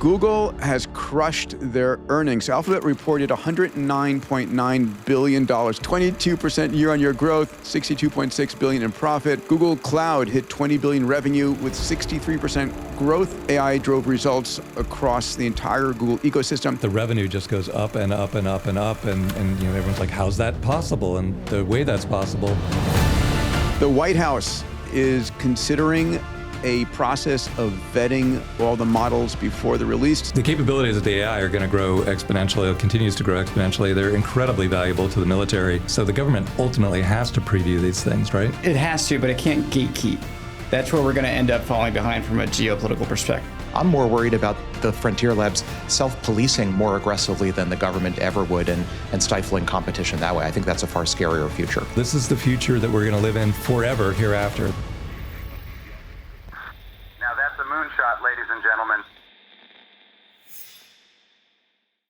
Google has crushed their earnings. Alphabet reported $109.9 billion, 22% year-on-year growth, $62.6 billion in profit. Google Cloud hit $20 billion revenue with 63% growth. AI drove results across the entire Google ecosystem. The revenue just goes up and up and up and up, and everyone's like, how's that possible? And the way that's possible. The White House is considering a process of vetting all the models before they're released. The capabilities of the AI are going to grow exponentially. It continues to grow exponentially. They're incredibly valuable to the military. So the government ultimately has to preview these things, right? It has to, but it can't gatekeep. That's where we're going to end up falling behind from a geopolitical perspective. I'm more worried about the frontier labs self-policing more aggressively than the government ever would and stifling competition that way. I think that's a far scarier future. This is the future that we're going to live in forever hereafter. Moonshot, ladies and gentlemen.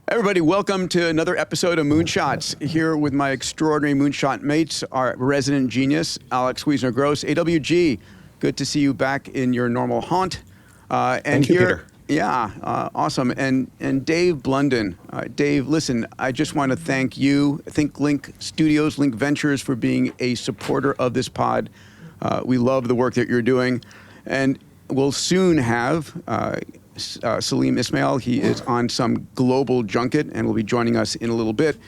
Everybody, welcome to another episode of Moonshots. Here with my extraordinary moonshot mates, our resident genius, Alex Wissner-Gross. AWG, good to see you back in your normal haunt. Thank you, Peter. Yeah, awesome. And Dave Blundin. Dave, listen, I just want to thank you, Think Link Studios, Link Ventures, for being a supporter of this pod. We love the work that you're doing. And we'll soon have Salim Ismail. He is on some global junket and will be joining us in a little bit.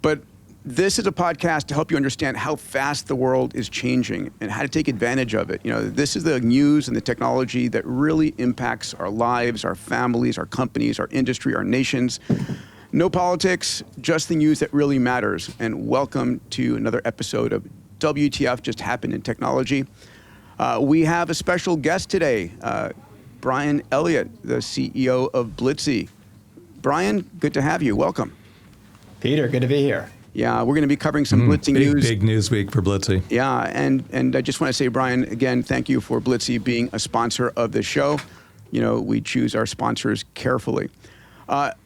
But this is a podcast to help you understand how fast the world is changing and how to take advantage of it. This is the news and the technology that really impacts our lives, our families, our companies, our industry, our nations. No politics, just the news that really matters. And welcome to another episode of WTF Just Happened in Technology. We have a special guest today, Brian Elliott, the CEO of Blitzy. Brian, good to have you. Welcome. Peter, good to be here. Yeah, we're going to be covering some Blitzy news. Big news week for Blitzy. Yeah, and I just want to say, Brian, again, thank you for Blitzy being a sponsor of the show. We choose our sponsors carefully.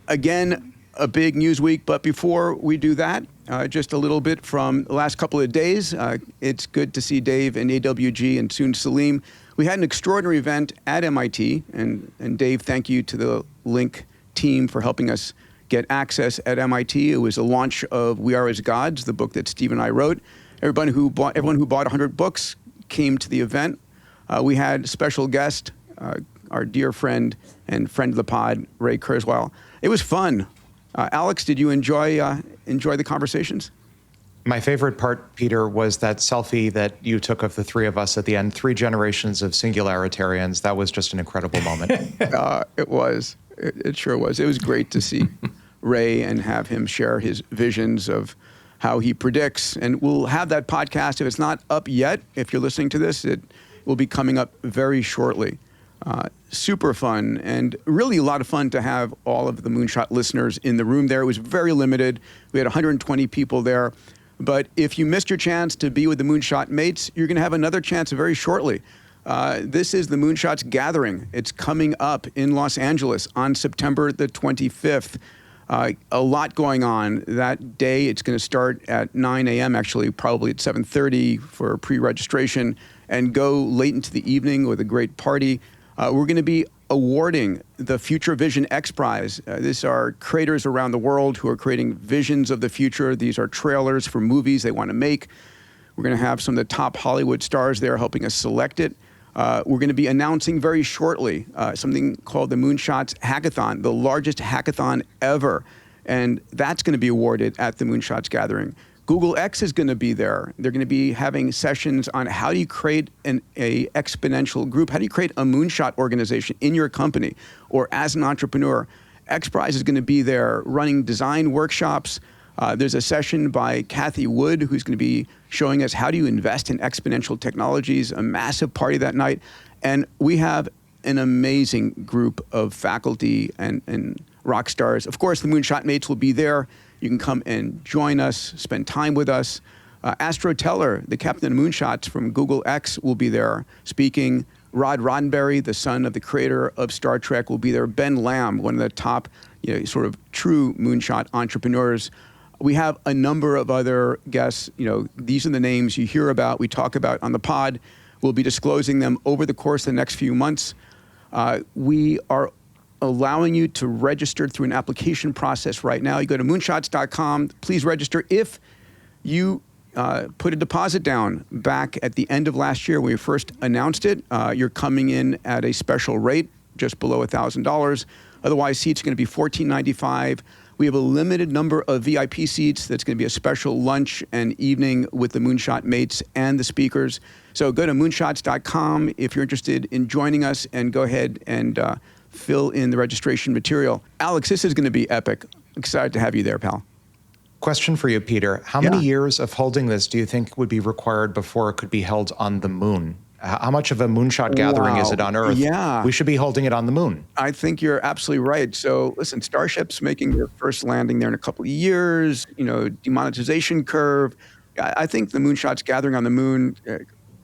Again, a big news week, but before we do that, just a little bit from the last couple of days. It's good to see Dave and AWG and soon Salim. We had an extraordinary event at MIT, and Dave, thank you to the Link team for helping us get access at MIT. It was a launch of We Are As Gods, the book that Steve and I wrote. Everyone who bought 100 books came to the event. We had special guest, our dear friend and friend of the pod, Ray Kurzweil. It was fun. Alex, did you enjoy the conversations? My favorite part, Peter, was that selfie that you took of the three of us at the end, 3 generations of singularitarians. That was just an incredible moment. It was. It sure was. It was great to see Ray and have him share his visions of how he predicts. And we'll have that podcast. If it's not up yet, if you're listening to this, it will be coming up very shortly. Super fun, and really a lot of fun to have all of the Moonshot listeners in the room there. It was very limited. We had 120 people there. But if you missed your chance to be with the Moonshot mates, you're going to have another chance very shortly. This is the Moonshots Gathering. It's coming up in Los Angeles on September the 25th. A lot going on that day. It's going to start at 9 a.m., actually, probably at 7:30 for pre-registration, and go late into the evening with a great party. We're going to be awarding the Future Vision XPRIZE. These are creators around the world who are creating visions of the future. These are trailers for movies they want to make. We're going to have some of the top Hollywood stars there helping us select it. We're going to be announcing very shortly something called the Moonshots Hackathon, the largest hackathon ever. And that's going to be awarded at the Moonshots Gathering. Google X is going to be there. They're going to be having sessions on how do you create a exponential group? How do you create a moonshot organization in your company or as an entrepreneur? XPRIZE is going to be there running design workshops. There's a session by Kathy Wood, who's going to be showing us how do you invest in exponential technologies, a massive party that night. And we have an amazing group of faculty and rock stars. Of course, the Moonshot mates will be there. You can come and join us, spend time with us. Astro Teller, the captain of Moonshots from Google X, will be there speaking. Rod Roddenberry, the son of the creator of Star Trek, will be there. Ben Lamb, one of the top, sort of true moonshot entrepreneurs. We have a number of other guests. These are the names you hear about, we talk about on the pod. We'll be disclosing them over the course of the next few months. We are allowing you to register through an application process right now. You go to moonshots.com. Please register. If you put a deposit down back at the end of last year when we first announced it, you're coming in at a special rate, just below $1,000. Otherwise, seats are going to be $14.95. We have a limited number of VIP seats. That's going to be a special lunch and evening with the Moonshot mates and the speakers. So go to moonshots.com if you're interested in joining us, and go ahead and fill in the registration material. Alex, this is going to be epic. Excited to have you there, pal. Question for you, Peter. How many years of holding this do you think would be required before it could be held on the moon? How much of a moonshot gathering is it on Earth? Yeah. We should be holding it on the moon. I think you're absolutely right. So listen, Starship's making their first landing there in a couple of years, demonetization curve. I think the moonshot's gathering on the moon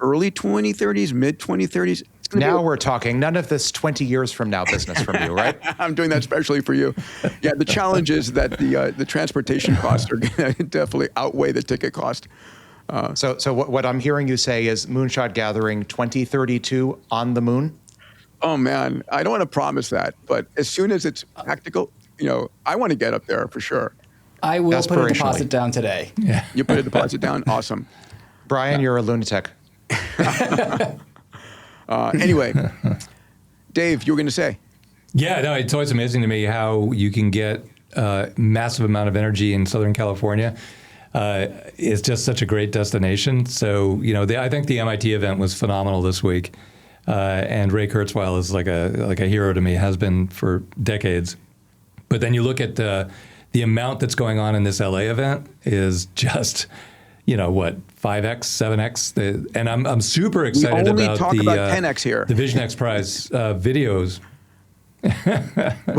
early 2030s, mid 2030s. Now we're talking. None of this 20 years from now business from you, right? I'm doing that especially for you. Yeah, the challenge is that the transportation costs are going to definitely outweigh the ticket cost. So what I'm hearing you say is moonshot gathering 2032 on the moon? Oh, man, I don't want to promise that. But as soon as it's practical, I want to get up there for sure. I will put a deposit down today. Yeah. You put a deposit down? Awesome. Brian, you're a lunatic. Anyway, Dave, you were going to say? Yeah, no, it's always amazing to me how you can get a massive amount of energy in Southern California. It's just such a great destination. So, I think the MIT event was phenomenal this week. And Ray Kurzweil is like a hero to me, has been for decades. But then you look at the amount that's going on in this LA event is just, 5x, 7x. And I'm super excited about about 10x here. The Vision XPRIZE videos.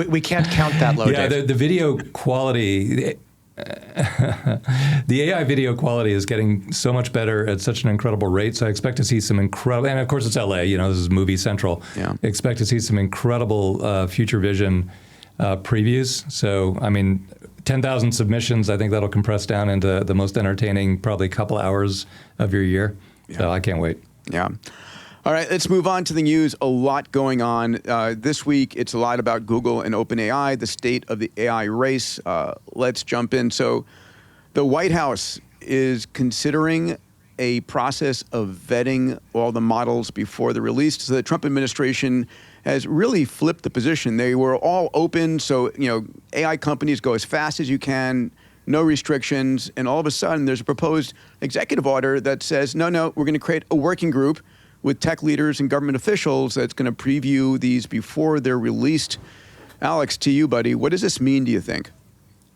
we can't count that low, Yeah, Dave. the video quality. The AI video quality is getting so much better at such an incredible rate. So I expect to see some incredible, and of course it's LA, this is movie central. Yeah. Expect to see some incredible future vision previews. So, 10,000 submissions, I think that'll compress down into the most entertaining, probably couple hours of your year. Yeah. So I can't wait. Yeah. All right, let's move on to the news. A lot going on. This week, it's a lot about Google and OpenAI, the state of the AI race. Let's jump in. So the White House is considering a process of vetting all the models before they're released. So the Trump administration has really flipped the position. They were all open, so AI companies go as fast as you can, no restrictions, and all of a sudden there's a proposed executive order that says, no, we're going to create a working group with tech leaders and government officials that's going to preview these before they're released. Alex, to you, buddy, what does this mean, do you think?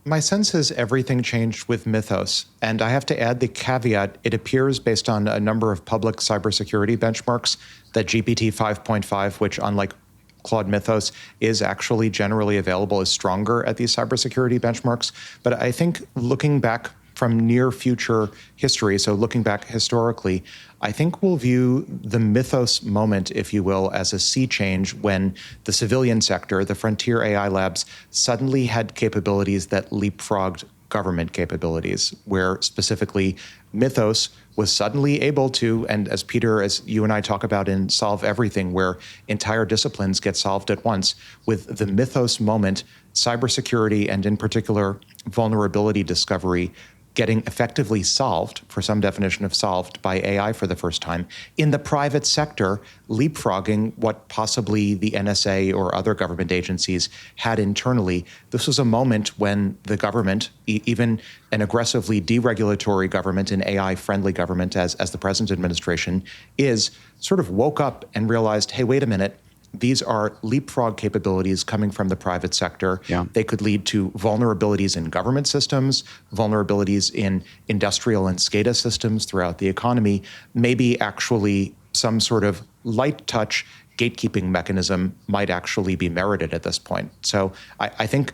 My sense is everything changed with Mythos. And I have to add the caveat, it appears based on a number of public cybersecurity benchmarks that GPT 5.5, which unlike Claude Mythos is actually generally available, is stronger at these cybersecurity benchmarks. But I think looking back from near future history, so looking back historically, I think we'll view the Mythos moment, if you will, as a sea change when the civilian sector, the frontier AI labs, suddenly had capabilities that leapfrogged government capabilities, where specifically Mythos was suddenly able to, and as Peter, as you and I talk about in Solve Everything, where entire disciplines get solved at once, with the Mythos moment, cybersecurity and in particular vulnerability discovery getting effectively solved, for some definition of solved, by AI for the first time, in the private sector, leapfrogging what possibly the NSA or other government agencies had internally. This was a moment when the government, even an aggressively deregulatory government, an AI-friendly government, as the present administration is, sort of woke up and realized, hey, wait a minute, these are leapfrog capabilities coming from the private sector. Yeah. They could lead to vulnerabilities in government systems, vulnerabilities in industrial and SCADA systems throughout the economy, maybe actually some sort of light touch gatekeeping mechanism might actually be merited at this point. So I think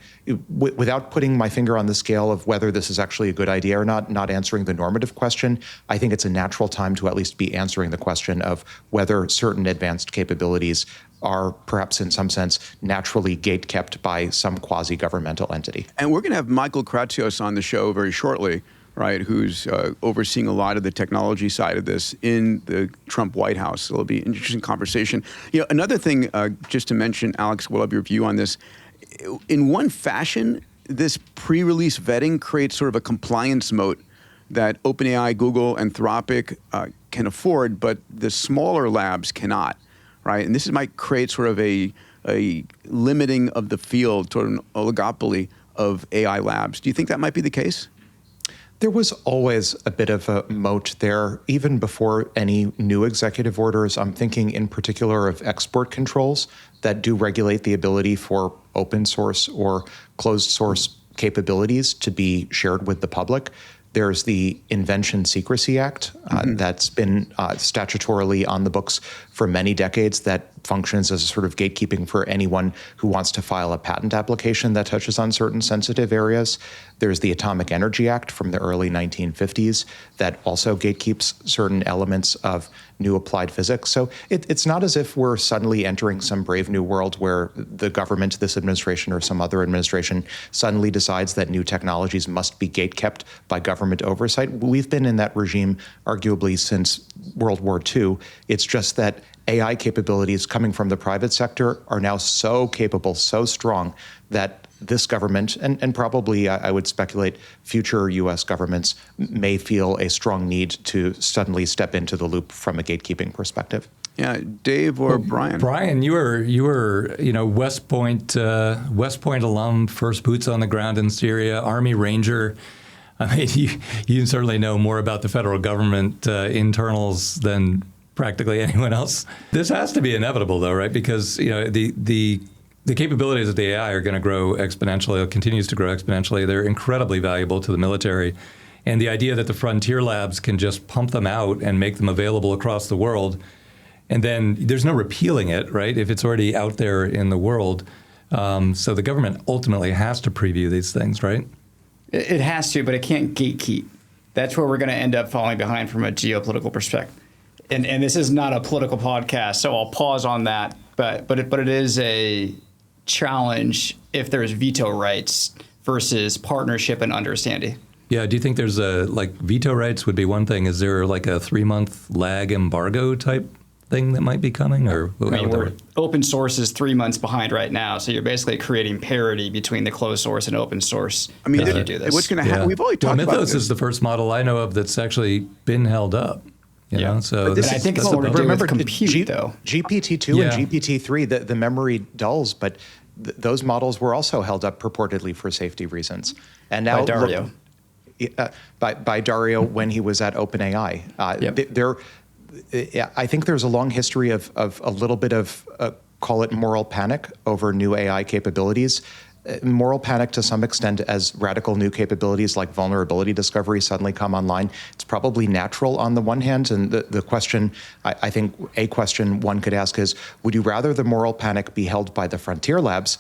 without putting my finger on the scale of whether this is actually a good idea or not answering the normative question, I think it's a natural time to at least be answering the question of whether certain advanced capabilities are perhaps in some sense naturally gate-kept by some quasi-governmental entity. And we're going to have Michael Kratsios on the show very shortly, right, who's overseeing a lot of the technology side of this in the Trump White House. So it'll be an interesting conversation. Another thing, just to mention, Alex, we'll have your view on this. In one fashion, this pre-release vetting creates sort of a compliance moat that OpenAI, Google, Anthropic can afford, but the smaller labs cannot, right? And this might create sort of a limiting of the field, sort of an oligopoly of AI labs. Do you think that might be the case? There was always a bit of a moat there, even before any new executive orders. I'm thinking in particular of export controls that do regulate the ability for open source or closed source capabilities to be shared with the public. There's the Invention Secrecy Act that's been statutorily on the books for many decades that functions as a sort of gatekeeping for anyone who wants to file a patent application that touches on certain sensitive areas. There's the Atomic Energy Act from the early 1950s that also gatekeeps certain elements of new applied physics. So it's not as if we're suddenly entering some brave new world where the government, this administration or some other administration, suddenly decides that new technologies must be gatekept by government oversight. We've been in that regime arguably since World War II. It's just that AI capabilities coming from the private sector are now so capable, so strong that this government, and probably I would speculate future U.S. governments, may feel a strong need to suddenly step into the loop from a gatekeeping perspective. Yeah, Dave or Brian? Brian, you were West Point alum, first boots on the ground in Syria, Army Ranger. I mean, you certainly know more about the federal government internals than practically anyone else. This has to be inevitable, though, right? Because the capabilities of the AI are going to grow exponentially. It continues to grow exponentially. They're incredibly valuable to the military. And the idea that the frontier labs can just pump them out and make them available across the world, and then there's no repealing it, right, if it's already out there in the world. So the government ultimately has to preview these things, right? It has to, but it can't gatekeep. That's where we're going to end up falling behind from a geopolitical perspective. And this is not a political podcast, so I'll pause on that. But it is a challenge if there's veto rights versus partnership and understanding. Yeah, do you think there's veto rights would be one thing? Is there like a 3-month lag embargo type thing that might be coming? Or open source is 3 months behind right now, so you're basically creating parity between the closed source and open source. I mean, if you do this. What's going to happen? We've already talked about Mythos this. is the first model I know of that's actually been held up. You know? So I think it's more to do with compute, though. GPT-2 and GPT-3, the memory dulls, but those models were also held up purportedly for safety reasons. And now by Dario. By Dario when he was at OpenAI. I think there's a long history of a little bit of, call it moral panic over new AI capabilities. Moral panic to some extent as radical new capabilities like vulnerability discovery suddenly come online. It's probably natural on the one hand, and the question, I think a question one could ask is, would you rather the moral panic be held by the frontier labs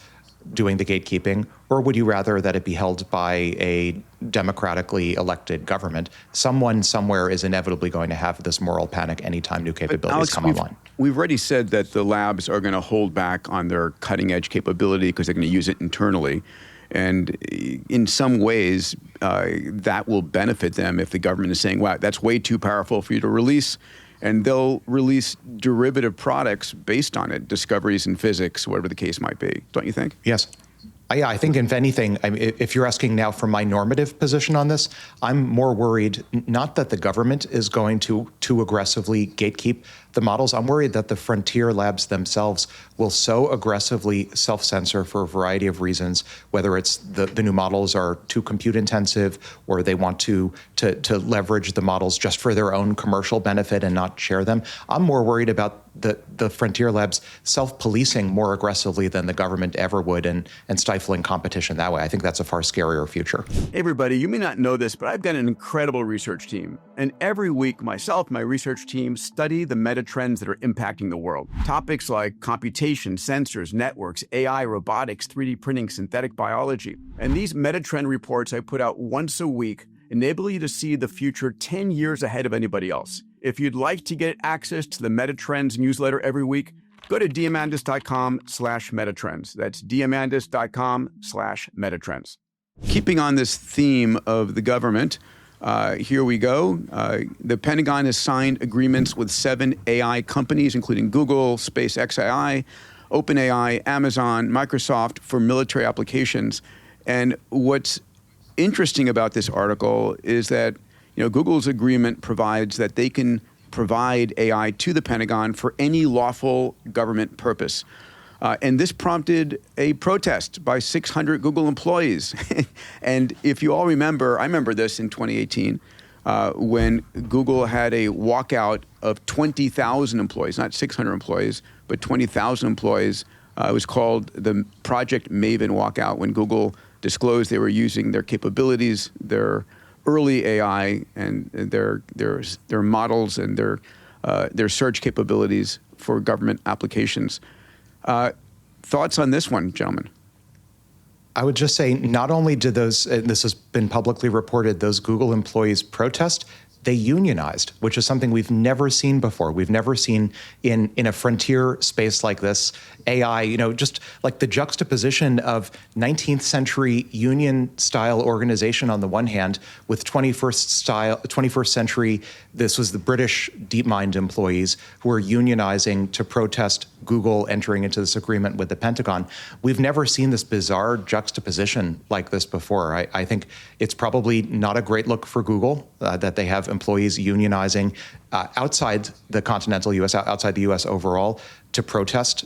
doing the gatekeeping, or would you rather that it be held by a democratically elected government? Someone somewhere is inevitably going to have this moral panic anytime new capabilities Alex, come online. We've already said that the labs are going to hold back on their cutting edge capability because they're going to use it internally. And in some ways, that will benefit them if the government is saying, wow, that's way too powerful for you to release. And they'll release derivative products based on it, discoveries in physics, whatever the case might be. Don't you think? Yes. Yeah, I think if anything, if you're asking now for my normative position on this, I'm more worried not that the government is going to too aggressively gatekeep the models. I'm worried that the frontier labs themselves will so aggressively self-censor for a variety of reasons, whether it's the new models are too compute intensive or they want to leverage the models just for their own commercial benefit and not share them. I'm more worried about the frontier labs self-policing more aggressively than the government ever would and stifling competition that way. I think that's a far scarier future. Hey everybody, you may not know this, but I've got an incredible research team. And every week, myself and my research team study the meta trends that are impacting the world. Topics like computation, sensors, networks, AI, robotics, 3D printing, synthetic biology. And these meta trend reports I put out once a week enable you to see the future 10 years ahead of anybody else. If you'd like to get access to the Meta Trends newsletter every week, go to diamandis.com/metatrends. That's diamandis.com/metatrends. Keeping on this theme of the government, Here we go. The Pentagon has signed agreements with 7 AI companies, including Google, SpaceXAI, OpenAI, Amazon, Microsoft, for military applications. And what's interesting about this article is that Google's agreement provides that they can provide AI to the Pentagon for any lawful government purpose. And this prompted a protest by 600 Google employees. And if you all remember, I remember this in 2018, when Google had a walkout of 20,000 employees, not 600 employees, but 20,000 employees. It was called the Project Maven walkout, when Google disclosed they were using their capabilities, their early AI and their models and their search capabilities for government applications. Thoughts on this one, gentlemen? I would just say, not only did those, and this has been publicly reported, those Google employees protest, they unionized, which is something we've never seen before. We've never seen in a frontier space like this, AI, just like the juxtaposition of 19th century union style organization on the one hand with 21st century, this was the British DeepMind employees who were unionizing to protest Google entering into this agreement with the Pentagon. We've never seen this bizarre juxtaposition like this before. I think it's probably not a great look for Google that they have employees unionizing outside the continental U.S., outside the U.S. overall, to protest,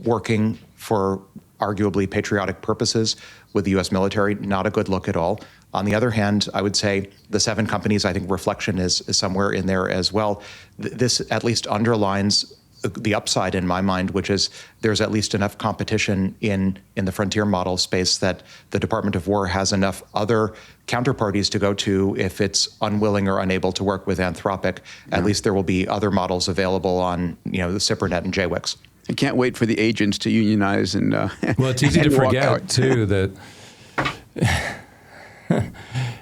working for arguably patriotic purposes with the U.S. military. Not a good look at all. On the other hand, I would say the 7 companies, I think reflection is somewhere in there as well. This at least underlines the upside in my mind, which is there's at least enough competition in the frontier model space that the Department of War has enough other counterparties to go to if it's unwilling or unable to work with Anthropic. At least there will be other models available on the CIPRNet and JWIX. I can't wait for the agents to unionize and well, it's easy to forget too that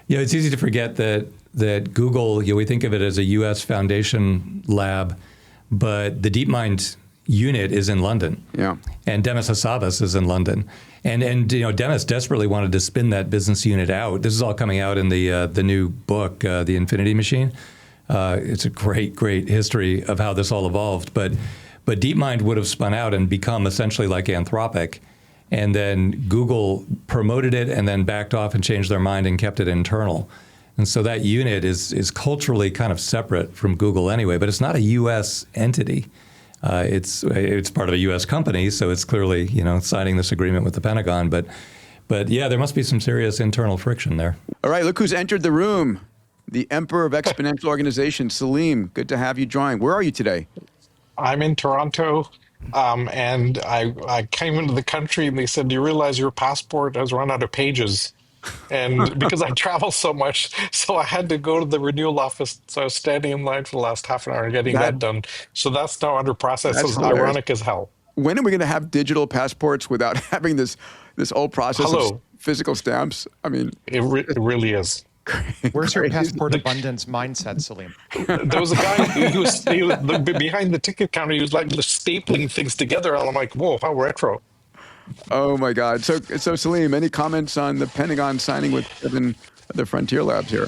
it's easy to forget that Google, we think of it as a U.S. foundation lab, but the DeepMind unit is in London. Yeah. And Demis Hassabis is in London. And Demis desperately wanted to spin that business unit out. This is all coming out in the new book, The Infinity Machine. It's a great history of how this all evolved. But DeepMind would have spun out and become essentially like Anthropic. And then Google promoted it and then backed off and changed their mind and kept it internal. And so that unit is culturally kind of separate from Google anyway, but it's not a U.S. entity. It's part of a U.S. company, so it's clearly signing this agreement with the Pentagon. But yeah, there must be some serious internal friction there. All right, look who's entered the room. The Emperor of Exponential Organization, Salim. Good to have you join. Where are you today? I'm in Toronto, and I came into the country and they said, "Do you realize your passport has run out of pages?" And because I travel so much, so I had to go to the renewal office. So I was standing in line for the last half an hour getting that done. So that's now under process. It's ironic as hell. When are we going to have digital passports without having this whole process of physical stamps? I mean, it really is. Where's your passport abundance mindset, Salim? There was a guy who was behind the ticket counter. He was like stapling things together. And I'm like, whoa, how retro. Oh my God! So Salim, any comments on the Pentagon signing with 7 other frontier labs here?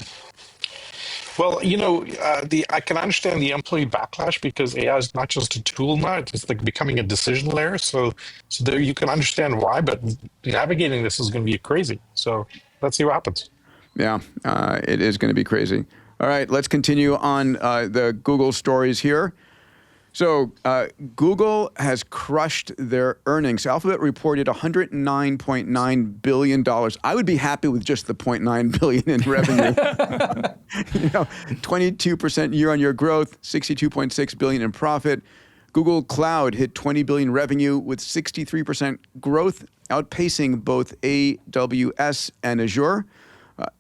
Well, I can understand the employee backlash because AI is not just a tool now; it's like becoming a decision layer. So there you can understand why, but navigating this is going to be crazy. So let's see what happens. Yeah, it is going to be crazy. All right, let's continue on the Google stories here. So Google has crushed their earnings. Alphabet reported $109.9 billion. I would be happy with just the $0.9 billion in revenue. 22% year-on-year growth, $62.6 billion in profit. Google Cloud hit $20 billion revenue with 63% growth, outpacing both AWS and Azure.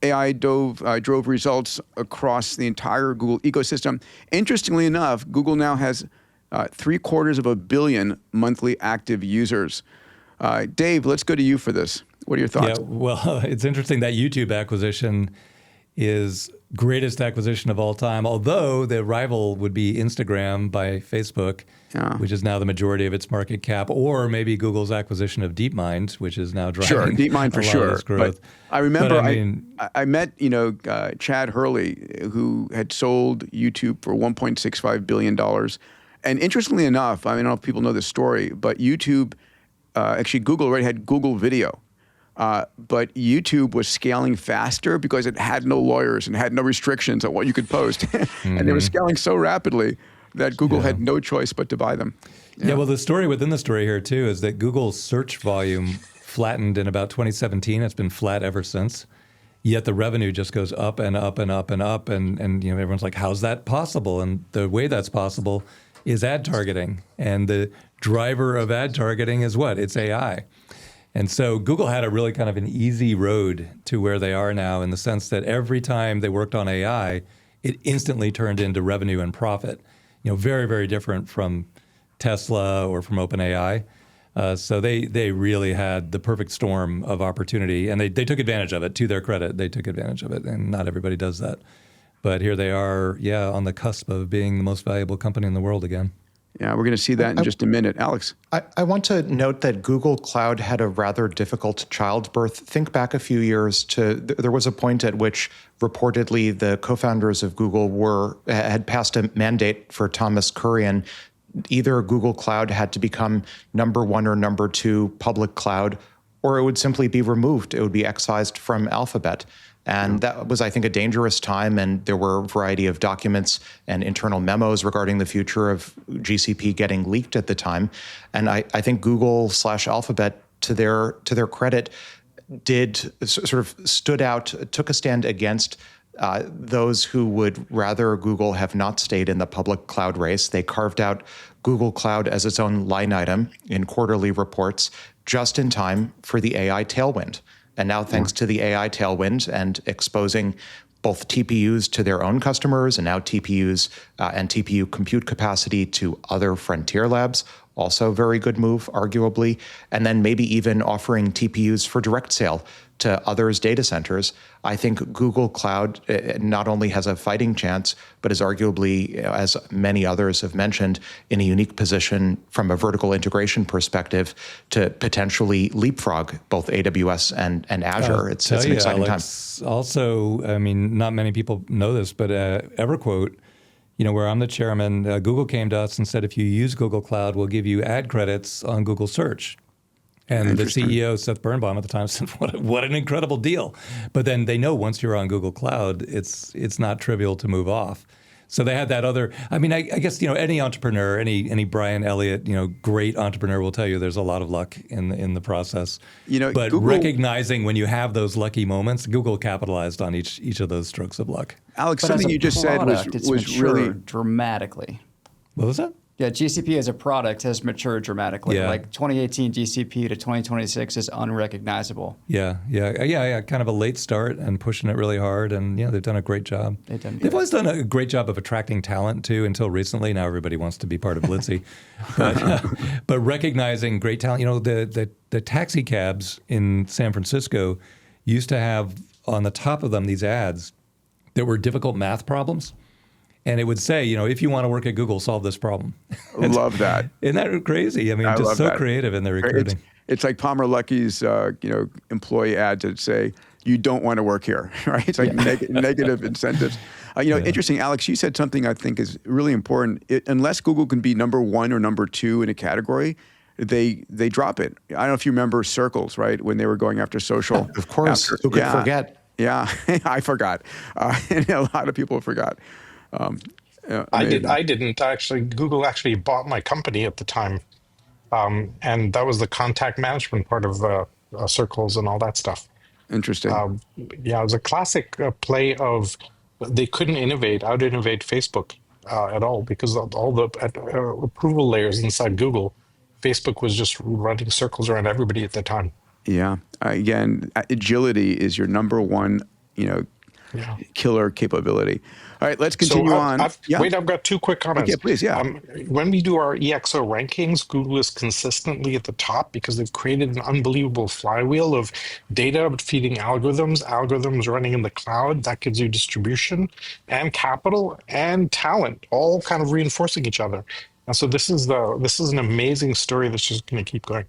AI drove results across the entire Google ecosystem. Interestingly enough, Google now has 750 million monthly active users. Dave, let's go to you for this. What are your thoughts? Yeah, well, it's interesting that YouTube acquisition is greatest acquisition of all time, although the rival would be Instagram by Facebook, which is now the majority of its market cap, or maybe Google's acquisition of DeepMind, which is now driving DeepMind for sure. growth. But I remember I met Chad Hurley, who had sold YouTube for $1.65 billion. And interestingly enough, I don't know if people know this story, but YouTube, actually Google already had Google Video. But YouTube was scaling faster because it had no lawyers and had no restrictions on what you could post. And they were scaling so rapidly that Google had no choice but to buy them. Yeah, well, the story within the story here, too, is that Google's search volume flattened in about 2017. It's been flat ever since. Yet the revenue just goes up and up and up and up. And everyone's like, how's that possible? And the way that's possible is ad targeting. And the driver of ad targeting is what? It's AI. And so Google had a really kind of an easy road to where they are now, in the sense that every time they worked on AI, it instantly turned into revenue and profit. Very, very different from Tesla or from OpenAI. So they really had the perfect storm of opportunity, and they took advantage of it. To their credit, they took advantage of it, and not everybody does that. But here they are, on the cusp of being the most valuable company in the world again. Yeah, we're going to see that in just a minute. Alex? I want to note that Google Cloud had a rather difficult childbirth. Think back a few years to, there was a point at which reportedly the co-founders of Google had passed a mandate for Thomas Kurian. Either Google Cloud had to become number 1 or number 2 public cloud, or it would simply be removed. It would be excised from Alphabet. And that was, I think, a dangerous time, and there were a variety of documents and internal memos regarding the future of GCP getting leaked at the time. And I think Google/Alphabet, to their credit, did sort of stood out, took a stand against those who would rather Google have not stayed in the public cloud race. They carved out Google Cloud as its own line item in quarterly reports just in time for the AI tailwind. And now, thanks to the AI tailwind and exposing both TPUs to their own customers and now TPUs and TPU compute capacity to other frontier labs, also a very good move, arguably. And then maybe even offering TPUs for direct sale to others' data centers. I think Google Cloud not only has a fighting chance, but is arguably, as many others have mentioned, in a unique position from a vertical integration perspective to potentially leapfrog both AWS and Azure. It's an exciting time. Also, not many people know this, but EverQuote, where I'm the chairman, Google came to us and said, if you use Google Cloud, we'll give you ad credits on Google Search. And the CEO, Seth Birnbaum, at the time said, what an incredible deal. But then they know once you're on Google Cloud, it's not trivial to move off. So they had that other, I guess, any entrepreneur, any Brian, Elliott, great entrepreneur will tell you there's a lot of luck in the process. But Google, recognizing when you have those lucky moments, Google capitalized on each of those strokes of luck. Alex, something you just said was really dramatically. What was that? Yeah, GCP as a product has matured dramatically. Yeah. Like 2018 GCP to 2026 is unrecognizable. Yeah. Kind of a late start and pushing it really hard, and they've done a great job. They've always done a great job of attracting talent too. Until recently, now everybody wants to be part of Blitzy, but recognizing great talent. The taxi cabs in San Francisco used to have on the top of them these ads that were difficult math problems. And it would say, if you want to work at Google, solve this problem. Love that. Isn't that crazy? Just so creative in their recruiting. It's like Palmer Luckey's, employee ads that say, you don't want to work here, right? It's like negative incentives. Interesting, Alex, you said something I think is really important. Unless Google can be number 1 or number 2 in a category, they drop it. I don't know if you remember Circles, right? When they were going after social. Of course, who could forget? Yeah, I forgot. And a lot of people forgot. I didn't actually. Google actually bought my company at the time, and that was the contact management part of Circles and all that stuff. Interesting. It was a classic play of they couldn't out-innovate Facebook at all because of all the approval layers inside Google. Facebook was just running circles around everybody at the time. Yeah. Again, agility is your number one, Yeah. killer capability. All right, let's continue on. Wait, I've got two quick comments. Okay, please, yeah. When we do our EXO rankings, Google is consistently at the top because they've created an unbelievable flywheel of data feeding algorithms running in the cloud. That gives you distribution and capital and talent, all kind of reinforcing each other. And so this is an amazing story that's just going to keep going.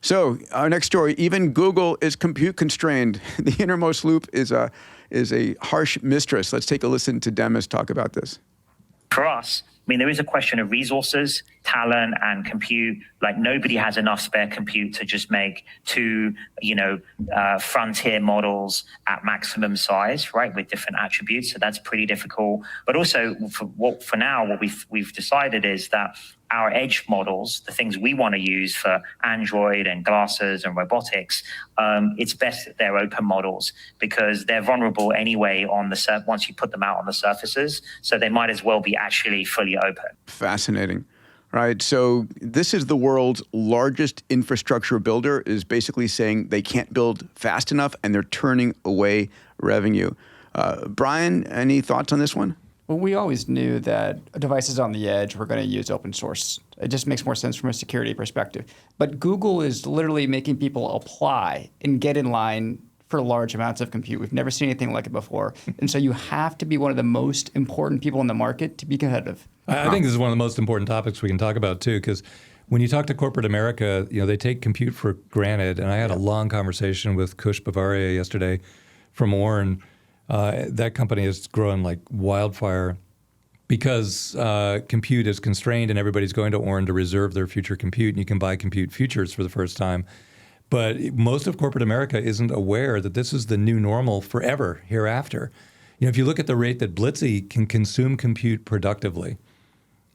So our next story, even Google is compute constrained. The innermost loop is a harsh mistress. Let's take a listen to Demis talk about this. For us, I mean, there is a question of resources, talent, and compute. Like, nobody has enough spare compute to just make two, frontier models at maximum size, right, with different attributes. So that's pretty difficult. But also, for now, what we've decided is that our edge models, the things we want to use for Android and glasses and robotics, it's best that they're open models because they're vulnerable anyway once you put them out on the surfaces. So they might as well be actually fully open. Fascinating. Right. So this is the world's largest infrastructure builder is basically saying they can't build fast enough and they're turning away revenue. Brian, any thoughts on this one? Well, we always knew that devices on the edge were going to use open source. It just makes more sense from a security perspective. But Google is literally making people apply and get in line for large amounts of compute. We've never seen anything like it before. And so you have to be one of the most important people in the market to be competitive. I think this is one of the most important topics we can talk about too, because when you talk to corporate America, they take compute for granted. And I had a long conversation with Kush Bavaria yesterday from Orn. That company is growing like wildfire because compute is constrained and everybody's going to Orn to reserve their future compute, and you can buy compute futures for the first time. But most of corporate America isn't aware that this is the new normal forever hereafter. If you look at the rate that Blitzy can consume compute productively,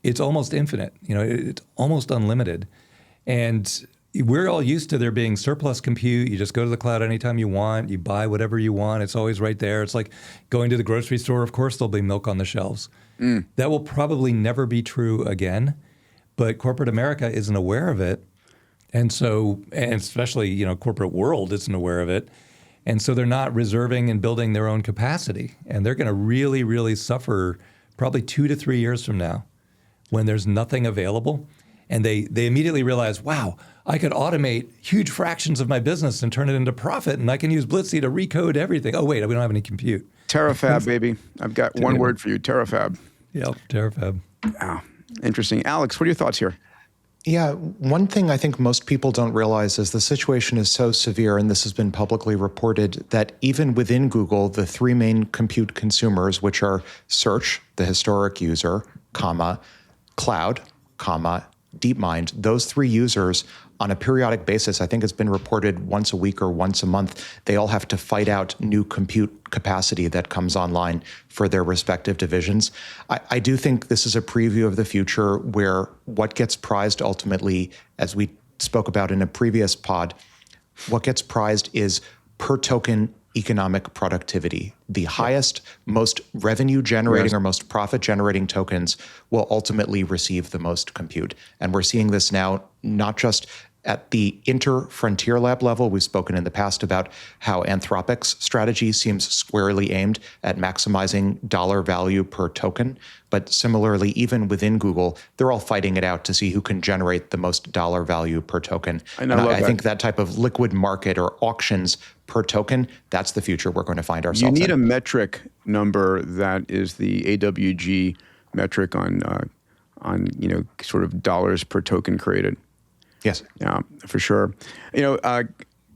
it's almost infinite. It's almost unlimited. And we're all used to there being surplus compute. You just go to the cloud anytime you want. You buy whatever you want. It's always right there. It's like going to the grocery store. Of course, there'll be milk on the shelves. That will probably never be true again. But corporate America isn't aware of it. And especially, corporate world isn't aware of it. And so they're not reserving and building their own capacity. And they're going to really, really suffer probably 2 to 3 years from now when there's nothing available. And they immediately realize, wow, I could automate huge fractions of my business and turn it into profit, and I can use Blitzy to recode everything. Oh, wait, we don't have any compute. Terafab, baby. I've got one word for you, terafab. Yep, terafab. Wow, interesting. Alex, what are your thoughts here? Yeah, one thing I think most people don't realize is the situation is so severe, and this has been publicly reported, that even within Google, the three main compute consumers, which are search, the historic user, comma, cloud, comma, DeepMind, those three users on a periodic basis, I think it's been reported once a week or once a month, they all have to fight out new compute capacity that comes online for their respective divisions. I do think this is a preview of the future where what gets prized ultimately, as we spoke about in a previous pod, what gets prized is per token economic productivity. The highest, most revenue generating or most profit generating tokens will ultimately receive the most compute. And we're seeing this now, not just at the inter-frontier lab level. We've spoken in the past about how Anthropic's strategy seems squarely aimed at maximizing dollar value per token. But similarly, even within Google, they're all fighting it out to see who can generate the most dollar value per token. I think that type of liquid market or auctions per token, that's the future we're going to find ourselves in. You need a metric number that is the AWG metric on sort of dollars per token created. Yes. Yeah, for sure. This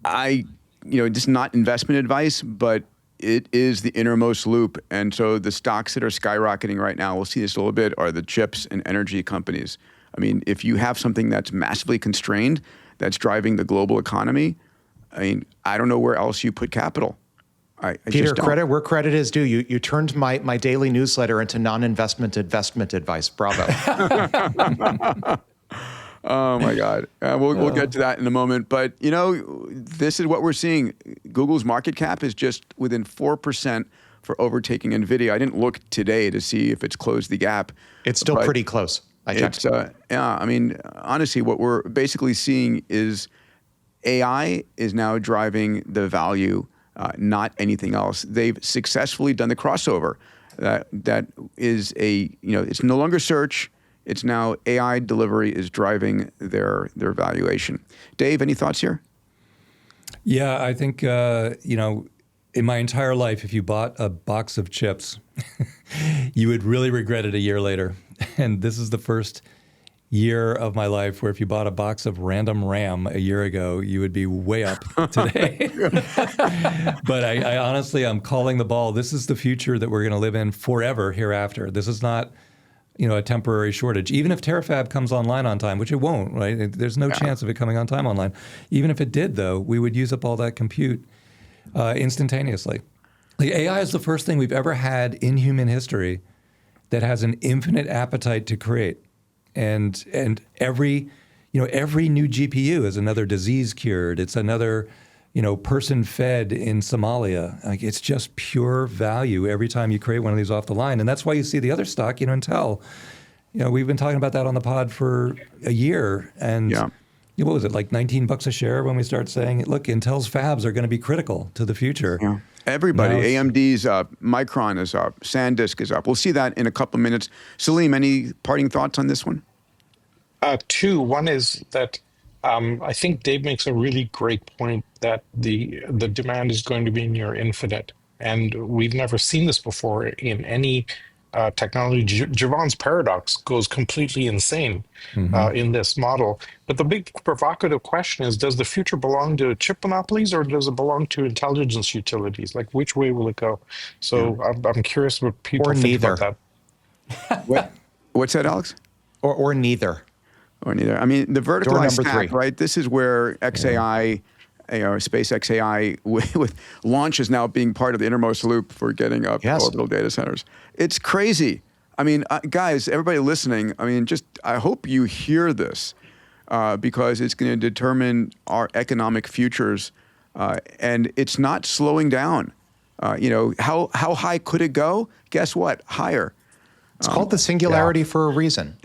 is not investment advice, but it is the innermost loop. And so the stocks that are skyrocketing right now, we'll see this a little bit, are the chips and energy companies. I mean, if you have something that's massively constrained, that's driving the global economy, I don't know where else you put capital. Peter, credit where credit is due. You turned my daily newsletter into non-investment investment advice. Bravo. Oh my God. We'll get to that in a moment. But, this is what we're seeing. Google's market cap is just within 4% for overtaking NVIDIA. I didn't look today to see if it's closed the gap. It's still pretty close. I checked. Honestly, what we're basically seeing is AI is now driving the value not anything else. They've successfully done the crossover. That is it's no longer search. It's now AI delivery is driving their valuation. Dave, any thoughts here? Yeah, I think, in my entire life, if you bought a box of chips, you would really regret it a year later. And this is the first year of my life where if you bought a box of random RAM a year ago, you would be way up today. But I honestly, I'm calling the ball. This is the future that we're going to live in forever hereafter. This is not, a temporary shortage. Even if Terafab comes online on time, which it won't, right? There's no chance of it coming on time online. Even if it did, though, we would use up all that compute instantaneously. The AI is the first thing we've ever had in human history that has an infinite appetite to create. And every new GPU is another disease cured. It's another, person fed in Somalia. Like, it's just pure value every time you create one of these off the line. And that's why you see the other stock, Intel. We've been talking about that on the pod for a year. And what was it, like $19 a share when we start saying, look, Intel's fabs are going to be critical to the future. Yeah. Everybody, AMD's up, Micron is up, SanDisk is up. We'll see that in a couple of minutes. Salim, any parting thoughts on this one? Two. One is that I think Dave makes a really great point that the demand is going to be near infinite. And we've never seen this before in any technology. Javon's paradox goes completely insane in this model. But the big provocative question is, does the future belong to chip monopolies or does it belong to intelligence utilities? Like, which way will it go? So I'm curious what people think about that. What's that, Alex? Or neither. Or neither. I mean, the verticalized stack, 3. right? This is where XAI, SpaceX AI with launch is now being part of the innermost loop for getting up orbital data centers. It's crazy. I mean, guys, everybody listening, I hope you hear this because it's going to determine our economic futures, and it's not slowing down. How high could it go? Guess what? Higher. It's called the Singularity for a reason.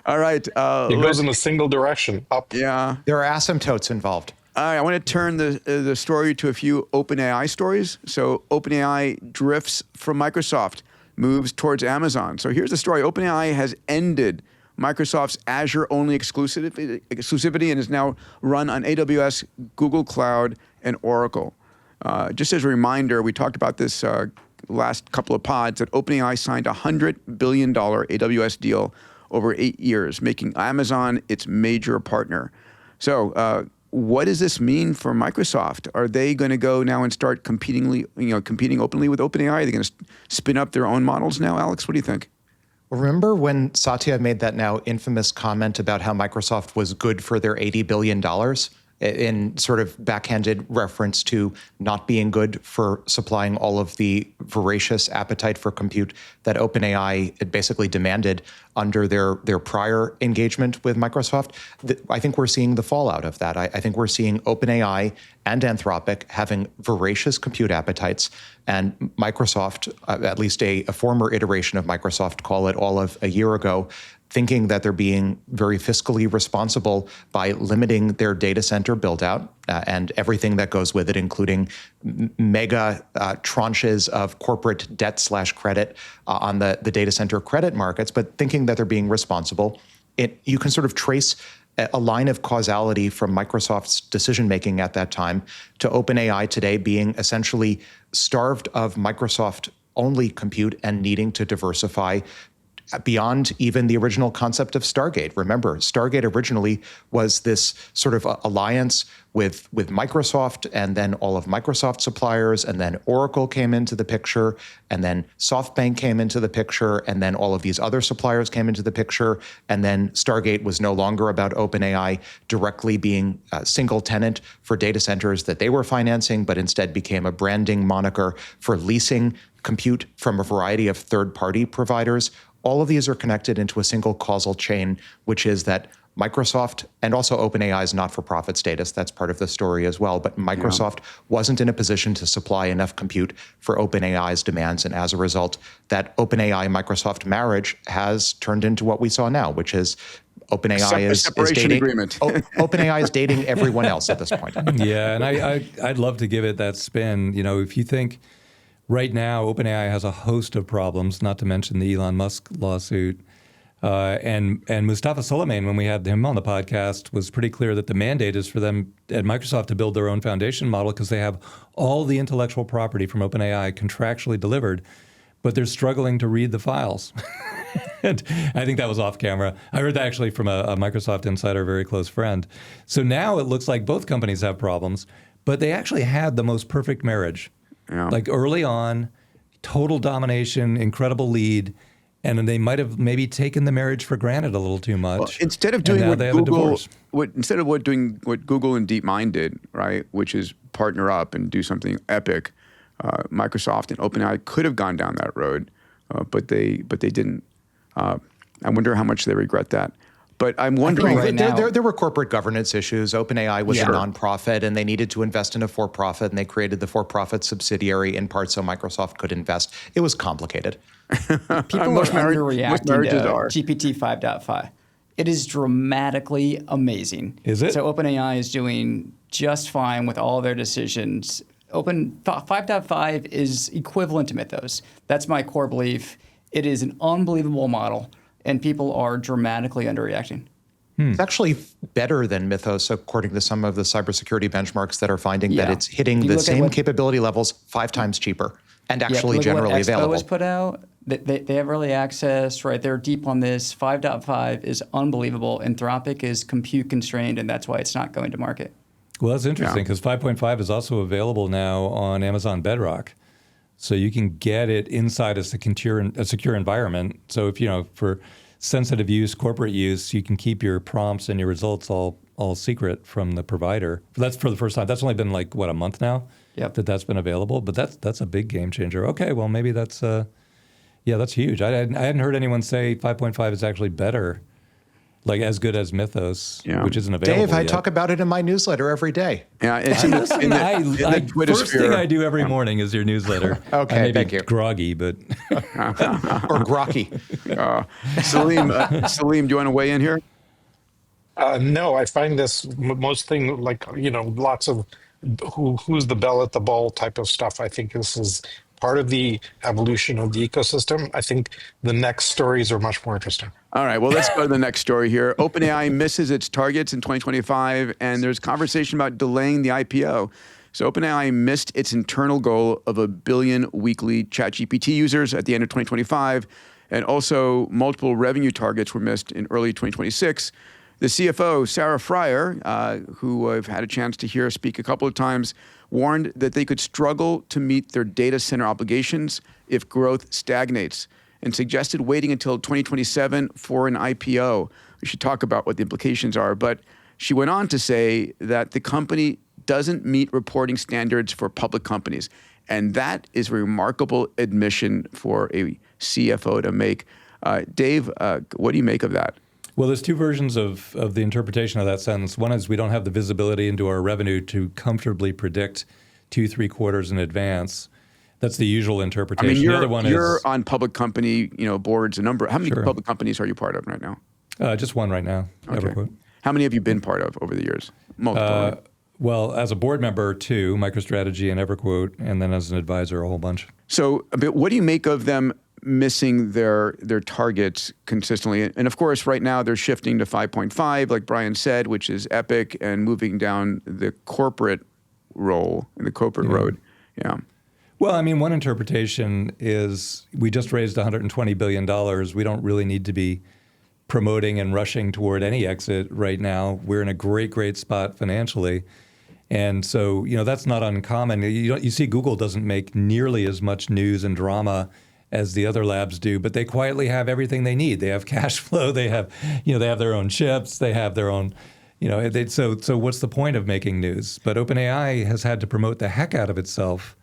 All right. It goes in a single direction, up. Yeah. There are asymptotes involved. All right. I want to turn the story to a few OpenAI stories. So OpenAI drifts from Microsoft, moves towards Amazon. So here's the story. OpenAI has ended Microsoft's Azure-only exclusivity and is now run on AWS, Google Cloud, and Oracle. Just as a reminder, we talked about this last couple of pods that OpenAI signed a $100 billion AWS deal over 8 years, making Amazon its major partner. So what does this mean for Microsoft? Are they going to go now and start competing openly with OpenAI? Are they going to spin up their own models now? Alex, what do you think? Remember when Satya made that now infamous comment about how Microsoft was good for their $80 billion? In sort of backhanded reference to not being good for supplying all of the voracious appetite for compute that OpenAI had basically demanded under their prior engagement with Microsoft. I think we're seeing the fallout of that. I think we're seeing OpenAI and Anthropic having voracious compute appetites, and Microsoft, at least a former iteration of Microsoft, call it all of a year ago, thinking that they're being very fiscally responsible by limiting their data center build-out and everything that goes with it, including mega tranches of corporate debt/credit on the data center credit markets, but thinking that they're being responsible. You can sort of trace a line of causality from Microsoft's decision-making at that time to OpenAI today being essentially starved of Microsoft-only compute and needing to diversify beyond even the original concept of Stargate. Remember, Stargate originally was this sort of alliance with Microsoft and then all of Microsoft suppliers, and then Oracle came into the picture, and then SoftBank came into the picture, and then all of these other suppliers came into the picture, and then Stargate was no longer about OpenAI directly being a single tenant for data centers that they were financing, but instead became a branding moniker for leasing compute from a variety of third-party providers. All of these are connected into a single causal chain, which is that Microsoft and also OpenAI's not-for-profit status, that's part of the story as well, but Microsoft wasn't in a position to supply enough compute for OpenAI's demands, and as a result, that OpenAI-Microsoft marriage has turned into what we saw now, which is OpenAI is separation dating agreement. OpenAI is dating everyone else at this point. Yeah, and I'd love to give it that spin. You know, if you think right now OpenAI has a host of problems, not to mention the Elon Musk lawsuit. And Mustafa Suleyman, when we had him on the podcast, was pretty clear that the mandate is for them at Microsoft to build their own foundation model because they have all the intellectual property from OpenAI contractually delivered, but they're struggling to read the files. And I think that was off camera. I heard that actually from a Microsoft insider, a very close friend. So now it looks like both companies have problems, but they actually had the most perfect marriage. Yeah. Like early on, total domination, incredible lead. And then they might have maybe taken the marriage for granted a little too much. Well, instead of doing what Google, doing what Google and DeepMind did, right, which is partner up and do something epic, Microsoft and OpenAI could have gone down that road, but they didn't. I wonder how much they regret that. But I'm wondering right now, there were corporate governance issues. OpenAI was a nonprofit, and they needed to invest in a for-profit, and they created the for-profit subsidiary in part so Microsoft could invest. It was complicated. People Most are marriages underreacting to are. GPT 5.5. It is dramatically amazing. Is it? So OpenAI is doing just fine with all their decisions. 5.5 is equivalent to Mythos. That's my core belief. It is an unbelievable model, and people are dramatically underreacting. It's actually better than Mythos, according to some of the cybersecurity benchmarks that are finding that it's hitting the same capability levels 5 times cheaper and actually generally what available. XPO has put out, they have early access, right? They're deep on this. 5.5 is unbelievable. Anthropic is compute constrained, and that's why it's not going to market. Well, that's interesting because 5.5 is also available now on Amazon Bedrock. So you can get it inside a secure environment. So if, for sensitive use, corporate use, you can keep your prompts and your results all secret from the provider. That's for the first time. That's only been a month now that's been available. But that's a big game changer. Okay, well, maybe that's huge. I hadn't heard anyone say 5.5 is actually better, like as good as Mythos, which isn't available Dave, I yet. talk about it in my newsletter every day. Yeah, it's in the Twitter first sphere. thing I do every morning is your newsletter. Okay, I may thank be you. groggy, but Or grokky. Salim, do you want to weigh in here? No, I find this most thing lots of who's the bell at the ball type of stuff. I think this is part of the evolution of the ecosystem. I think the next stories are much more interesting. All right, well, let's go to the next story here. OpenAI misses its targets in 2025, and there's conversation about delaying the IPO. So OpenAI missed its internal goal of 1 billion weekly ChatGPT users at the end of 2025, and also multiple revenue targets were missed in early 2026. The CFO, Sarah Fryer, who I've had a chance to hear speak a couple of times, warned that they could struggle to meet their data center obligations if growth stagnates, and suggested waiting until 2027 for an IPO. We should talk about what the implications are. But she went on to say that the company doesn't meet reporting standards for public companies. And that is a remarkable admission for a CFO to make. Dave, what do you make of that? Well, there's 2 versions of the interpretation of that sentence. One is we don't have the visibility into our revenue to comfortably predict 2-3 quarters in advance. That's the usual interpretation. I mean, the other one you're is on public company, boards. How many public companies are you part of right now? just one right now. Okay. EverQuote. How many have you been part of over the years? Multiple. Well, as a board member, 2, MicroStrategy and EverQuote, and then as an advisor, a whole bunch. So, but what do you make of them missing their targets consistently? And of course, right now they're shifting to 5.5, like Brian said, which is epic, and moving down the corporate role in the corporate road. Yeah. Well, I mean, one interpretation is we just raised $120 billion. We don't really need to be promoting and rushing toward any exit right now. We're in a great spot financially. And so, that's not uncommon. You see Google doesn't make nearly as much news and drama as the other labs do, but they quietly have everything they need. They have cash flow. They have, they have their own chips. They have their own, so what's the point of making news? But OpenAI has had to promote the heck out of itself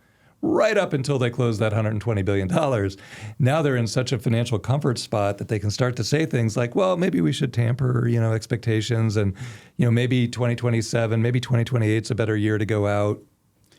right up until they closed that $120 billion. Now they're in such a financial comfort spot that they can start to say things like, well, maybe we should tamper, expectations, and, maybe 2027, maybe 2028 is a better year to go out.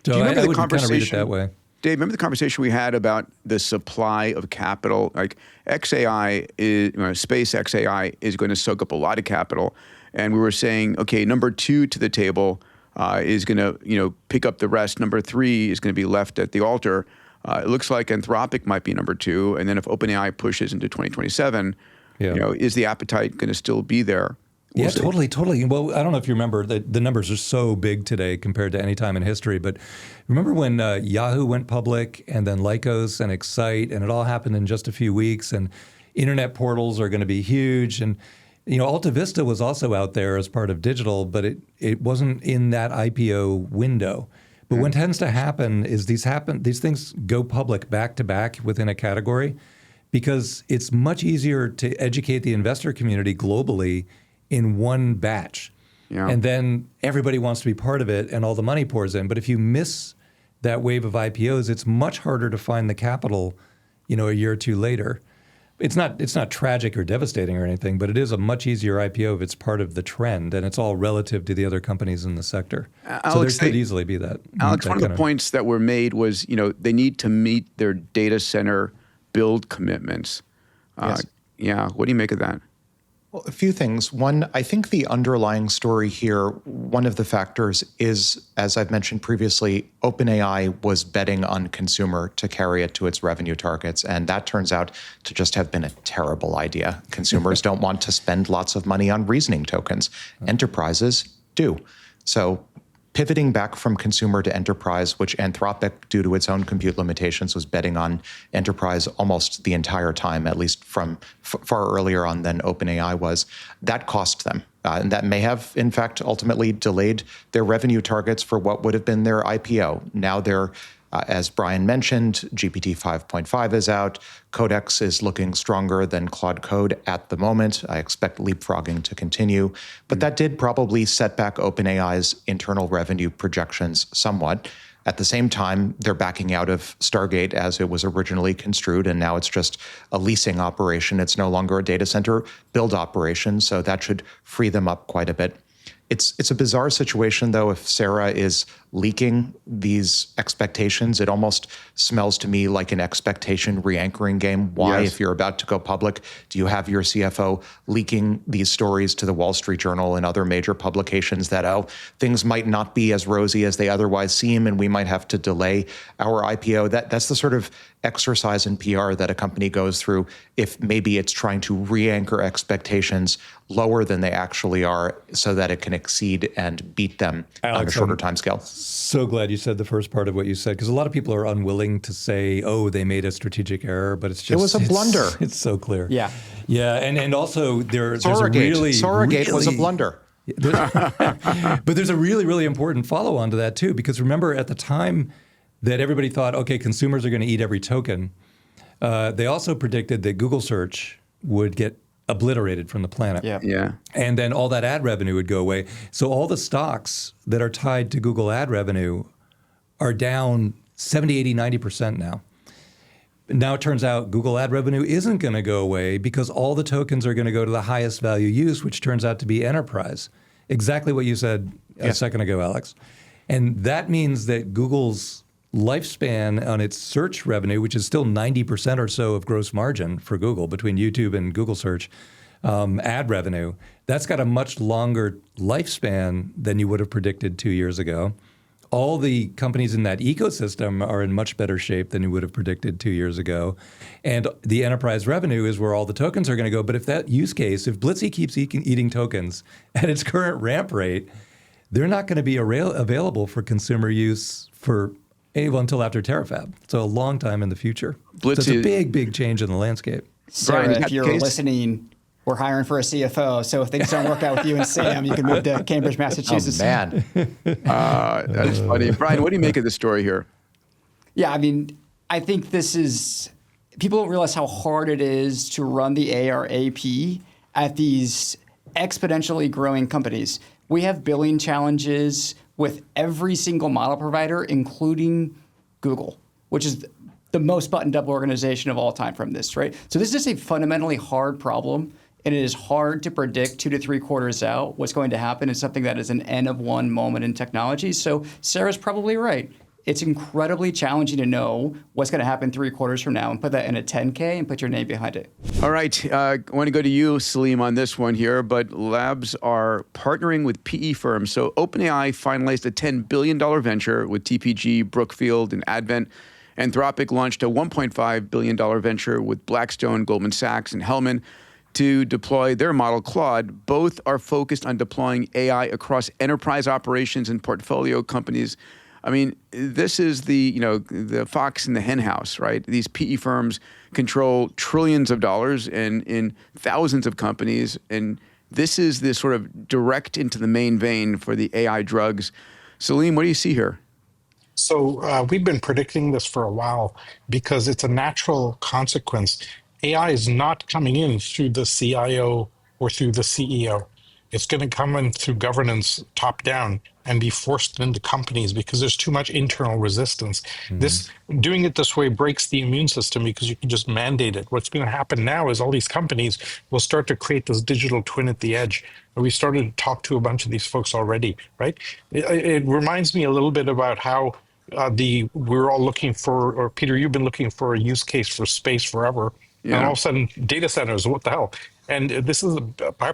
So Do you remember I the would kind of read it conversation? that way. Dave, remember the conversation we had about the supply of capital? Like XAI SpaceX AI is going to soak up a lot of capital. And we were saying, okay, number 2 to the table is going to, pick up the rest. Number 3 is going to be left at the altar. It looks like Anthropic might be number 2. And then if OpenAI pushes into 2027, is the appetite going to still be there? We'll see. Totally. Well, I don't know if you remember, the numbers are so big today compared to any time in history. But remember when Yahoo went public and then Lycos and Excite, and it all happened in just a few weeks, and internet portals are going to be huge. And, Alta Vista was also out there as part of digital, but it wasn't in that IPO window. But what tends to happen is these things go public back to back within a category because it's much easier to educate the investor community globally in one batch. Yeah. And then everybody wants to be part of it and all the money pours in. But if you miss that wave of IPOs, it's much harder to find the capital, a year or two later. It's not tragic or devastating or anything, but it is a much easier IPO if it's part of the trend and it's all relative to the other companies in the sector. Alex, so there could easily be that. Alex, one of the points that were made was, they need to meet their data center build commitments. Yes. What do you make of that? Well, a few things. One, I think the underlying story here, one of the factors is, as I've mentioned previously, OpenAI was betting on consumer to carry it to its revenue targets. And that turns out to just have been a terrible idea. Consumers don't want to spend lots of money on reasoning tokens. Enterprises do. So pivoting back from consumer to enterprise, which Anthropic, due to its own compute limitations, was betting on enterprise almost the entire time, at least from far earlier on than OpenAI was, that cost them. And that may have, in fact, ultimately delayed their revenue targets for what would have been their IPO. Now they're, as Brian mentioned, GPT 5.5 is out. Codex is looking stronger than Claude Code at the moment. I expect leapfrogging to continue. But that did probably set back OpenAI's internal revenue projections somewhat. At the same time, they're backing out of Stargate as it was originally construed, and now it's just a leasing operation. It's no longer a data center build operation, so that should free them up quite a bit. It's a bizarre situation, though, if Sarah is leaking these expectations. It almost smells to me like an expectation re-anchoring game. Why, if you're about to go public, do you have your CFO leaking these stories to the Wall Street Journal and other major publications that, things might not be as rosy as they otherwise seem, and we might have to delay our IPO? That's the sort of exercise in PR that a company goes through if maybe it's trying to re-anchor expectations lower than they actually are so that it can exceed and beat them on a shorter time scale. So glad you said the first part of what you said, because a lot of people are unwilling to say, they made a stratic error, but it's just— It was a blunder. It's so clear. Yeah. Yeah, and also there's a really— Sorrowgate was a blunder. But there's a really, really important follow-on to that, too, because remember at the time that everybody thought, okay, consumers are going to eat every token, they also predicted that Google search would get obliterated from the planet. Yeah. And then all that ad revenue would go away. So all the stocks that are tied to Google ad revenue are down 70, 80, 90% now. Now it turns out Google ad revenue isn't going to go away because all the tokens are going to go to the highest value use, which turns out to be enterprise. Exactly what you said a second ago, Alex. And that means that Google's lifespan on its search revenue, which is still 90% or so of gross margin for Google between YouTube and Google search, ad revenue, that's got a much longer lifespan than you would have predicted 2 years ago. All the companies in that ecosystem are in much better shape than you would have predicted 2 years ago. And the enterprise revenue is where all the tokens are going to go. But if that use case, if Blitzy keeps eating tokens at its current ramp rate, they're not going to be available for consumer use for until after Terafab. So a long time in the future. Blitzy, so it's a big, big change in the landscape. Sarah, Brian, if you're listening, we're hiring for a CFO. So if things don't work out with you and Sam, you can move to Cambridge, Massachusetts. Oh, man. That's funny. Brian, what do you make of the story here? Yeah, I mean, I think this is— people don't realize how hard it is to run the ARAP at these exponentially growing companies. We have billing challenges with every single model provider, including Google, which is the most buttoned up organization of all time from this, right? So this is a fundamentally hard problem, and it is hard to predict 2 to 3 quarters out what's going to happen in something that is an N of 1 moment in technology. So Sarah's probably right. it's incredibly challenging to know what's going to happen 3 quarters from now and put that in a 10K and put your name behind it. All right. I want to go to you, Salim, on this one here, but labs are partnering with PE firms. So OpenAI finalized a $10 billion venture with TPG, Brookfield, and Advent. Anthropic launched a $1.5 billion venture with Blackstone, Goldman Sachs, and Hellman to deploy their model, Claude. Both are focused on deploying AI across enterprise operations and portfolio companies. I mean, this is the fox in the hen house, right? These PE firms control trillions of dollars in thousands of companies, and this is the sort of direct into the main vein for the AI drugs. Salim, what do you see here? So we've been predicting this for a while because it's a natural consequence. AI is not coming in through the CIO or through the CEO. It's going to come in through governance top down and be forced into companies because there's too much internal resistance. Doing it this way breaks the immune system because you can just mandate it. What's going to happen now is all these companies will start to create this digital twin at the edge. And we started to talk to a bunch of these folks already, right? It reminds me a little bit about how we're all looking for, or Peter, you've been looking for a use case for space forever. Yeah. And all of a sudden, data centers, what the hell? And this is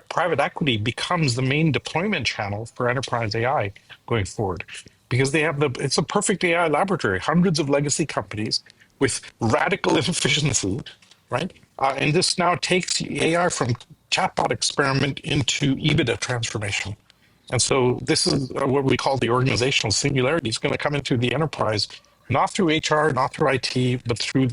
private equity becomes the main deployment channel for enterprise AI going forward, because they have it's a perfect AI laboratory, hundreds of legacy companies with radical inefficiency, right? And this now takes AI from chatbot experiment into EBITDA transformation. And so this is what we call the organizational singularity. It's going to come into the enterprise, not through HR, not through IT, but through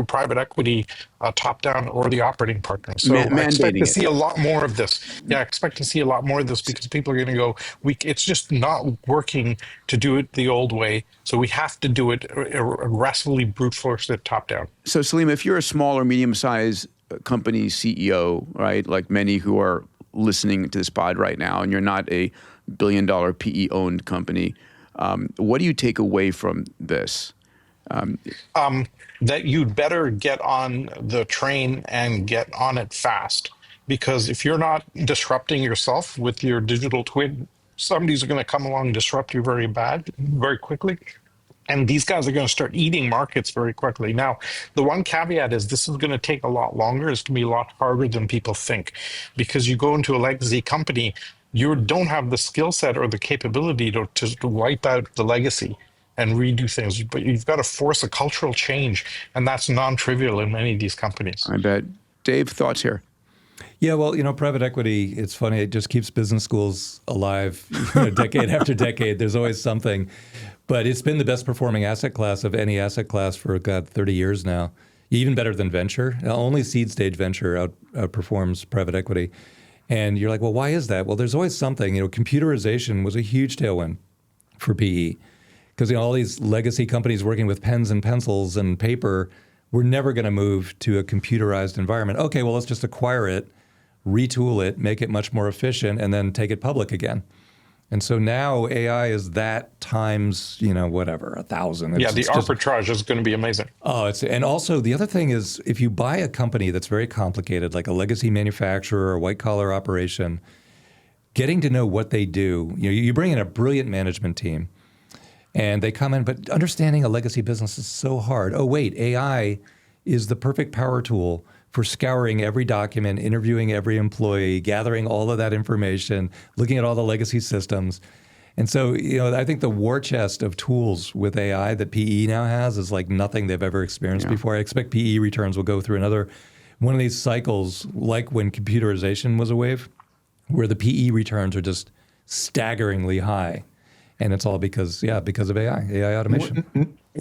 private equity, top down, or the operating partner. So I expect to see a lot more of this. Yeah, I expect to see a lot more of this because people are going to go, it's just not working to do it the old way. So we have to do it aggressively, brute force it top down. So Salim, if you're a small or medium-sized company CEO, right, like many who are listening to this pod right now, and you're not a billion-dollar PE-owned company, what do you take away from this? That you'd better get on the train and get on it fast. Because if you're not disrupting yourself with your digital twin, somebody's going to come along and disrupt you very quickly. And these guys are going to start eating markets very quickly. Now, the one caveat is this is going to take a lot longer. It's going to be a lot harder than people think. Because you go into a legacy company, you don't have the skill set or the capability to wipe out the legacy and redo things. But you've got to force a cultural change, and that's non-trivial in many of these companies. I bet. Dave, thoughts here? Yeah, well, private equity, it's funny, it just keeps business schools alive decade after decade. There's always something. But it's been the best performing asset class of any asset class for, 30 years now. Even better than venture. Only seed stage venture outperforms private equity. And you're like, well, why is that? Well, there's always something. Computerization was a huge tailwind for PE. Because all these legacy companies working with pens and pencils and paper were never going to move to a computerized environment. Okay, well, let's just acquire it, retool it, make it much more efficient, and then take it public again. And so now AI is that times, 1,000. Yeah, the arbitrage is going to be amazing. And also the other thing is, if you buy a company that's very complicated, like a legacy manufacturer or white collar operation, getting to know what they do, you bring in a brilliant management team and they come in, but understanding a legacy business is so hard. Oh, wait, AI is the perfect power tool for scouring every document, interviewing every employee, gathering all of that information, looking at all the legacy systems. And so, I think the war chest of tools with AI that PE now has is like nothing they've ever experienced before. I expect PE returns will go through another one of these cycles, like when computerization was a wave, where the PE returns are just staggeringly high. And it's all because of AI automation.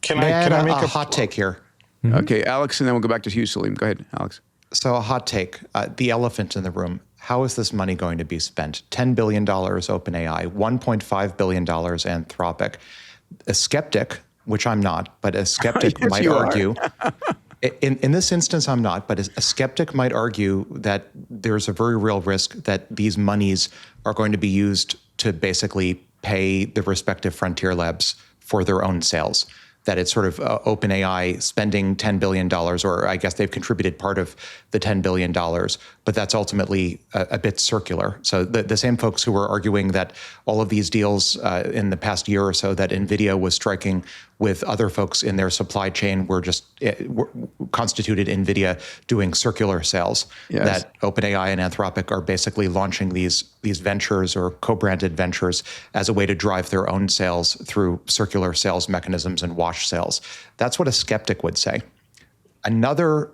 Can I make a hot take here? Mm-hmm. Okay, Alex, and then we'll go back to you, Salim. Go ahead, Alex. So a hot take, the elephant in the room. How is this money going to be spent? $10 billion OpenAI, $1.5 billion Anthropic. A skeptic, which I'm not, but a skeptic yes, might argue, in this instance I'm not, but a skeptic might argue that there's a very real risk that these monies are going to be used to basically pay the respective frontier labs for their own sales. that it's sort of OpenAI spending $10 billion, or I guess they've contributed part of the $10 billion, but that's ultimately a bit circular. So the same folks who were arguing that all of these deals in the past year or so that NVIDIA was striking with other folks in their supply chain were just constituted NVIDIA doing circular sales. Yes. That OpenAI and Anthropic are basically launching these ventures or co-branded ventures as a way to drive their own sales through circular sales mechanisms and wash sales. That's what a skeptic would say. Another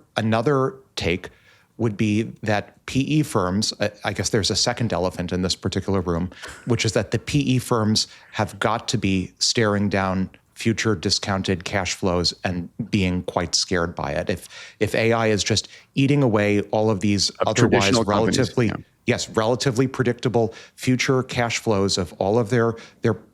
take would be that PE firms, I guess there's a second elephant in this particular room, which is that the PE firms have got to be staring down future discounted cash flows and being quite scared by it. If AI is just eating away all of these otherwise relatively predictable future cash flows of all of their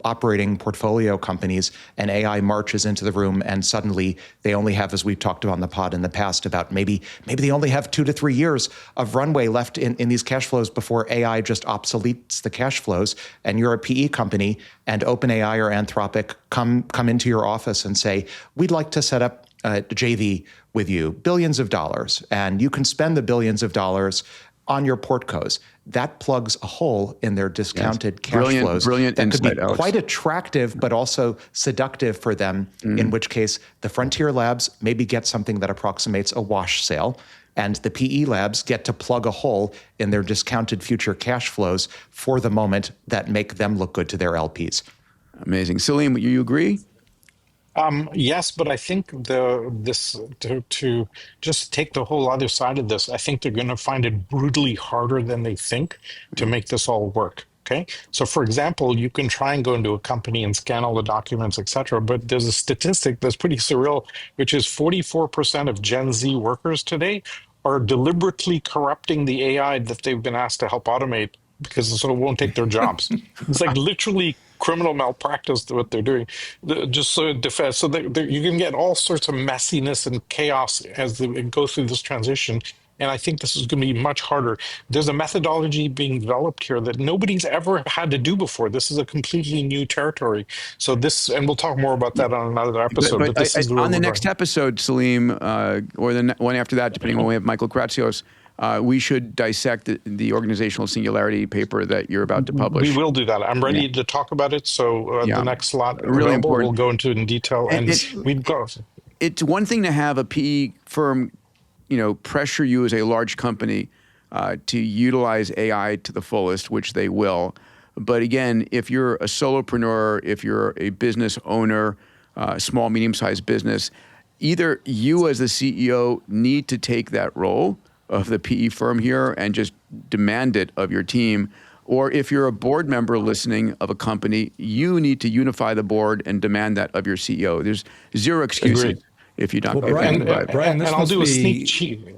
operating portfolio companies, and AI marches into the room and suddenly they only have, as we've talked about on the pod in the past, about maybe they only have 2 to 3 years of runway left in these cash flows before AI just obsoletes the cash flows, and you're a PE company and OpenAI or Anthropic come into your office and say, we'd like to set up a JV with you, billions of dollars, and you can spend the billions of dollars on your portcos. That plugs a hole in their discounted cash flows. Brilliant that could insight, be Alex. quite attractive, but also seductive for them, in which case the frontier labs maybe get something that approximates a wash sale, and the PE labs get to plug a hole in their discounted future cash flows for the moment that make them look good to their LPs. Amazing. Salim, you agree? Yes, but I think to just take the whole other side of this, I think they're going to find it brutally harder than they think to make this all work. Okay, so for example, you can try and go into a company and scan all the documents, etc. But there's a statistic that's pretty surreal, which is 44% of Gen Z workers today are deliberately corrupting the AI that they've been asked to help automate because it sort of won't take their jobs. It's like literally criminal malpractice to what they're doing, just so defense. So you can get all sorts of messiness and chaos as they go through this transition. And I think this is going to be much harder. There's a methodology being developed here that nobody's ever had to do before. This is a completely new territory. So this, and we'll talk more about that on another episode. But this is on the next episode, Salim, or the one after that, depending on when we have Michael Kratsios, we should dissect the organizational singularity paper that you're about to publish. We will do that. I'm ready to talk about it. So the next slot really important. We'll go into it in detail. And we've got. It's one thing to have a PE firm, pressure you as a large company to utilize AI to the fullest, which they will. But again, if you're a solopreneur, if you're a business owner, small, medium-sized business, either you as the CEO need to take that role of the PE firm here and just demand it of your team. Or if you're a board member listening of a company, you need to unify the board and demand that of your CEO. There's zero excuses. Agreed. If you don't. Brian, this I'll must do a be, sneak cheat.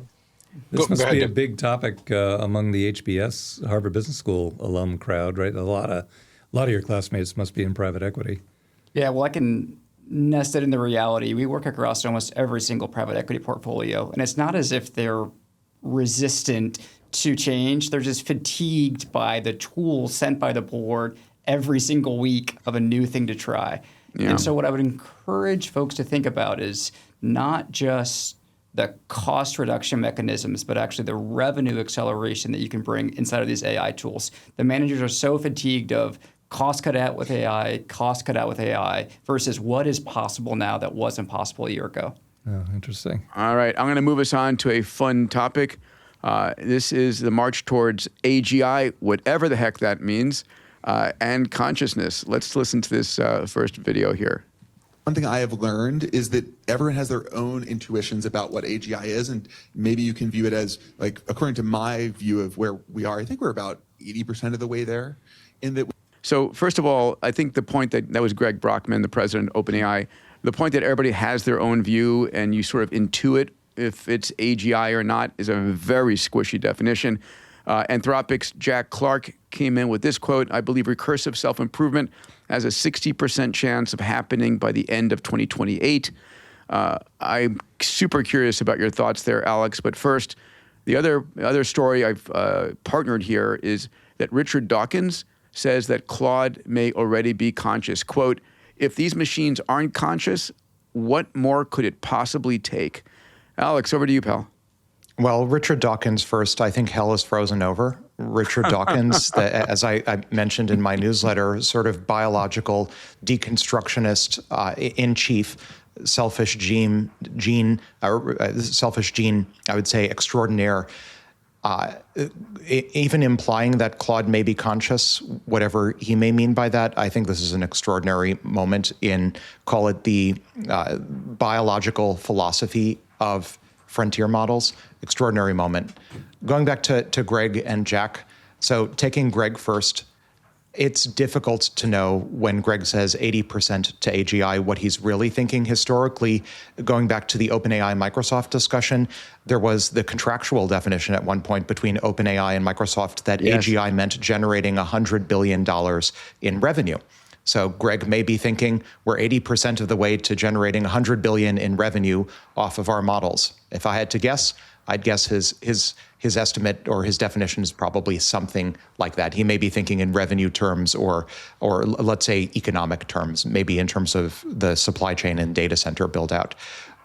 This must be a big topic among the HBS, Harvard Business School alum crowd, right? A lot of your classmates must be in private equity. Yeah, well, I can nest it in the reality. We work across almost every single private equity portfolio, and it's not as if they're resistant to change. They're just fatigued by the tools sent by the board every single week of a new thing to try. Yeah. And so what I would encourage folks to think about is not just the cost reduction mechanisms, but actually the revenue acceleration that you can bring inside of these AI tools. The managers are so fatigued of cost cut out with AI, versus what is possible now that wasn't possible a year ago. Oh, interesting. All right, I'm going to move us on to a fun topic. This is the march towards AGI, whatever the heck that means, and consciousness. Let's listen to this first video here. One thing I have learned is that everyone has their own intuitions about what AGI is, and maybe you can view it as, like, according to my view of where we are, I think we're about 80% of the way there. So first of all, I think the point that was Greg Brockman, the president of OpenAI, the point that everybody has their own view and you sort of intuit if it's AGI or not is a very squishy definition. Anthropic's Jack Clark came in with this quote: "I believe recursive self-improvement has a 60% chance of happening by the end of 2028. I'm super curious about your thoughts there, Alex. But first, the other story I've partnered here is that Richard Dawkins says that Claude may already be conscious. Quote, "If these machines aren't conscious, what more could it possibly take? Alex, over to you, pal. Well, Richard Dawkins first. I think hell is frozen over. Richard Dawkins, as I mentioned in my newsletter, sort of biological deconstructionist in chief, selfish gene, I would say, extraordinaire. Even implying that Claude may be conscious, whatever he may mean by that, I think this is an extraordinary moment in, call it the biological philosophy of frontier models. Extraordinary moment. Going back to Greg and Jack, so taking Greg first, it's difficult to know when Greg says 80% to AGI what he's really thinking. Historically, going back to the OpenAI Microsoft discussion, there was the contractual definition at one point between OpenAI and Microsoft that AGI meant generating $100 billion in revenue. So Greg may be thinking we're 80% of the way to generating $100 billion in revenue off of our models. If I had to guess, I'd guess his estimate or his definition is probably something like that. He may be thinking in revenue terms or let's say economic terms, maybe in terms of the supply chain and data center build out.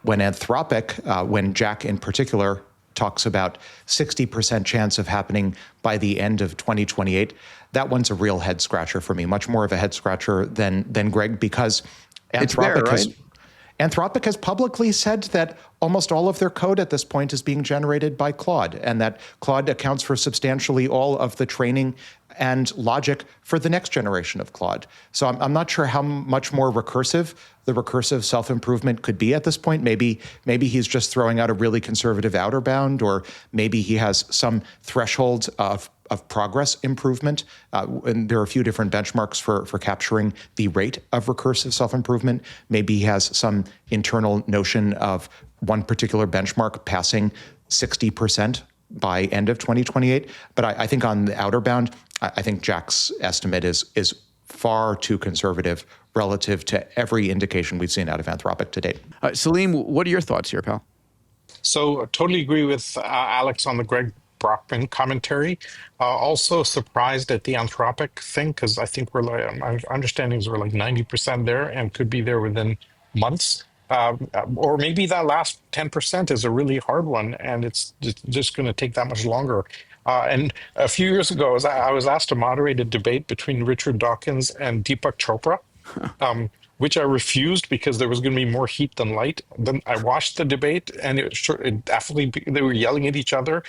When Anthropic, when Jack in particular talks about 60% chance of happening by the end of 2028, that one's a real head scratcher for me, much more of a head scratcher than Greg, because Anthropic has publicly said that almost all of their code at this point is being generated by Claude, and that Claude accounts for substantially all of the training and logic for the next generation of Claude. So I'm not sure how much more recursive the recursive self-improvement could be at this point. Maybe he's just throwing out a really conservative outer bound, or maybe he has some threshold of progress improvement. And there are a few different benchmarks for capturing the rate of recursive self-improvement. Maybe he has some internal notion of one particular benchmark passing 60% by end of 2028. But I think on the outer bound, I think Jack's estimate is far too conservative relative to every indication we've seen out of Anthropic to date. Salim, what are your thoughts here, pal? So totally agree with Alex on the Greg Brockman commentary. Also surprised at the Anthropic thing, because I think my understanding is we're like 90% there and could be there within months. Or maybe that last 10% is a really hard one, and it's just going to take that much longer. And a few years ago, I was asked to moderate a debate between Richard Dawkins and Deepak Chopra, which I refused because there was going to be more heat than light. Then I watched the debate, and it definitely, they were yelling at each other,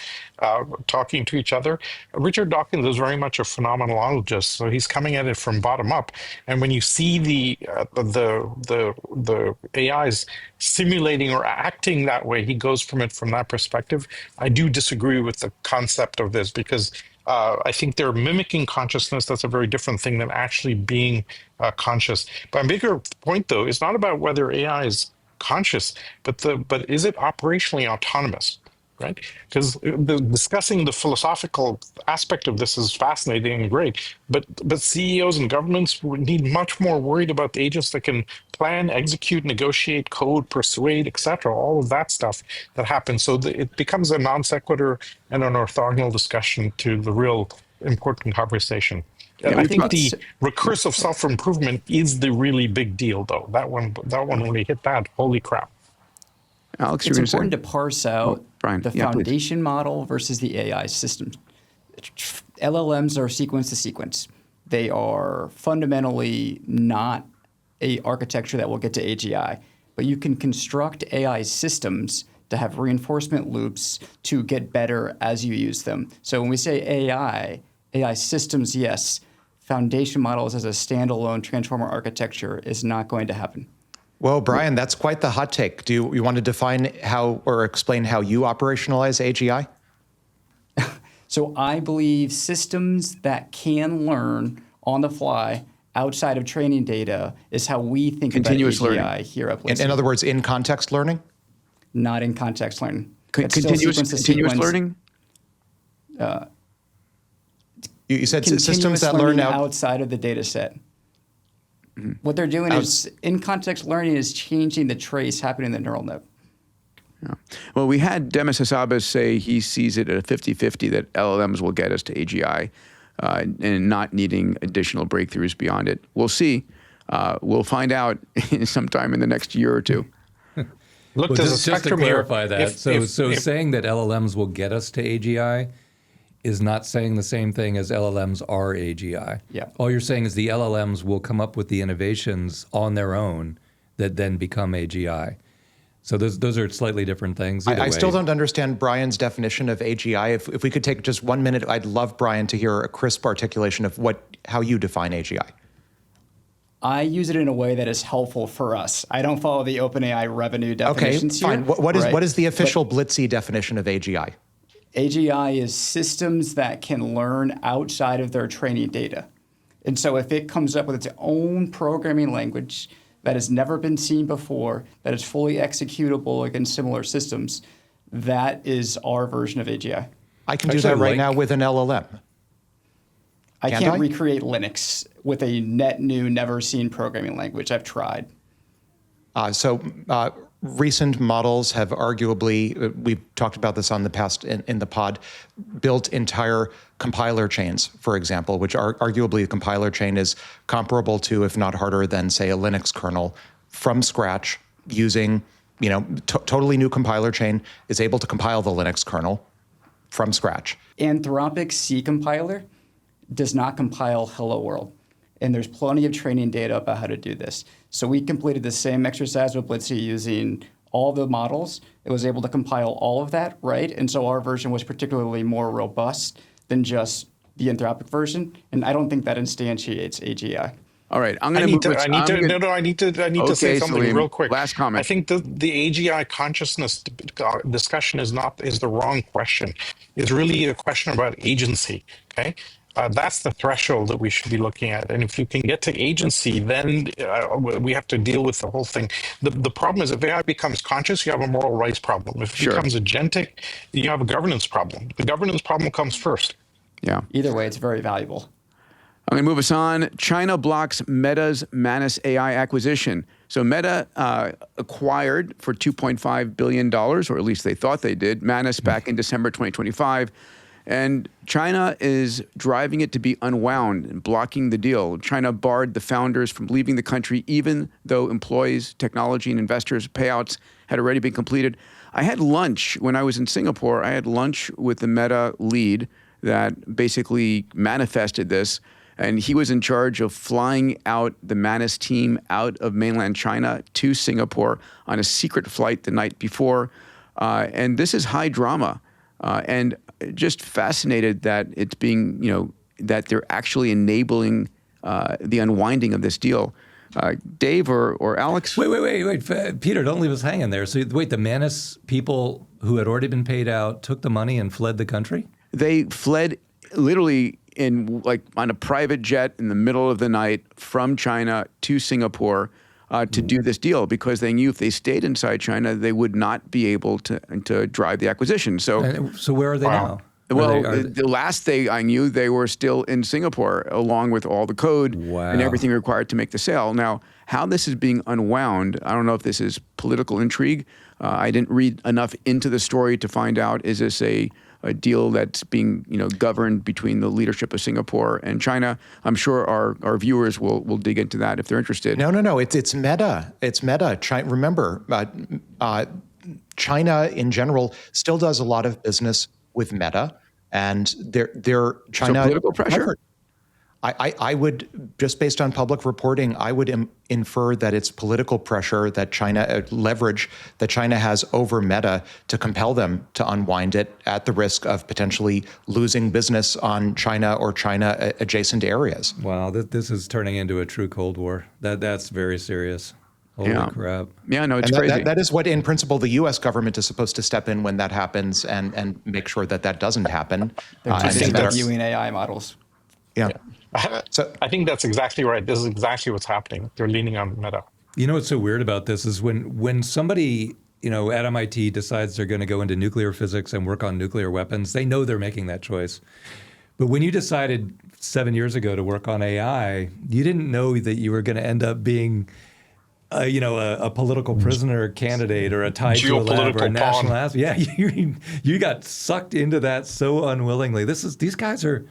talking to each other. Richard Dawkins is very much a phenomenologist, so he's coming at it from bottom up. And when you see the AIs simulating or acting that way, he goes from that perspective. I do disagree with the concept of this, because I think they're mimicking consciousness. That's a very different thing than actually being conscious. But a bigger point, though, is not about whether AI is conscious, but is it operationally autonomous, right? Because discussing the philosophical aspect of this is fascinating and great, but CEOs and governments need much more worried about the agents that can plan, execute, negotiate, code, persuade, etc. All of that stuff that happens. So it becomes a non sequitur and an orthogonal discussion to the real important conversation. Yeah, I think the recursive self-improvement is the really big deal, though. That one when we hit that, holy crap. Alex, it's important to parse out Brian, the foundation model versus the AI system. LLMs are sequence to sequence. They are fundamentally not a architecture that will get to AGI, but you can construct AI systems to have reinforcement loops to get better as you use them. So when we say AI systems, yes. Foundation models as a standalone transformer architecture is not going to happen. Well, Brian, that's quite the hot take. Do you want to define how or explain how you operationalize AGI? So I believe systems that can learn on the fly outside of training data is how we think continuous about AGI learning here at Blitzy. In other words, in context learning? Not in context learning. Continuous learning? You said systems that learn outside of the data set. Mm-hmm. What they're doing is in context learning is changing the trace happening in the neural net. Yeah. Well, we had Demis Hassabis say he sees it at a 50-50 that LLMs will get us to AGI and not needing additional breakthroughs beyond it. We'll see. We'll find out sometime in the next year or two. Look, Well, there's a just to spectrum here. clarify that, so saying that LLMs will get us to AGI is not saying the same thing as LLMs are AGI. Yeah. All you're saying is the LLMs will come up with the innovations on their own that then become AGI. So those are slightly different things. I still don't understand Brian's definition of AGI. If we could take just 1 minute, I'd love, Brian, to hear a crisp articulation of how you define AGI. I use it in a way that is helpful for us. I don't follow the OpenAI revenue definitions fine. here. What is the official Blitzy definition of AGI? AGI is systems that can learn outside of their training data. And so if it comes up with its own programming language that has never been seen before, that is fully executable against similar systems, that is our version of AGI. I can do that right now with an LLM. I can't recreate Linux with a net new, never seen programming language. I've tried. Recent models have arguably, we've talked about this on the past in the pod, built entire compiler chains, for example, which are arguably the compiler chain is comparable to, if not harder than, say, a Linux kernel from scratch using, totally new compiler chain is able to compile the Linux kernel from scratch. Anthropic's C compiler does not compile Hello World. And there's plenty of training data about how to do this. So we completed the same exercise with Blitzy using all the models. It was able to compile all of that, right? And so our version was particularly more robust than just the Anthropic version. And I don't think that instantiates AGI. All right, I'm going to move. I need to say something Salim, real quick. Last comment. I think the AGI consciousness discussion is the wrong question. It's really a question about agency. Okay. That's the threshold that we should be looking at. And if you can get to agency, then we have to deal with the whole thing. The problem is if AI becomes conscious, you have a moral rights problem. If it becomes agentic, you have a governance problem. The governance problem comes first. Yeah. Either way, it's very valuable. I'm going to move us on. China blocks Meta's Manus AI acquisition. So Meta acquired for $2.5 billion, or at least they thought they did, Manus back in December 2025. And China is driving it to be unwound and blocking the deal. China barred the founders from leaving the country, even though employees, technology, and investors' payouts had already been completed. I had lunch when I was in Singapore. I had lunch with the Meta lead that basically manifested this. And he was in charge of flying out the Manus team out of mainland China to Singapore on a secret flight the night before. And this is high drama. And just fascinated that it's being, that they're actually enabling the unwinding of this deal. Dave or Alex? Wait. Peter, don't leave us hanging there. So wait, the Manus people who had already been paid out took the money and fled the country? They fled literally on a private jet in the middle of the night from China to Singapore to do this deal because they knew if they stayed inside China, they would not be able to drive the acquisition. So where are they now? Well, the last I knew, they were still in Singapore, along with all the code and everything required to make the sale. Now, how this is being unwound, I don't know if this is political intrigue. I didn't read enough into the story to find out, is this a deal that's being governed between the leadership of Singapore and China? I'm sure our viewers will dig into that if they're interested. No. It's Meta. It's Meta. Remember, China in general still does a lot of business with Meta, and they're China. So political pressure. I would, just based on public reporting, I would infer that it's political pressure that China leverage that China has over Meta to compel them to unwind it at the risk of potentially losing business on China or China adjacent areas. Wow, this is turning into a true Cold War. That's very serious. Holy crap. Yeah, no, it's crazy. That is what, in principle, the U.S. government is supposed to step in when that happens and make sure that doesn't happen. They're just viewing AI models. Yeah. So I think that's exactly right. This is exactly what's happening. They're leaning on Meta. You know what's so weird about this is when somebody at MIT decides they're going to go into nuclear physics and work on nuclear weapons, they know they're making that choice. But when you decided 7 years ago to work on AI, you didn't know that you were going to end up being a political prisoner candidate or a tied to a lab or a national asset. Yeah, you got sucked into that so unwillingly. These guys are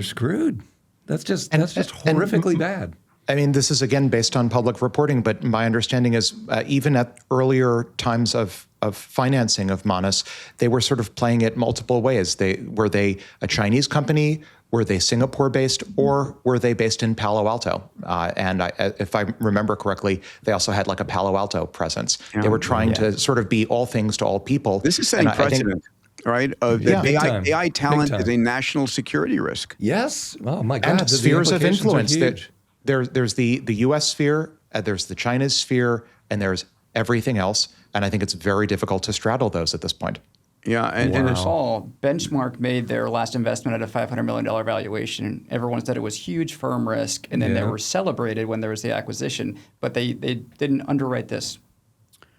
screwed. That's just horrifically bad. I mean, this is again based on public reporting, but my understanding is even at earlier times of financing of Manus, they were sort of playing it multiple ways. Were they a Chinese company? Were they Singapore-based, or were they based in Palo Alto? If I remember correctly, they also had like a Palo Alto presence. Yeah. They were trying to sort of be all things to all people. This is setting precedent, right? AI talent is a national security risk. Yes. Oh my God. And spheres of influence. Huge. There's the U.S. sphere, there's the China sphere, and there's everything else. And I think it's very difficult to straddle those at this point. Yeah, and it's all Benchmark made their last investment at a $500 million valuation. Everyone said it was huge firm risk, and then they were celebrated when there was the acquisition, but they didn't underwrite this.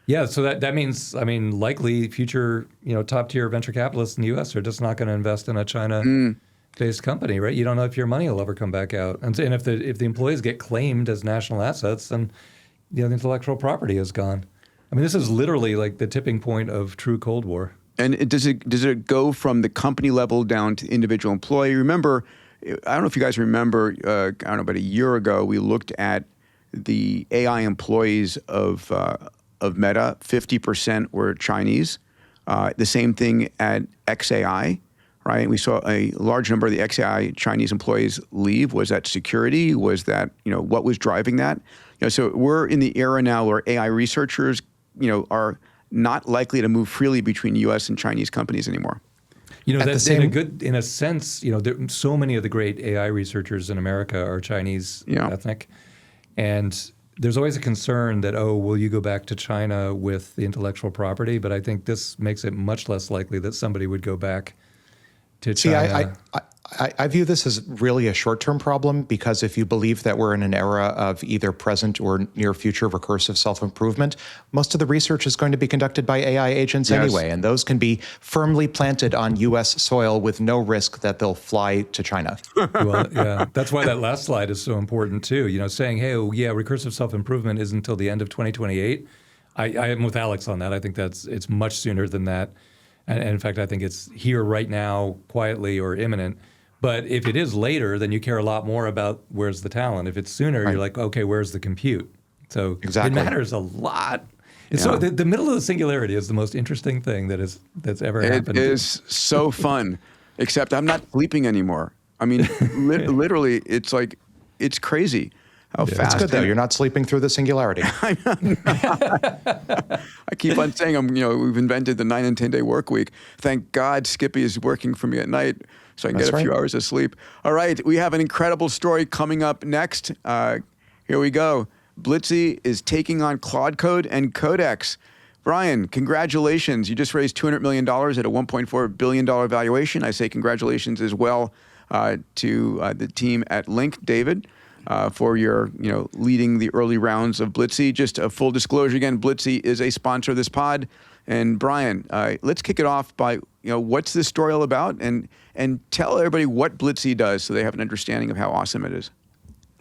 Yeah, so that means, I mean, likely future top tier venture capitalists in the U.S. are just not going to invest in a China-based company, right? You don't know if your money will ever come back out, and if the employees get claimed as national assets, then the intellectual property is gone. I mean, this is literally like the tipping point of true Cold War. And does it go from the company level down to individual employee? Remember, I don't know if you guys remember, about a year ago, we looked at the AI employees of Meta. 50% were Chinese. The same thing at XAI, right? We saw a large number of the XAI Chinese employees leave. Was that security? Was that, what was driving that? So we're in the era now where AI researchers, are not likely to move freely between U.S. and Chinese companies anymore. That's in a sense, so many of the great AI researchers in America are Chinese ethnic. And there's always a concern that, will you go back to China with the intellectual property? But I think this makes it much less likely that somebody would go back to China. I view this as really a short-term problem, because if you believe that we're in an era of either present or near future recursive self-improvement, most of the research is going to be conducted by AI agents anyway, and those can be firmly planted on U.S. soil with no risk that they'll fly to China. Well, yeah, that's why that last slide is so important too. Saying, hey, recursive self-improvement is until the end of 2028. I am with Alex on that. I think it's much sooner than that. And in fact, I think it's here right now, quietly or imminent. But if it is later, then you care a lot more about where's the talent. If it's sooner, you're like, okay, where's the compute? So it matters a lot. And so the middle of the singularity is the most interesting thing that's ever happened. It is so fun, except I'm not sleeping anymore. I mean, literally, it's like, it's crazy how fast. It's good though. You're not sleeping through the singularity. I keep on saying we've invented the 9 and 10 day work week. Thank God Skippy is working for me at night, so I can get a few hours of sleep. All right, we have an incredible story coming up next. Here we go. Blitzy is taking on Claude Code and Codex. Brian, congratulations. You just raised $200 million at a $1.4 billion valuation. I say congratulations as well to the team at Link, David, for your leading the early rounds of Blitzy. Just a full disclosure again, Blitzy is a sponsor of this pod. And Brian, let's kick it off by what's this story all about, and tell everybody what Blitzy does so they have an understanding of how awesome it is.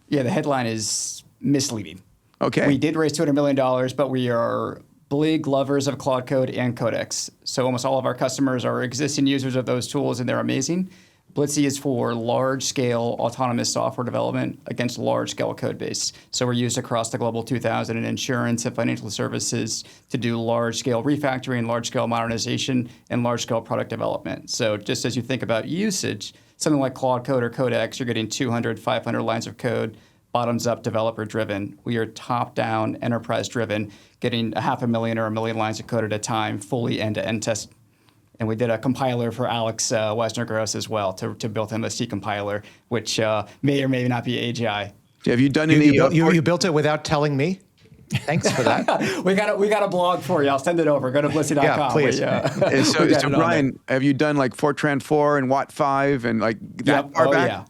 Yeah, the headline is misleading. Okay. We did raise $200 million, but we are big lovers of Claude Code and Codex. So almost all of our customers are existing users of those tools, and they're amazing. Blitzy is for large-scale autonomous software development against large-scale code base. So we're used across the Global 2000 in insurance and financial services to do large-scale refactoring, large-scale modernization, and large-scale product development. So just as you think about usage, something like Claude Code or Codex, you're getting 200, 500 lines of code, bottoms-up, developer-driven. We are top-down, enterprise-driven, getting 500,000 or 1 million lines of code at a time, fully end-to-end tested. And we did a compiler for Alex Wissner-Gross as well to build him a C compiler, which may or may not be AGI. Have you done any? You built it without telling me? Thanks for that. we got a blog for you. I'll send it over. Go to blitzy.com. Yeah, please. So Brian, have you done like Fortran 4 and Watt 5 and like that far back? Yeah.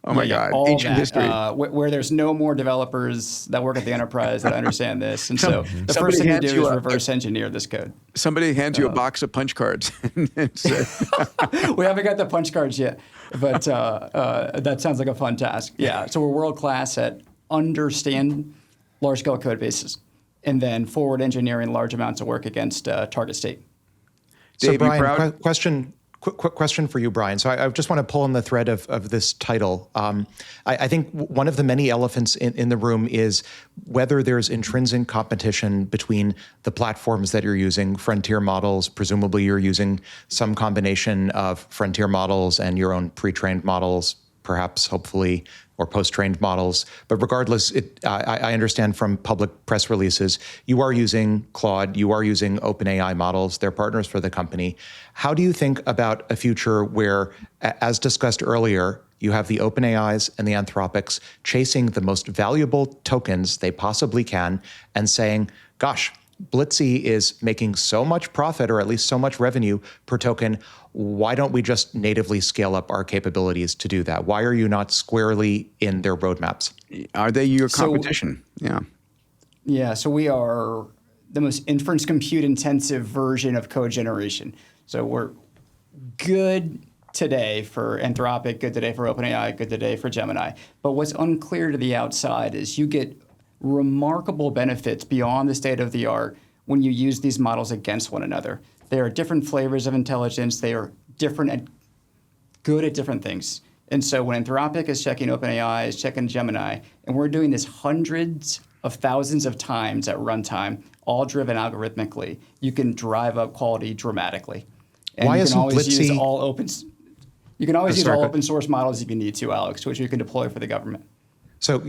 Oh my God, all ancient that, history. Where there's no more developers that work at the enterprise that understand this. And so the somebody first thing you hands do you is a- reverse engineer this code. Somebody hands you a box of punch cards. We haven't got the punch cards yet, but that sounds like a fun task. Yeah, so we're world class at understand large scale code bases and then forward engineering large amounts of work against target state. So Dave, you Brian, proud? question Quick question for you, Brian. So I just want to pull on the thread of this title. I think one of the many elephants in the room is whether there's intrinsic competition between the platforms that you're using, frontier models. Presumably you're using some combination of frontier models and your own pre-trained models, perhaps, hopefully, or post-trained models. But regardless, I understand from public press releases, you are using Claude, you are using OpenAI models, they're partners for the company. How do you think about a future where, as discussed earlier, you have the OpenAIs and the Anthropics chasing the most valuable tokens they possibly can and saying, gosh, Blitzy is making so much profit, or at least so much revenue per token. Why don't we just natively scale up our capabilities to do that? Why are you not squarely in their roadmaps? Are they your competition? Yeah, so we are the most inference compute intensive version of code generation. So we're good today for Anthropic, good today for OpenAI, good today for Gemini. But what's unclear to the outside is you get remarkable benefits beyond the state of the art when you use these models against one another. They are different flavors of intelligence. They are different and good at different things. And so when Anthropic is checking OpenAI, is checking Gemini, and we're doing this hundreds of thousands of times at runtime, all driven algorithmically, you can drive up quality dramatically. And why isn't Blitzy... You can always use all open source models if you need to, Alex, which you can deploy for the government. So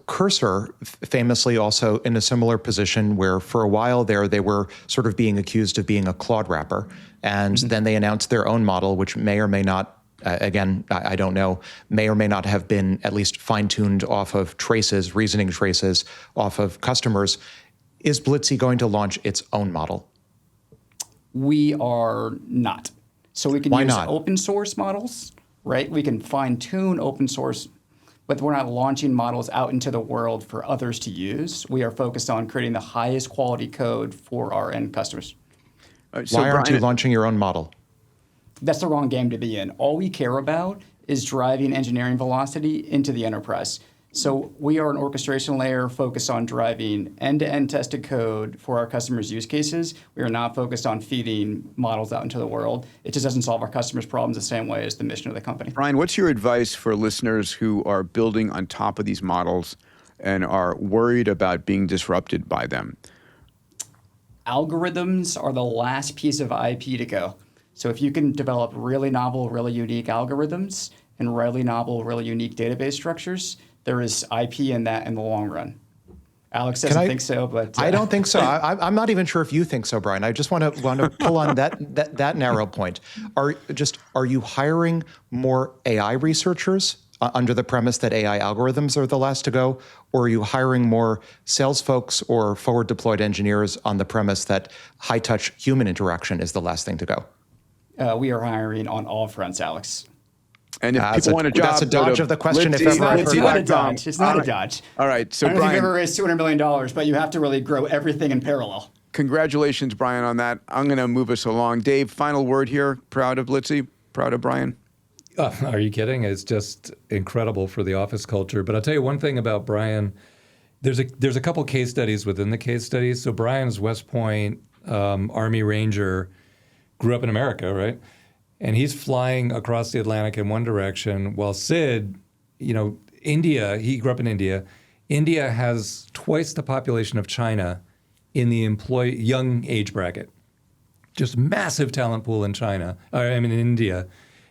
Cursor famously also in a similar position where for a while there they were sort of being accused of being a Claude wrapper. And then they announced their own model, which may or may not, again, I don't know, may or may not have been at least fine-tuned off of traces, reasoning traces off of customers. Is Blitzy going to launch its own model? We are not. So we can Why use not? open source models, right? We can fine-tune open source, but we're not launching models out into the world for others to use. We are focused on creating the highest quality code for our end customers. Why aren't you launching your own model? That's the wrong game to be in. All we care about is driving engineering velocity into the enterprise. So we are an orchestration layer focused on driving end-to-end tested code for our customers' use cases. We are not focused on feeding models out into the world. It just doesn't solve our customers' problems the same way as the mission of the company. Brian, what's your advice for listeners who are building on top of these models and are worried about being disrupted by them? Algorithms are the last piece of IP to go. So if you can develop really novel, really unique algorithms and really novel, really unique database structures, there is IP in that in the long run. Alex doesn't think so, but I don't think so. I'm not even sure if you think so, Brian. I just want to pull on that narrow point. Are you hiring more AI researchers under the premise that AI algorithms are the last to go, or are you hiring more sales folks or forward deployed engineers on the premise that high touch human interaction is the last thing to go? We are hiring on all fronts, Alex. And if people want a job, that's a dodge of the question. If ever it's not a dodge. It's not a dodge. All right, so I don't Brian, think we've ever raised $200 million, but you have to really grow everything in parallel. Congratulations, Brian, on that. I'm going to move us along. Dave, final word here. Proud of Blitzy? Proud of Brian? Are you kidding? It's just incredible for the office culture. But I'll tell you one thing about Brian. There's a couple case studies within the case studies. So Brian's West Point Army Ranger grew up in America, right? And he's flying across the Atlantic in one direction, while Sid, India, he grew up in India. India has twice the population of China in the young age bracket. Just massive talent pool in in India.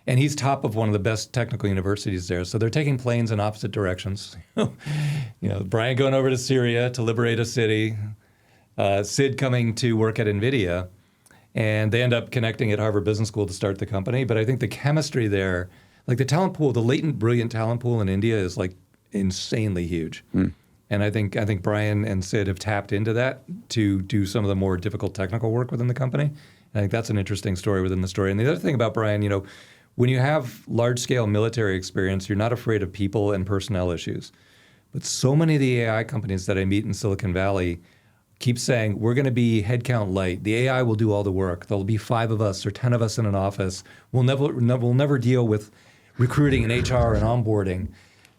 And he's top of one of the best technical universities there. So they're taking planes in opposite directions. Brian going over to Syria to liberate a city, Sid coming to work at NVIDIA. And they end up connecting at Harvard Business School to start the company. But I think the chemistry there, like the talent pool, the latent, brilliant talent pool in India is like insanely huge. And I think Brian and Sid have tapped into that to do some of the more difficult technical work within the company. And I think that's an interesting story within the story. And the other thing about Brian, when you have large-scale military experience, you're not afraid of people and personnel issues. But so many of the AI companies that I meet in Silicon Valley keep saying, we're going to be headcount light. The AI will do all the work. There'll be 5 of us or 10 of us in an office. We'll never deal with recruiting and HR and onboarding.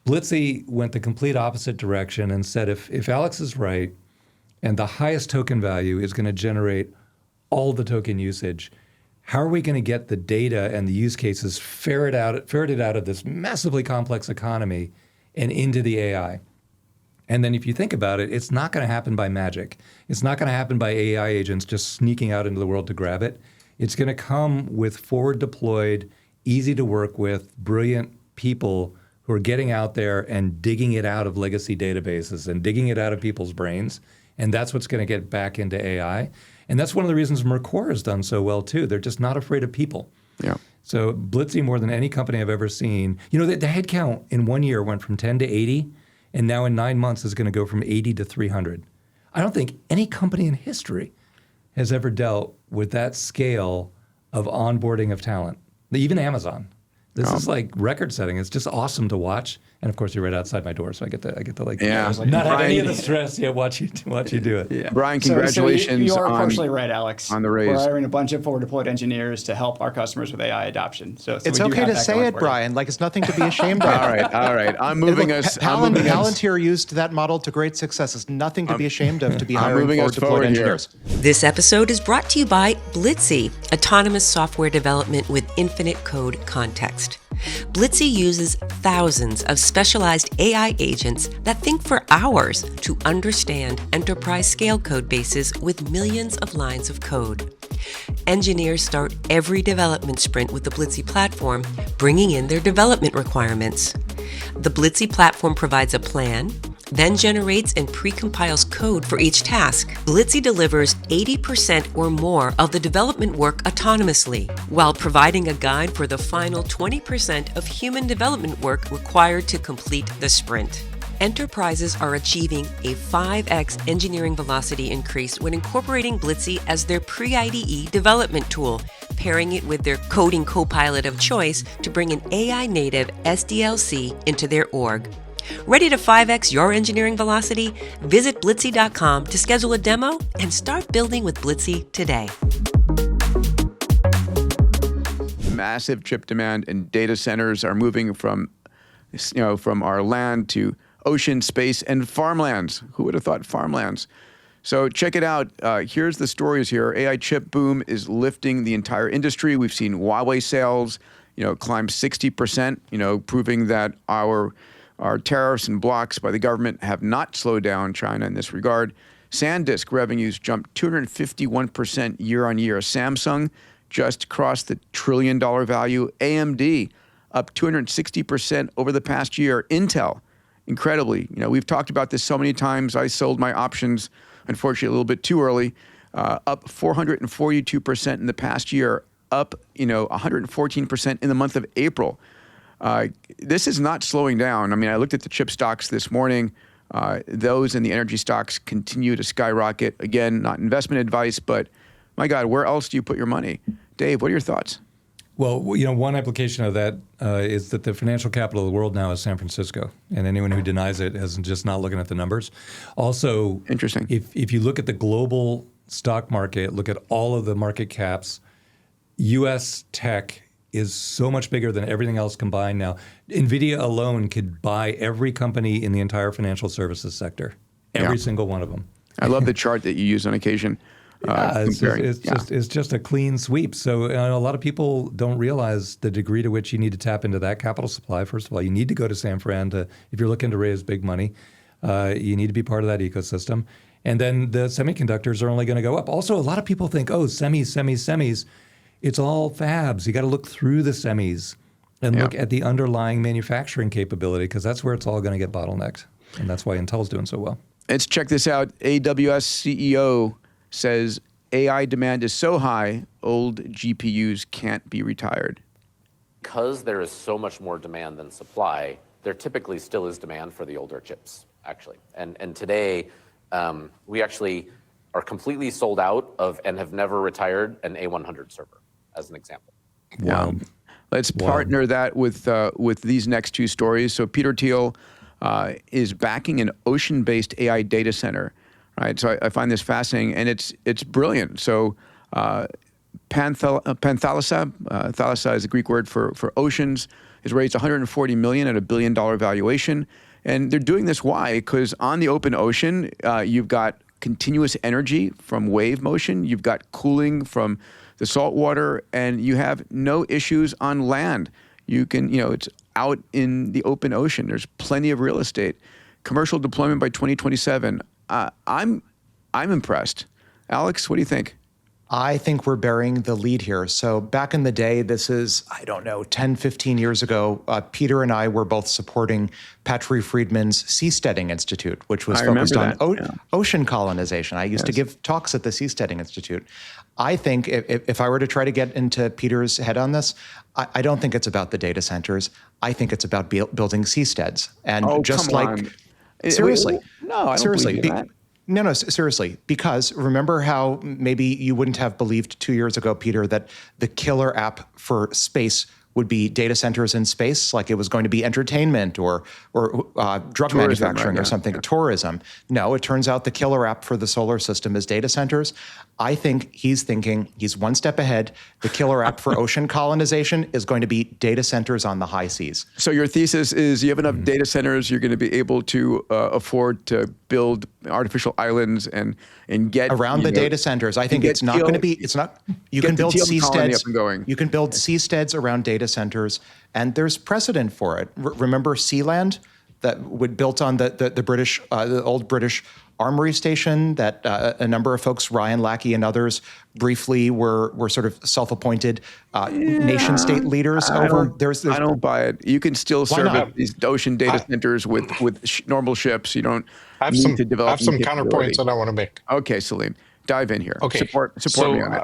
Blitzy went the complete opposite direction and said, if Alex is right, and the highest token value is going to generate all the token usage, how are we going to get the data and the use cases ferreted out of this massively complex economy and into the AI? And then if you think about it, it's not going to happen by magic. It's not going to happen by AI agents just sneaking out into the world to grab it. It's going to come with forward deployed, easy to work with, brilliant people who are getting out there and digging it out of legacy databases and digging it out of people's brains. And that's what's going to get back into AI. And that's one of the reasons Mercor has done so well, too. They're just not afraid of people. Yeah. So Blitzy, more than any company I've ever seen, the headcount in 1 year went from 10 to 80, and now in 9 months is going to go from 80 to 300. I don't think any company in history has ever dealt with that scale of onboarding of talent. Even Amazon. This is like record setting. It's just awesome to watch. And of course, you're right outside my door, so I get to not have any of the stress. Yeah, watch you do it. Yeah. Brian, congratulations. You are partially right, Alex. On the raise. We're hiring a bunch of forward deployed engineers to help our customers with AI adoption. So it's okay to say it, Brian. Like it's nothing to be ashamed of. All right. I'm moving us. Palantir used that model to great success. It's nothing to be ashamed of to be hiring forward deployed engineers. This episode is brought to you by Blitzy, autonomous software development with infinite code context. Blitzy uses thousands of specialized AI agents that think for hours to understand enterprise-scale code bases with millions of lines of code. Engineers start every development sprint with the Blitzy platform, bringing in their development requirements. The Blitzy platform provides a plan, then generates and precompiles code for each task. Blitzy delivers 80% or more of the development work autonomously, while providing a guide for the final 20% of human development work required to complete the sprint. Enterprises are achieving a 5x engineering velocity increase when incorporating Blitzy as their pre-IDE development tool, pairing it with their coding copilot of choice to bring an AI-native SDLC into their org. Ready to 5x your engineering velocity? Visit Blitzy.com to schedule a demo and start building with Blitzy today. Massive chip demand and data centers are moving from our land to ocean, space, and farmlands. Who would have thought farmlands? So check it out. Here's the stories here. AI chip boom is lifting the entire industry. We've seen Huawei sales, climb 60%, proving that our tariffs and blocks by the government have not slowed down China in this regard. SanDisk revenues jumped 251% year on year. Samsung just crossed the $1 trillion value. AMD up 260% over the past year. Intel, incredibly, we've talked about this so many times. I sold my options, unfortunately, a little bit too early. Up 442% in the past year. Up, 114% in the month of April. This is not slowing down. I mean, I looked at the chip stocks this morning. Those and the energy stocks continue to skyrocket. Again, not investment advice, but my God, where else do you put your money? Dave, what are your thoughts? Well, one application of that is that the financial capital of the world now is San Francisco, and anyone who denies it is just not looking at the numbers. Also, interesting. If you look at the global stock market, look at all of the market caps, U.S. tech is so much bigger than everything else combined now. NVIDIA alone could buy every company in the entire financial services sector, every single one of them. I love the chart that you use on occasion. It's just a clean sweep. So a lot of people don't realize the degree to which you need to tap into that capital supply. First of all, you need to go to San Fran if you're looking to raise big money. You need to be part of that ecosystem. And then the semiconductors are only going to go up. Also, a lot of people think, semis. It's all fabs. You got to look through the semis and look at the underlying manufacturing capability, because that's where it's all going to get bottlenecked. And that's why Intel's doing so well. Let's check this out. AWS CEO says AI demand is so high, old GPUs can't be retired. Because there is so much more demand than supply, there typically still is demand for the older chips, actually. And today, we actually are completely sold out of and have never retired an A100 server, as an example. Wow. Let's partner that with these next two stories. So Peter Thiel is backing an ocean-based AI data center. Right, so I find this fascinating, and it's brilliant. So Panthalassa, thalassa is a Greek word for oceans, has raised $140 million at $1 billion valuation. And they're doing this, why? Because on the open ocean, you've got continuous energy from wave motion. You've got cooling from the saltwater, and you have no issues on land. You can, it's out in the open ocean. There's plenty of real estate. Commercial deployment by 2027. I'm impressed. Alex, what do you think? I think we're burying the lead here. So back in the day, this is, 10, 15 years ago, Peter and I were both supporting Patry Friedman's Seasteading Institute, which was focused on ocean colonization. I used to give talks at the Seasteading Institute. I think if I were to try to get into Peter's head on this, I don't think it's about the data centers. I think it's about building seasteads. And just like, seriously. No, I don't believe in that. No, seriously, because remember how maybe you wouldn't have believed 2 years ago, Peter, that the killer app for space would be data centers in space, like it was going to be entertainment or drug manufacturing or something, tourism. No, it turns out the killer app for the solar system is data centers. I think he's thinking he's one step ahead. The killer app for ocean colonization is going to be data centers on the high seas. So your thesis is you have enough data centers, you're going to be able to afford to build artificial islands and get around the data centers. I think it's not going to be. It's not. You can build seasteads. You can build seasteads around data centers, and there's precedent for it. Remember Sealand, that would built on the British, the old British Armory Station that a number of folks, Ryan Lackey and others, briefly were sort of self-appointed nation-state leaders over. I don't buy it. You can still service these ocean data centers with normal ships. You don't need to develop. I have some counterpoints that I want to make. Okay, Salim, dive in here. Okay, support me on it.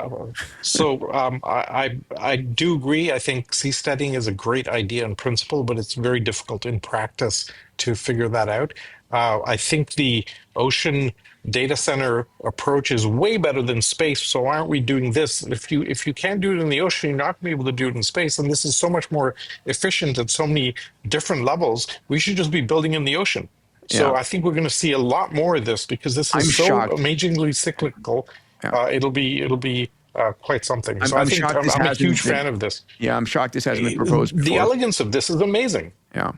I do agree. I think seasteading is a great idea in principle, but it's very difficult in practice to figure that out. I think the ocean data center approach is way better than space. So why aren't we doing this? If you can't do it in the ocean, you're not going to be able to do it in space. And this is so much more efficient at so many different levels. We should just be building in the ocean. So I think we're going to see a lot more of this because this is so amazingly cyclical. It'll be quite something. So I'm a huge fan of this. Yeah, I'm shocked this hasn't been proposed before. The elegance of this is amazing. Yeah,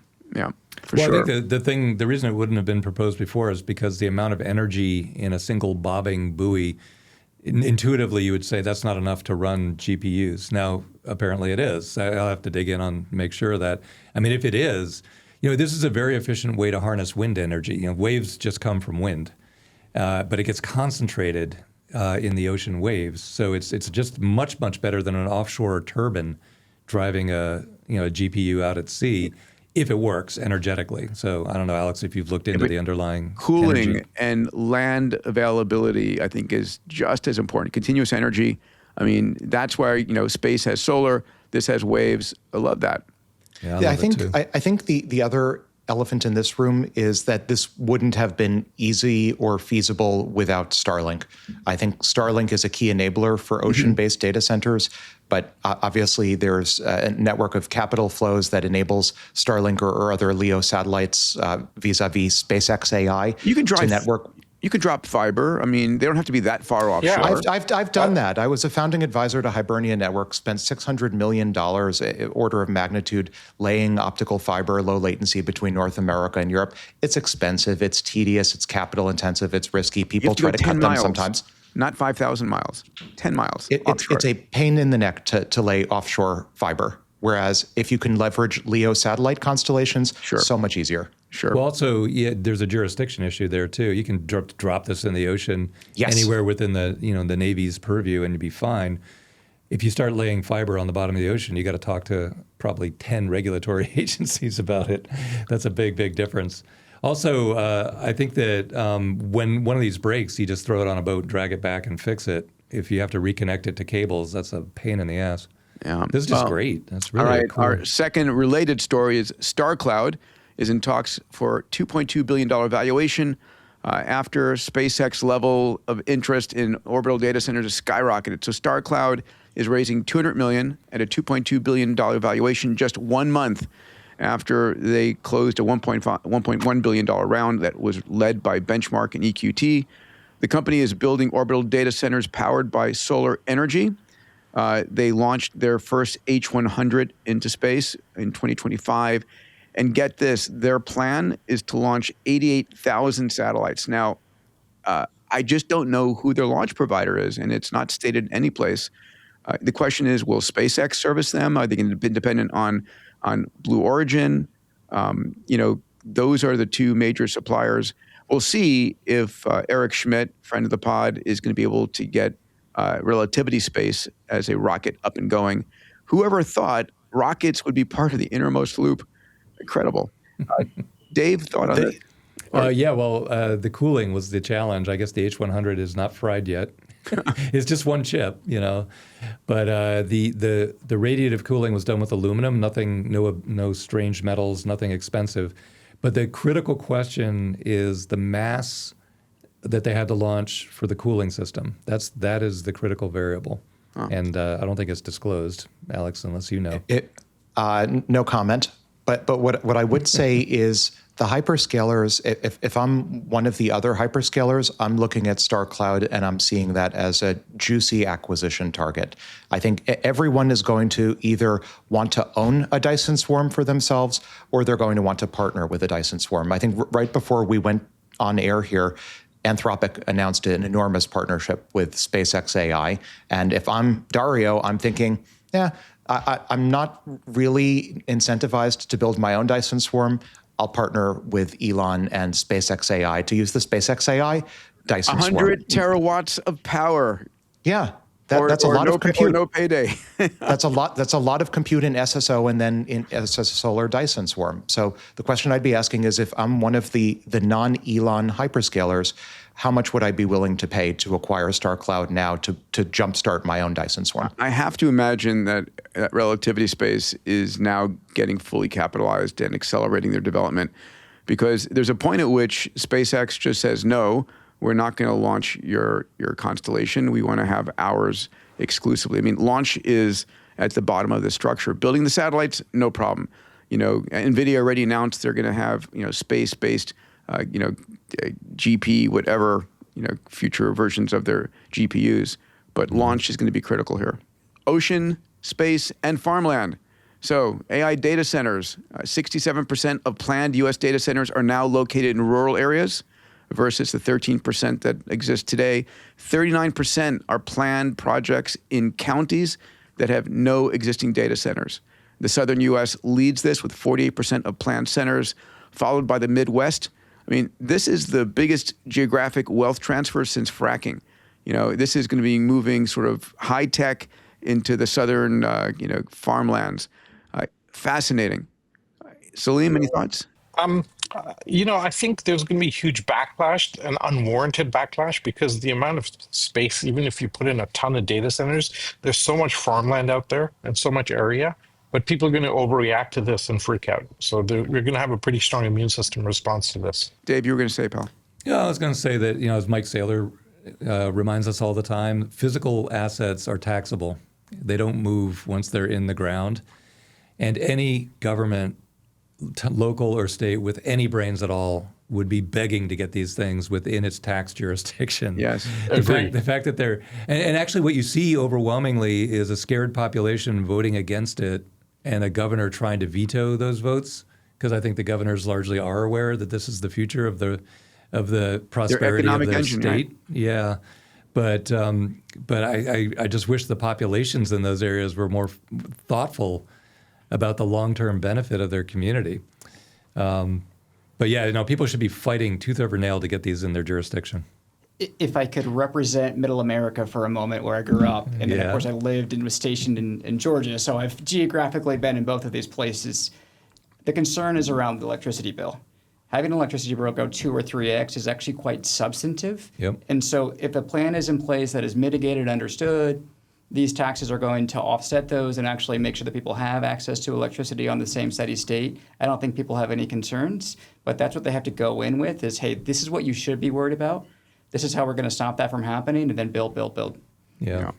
for sure. I think the reason it wouldn't have been proposed before is because the amount of energy in a single bobbing buoy, intuitively you would say that's not enough to run GPUs. Now, apparently it is. I'll have to dig in on make sure of that. I mean, if it is, this is a very efficient way to harness wind energy. Waves just come from wind, but it gets concentrated in the ocean waves. So it's just much better than an offshore turbine driving a GPU out at sea. If it works energetically. So I don't know, Alex, if you've looked into the underlying cooling energy. And land availability, I think, is just as important. Continuous energy. I mean, that's why space has solar. This has waves. I love that. Yeah, I think the other elephant in this room is that this wouldn't have been easy or feasible without Starlink. I think Starlink is a key enabler for ocean-based data centers, but obviously there's a network of capital flows that enables Starlink or other LEO satellites vis-a-vis SpaceX AI to network. You could drop fiber. I mean, they don't have to be that far offshore. Yeah, I've done that. I was a founding advisor to Hibernia Network, spent $600 million, order of magnitude, laying optical fiber, low latency between North America and Europe. It's expensive, it's tedious, it's capital intensive, it's risky. People try to cut them sometimes. Not 5,000 miles, 10 miles. It's a pain in the neck to lay offshore fiber. Whereas if you can leverage LEO satellite constellations, so much easier. Sure. Well, also, there's a jurisdiction issue there too. You can drop this in the ocean anywhere within the the Navy's purview, and you'd be fine. If you start laying fiber on the bottom of the ocean, you got to talk to probably 10 regulatory agencies about it. That's a big difference. Also, I think that when one of these breaks, you just throw it on a boat, drag it back, and fix it. If you have to reconnect it to cables, that's a pain in the ass. Yeah. This is just great. That's really all right. cool. Our second related story is StarCloud is in talks for $2.2 billion valuation after SpaceX level of interest in orbital data centers has skyrocketed. So StarCloud is raising $200 million at a $2.2 billion valuation just 1 month after they closed a $1.1 billion round that was led by Benchmark and EQT. The company is building orbital data centers powered by solar energy. They launched their first H100 into space in 2025. And get this, their plan is to launch 88,000 satellites. Now, I just don't know who their launch provider is, and it's not stated any place. The question is, will SpaceX service them? Are they going to be dependent on Blue Origin? Those are the two major suppliers. We'll see if Eric Schmidt, friend of the pod, is going to be able to get relativity space as a rocket up and going. Whoever thought rockets would be part of the innermost loop? Incredible. Dave, thought on it? The cooling was the challenge. I guess the H100 is not fried yet. It's just one chip, But the radiative cooling was done with aluminum. Nothing, no strange metals, nothing expensive. But the critical question is the mass that they had to launch for the cooling system. That is the critical variable, and I don't think it's disclosed, Alex, unless you know. No comment. But what I would say is the hyperscalers, if I'm one of the other hyperscalers, I'm looking at StarCloud and I'm seeing that as a juicy acquisition target. I think everyone is going to either want to own a Dyson Swarm for themselves or they're going to want to partner with a Dyson Swarm. I think right before we went on air here, Anthropic announced an enormous partnership with SpaceX AI. And if I'm Dario, I'm thinking, I'm not really incentivized to build my own Dyson Swarm. I'll partner with Elon and SpaceX AI to use the SpaceX AI Dyson Swarm. 100 terawatts of power. Yeah, that's a lot of compute. Or no payday. That's a lot. That's a lot of compute in SSO and then in SSO Solar Dyson Swarm. So the question I'd be asking is, if I'm one of the non-Elon hyperscalers, how much would I be willing to pay to acquire StarCloud now to jumpstart my own Dyson Swarm? I have to imagine that relativity space is now getting fully capitalized and accelerating their development, because there's a point at which SpaceX just says, no, we're not going to launch your constellation. We want to have ours exclusively. I mean, launch is at the bottom of the structure. Building the satellites, no problem. NVIDIA already announced they're going to have, space-based, GP, whatever, future versions of their GPUs. But launch is going to be critical here. Ocean, space, and farmland. So AI data centers, 67% of planned U.S. data centers are now located in rural areas versus the 13% that exist today. 39% are planned projects in counties that have no existing data centers. The southern U.S. leads this with 48% of planned centers, followed by the Midwest. I mean, this is the biggest geographic wealth transfer since fracking. This is going to be moving sort of high tech into the southern, farmlands. Fascinating. Salim, any thoughts? I think there's going to be huge backlash, an unwarranted backlash, because the amount of space, even if you put in a ton of data centers, there's so much farmland out there and so much area. But people are going to overreact to this and freak out. So we're going to have a pretty strong immune system response to this. Dave, you were going to say, pal? Yeah, I was going to say that, as Mike Saylor reminds us all the time, physical assets are taxable. They don't move once they're in the ground. And any government, local or state, with any brains at all would be begging to get these things within its tax jurisdiction. Yes. The fact that they're, and actually what you see overwhelmingly is a scared population voting against it and a governor trying to veto those votes, because I think the governors largely are aware that this is the future of the prosperity of their engine, state. Right? Yeah. But I just wish the populations in those areas were more thoughtful about the long-term benefit of their community. But yeah, people should be fighting tooth over nail to get these in their jurisdiction. If I could represent Middle America for a moment, where I grew up, and then of course I lived and was stationed in Georgia, so I've geographically been in both of these places. The concern is around the electricity bill. Having an electricity bill go 2 or 3x is actually quite substantive. Yep. And so if a plan is in place that is mitigated, understood, these taxes are going to offset those and actually make sure that people have access to electricity on the same steady state. I don't think people have any concerns, but that's what they have to go in with is, hey, this is what you should be worried about. This is how we're going to stop that from happening, and then build. Yeah.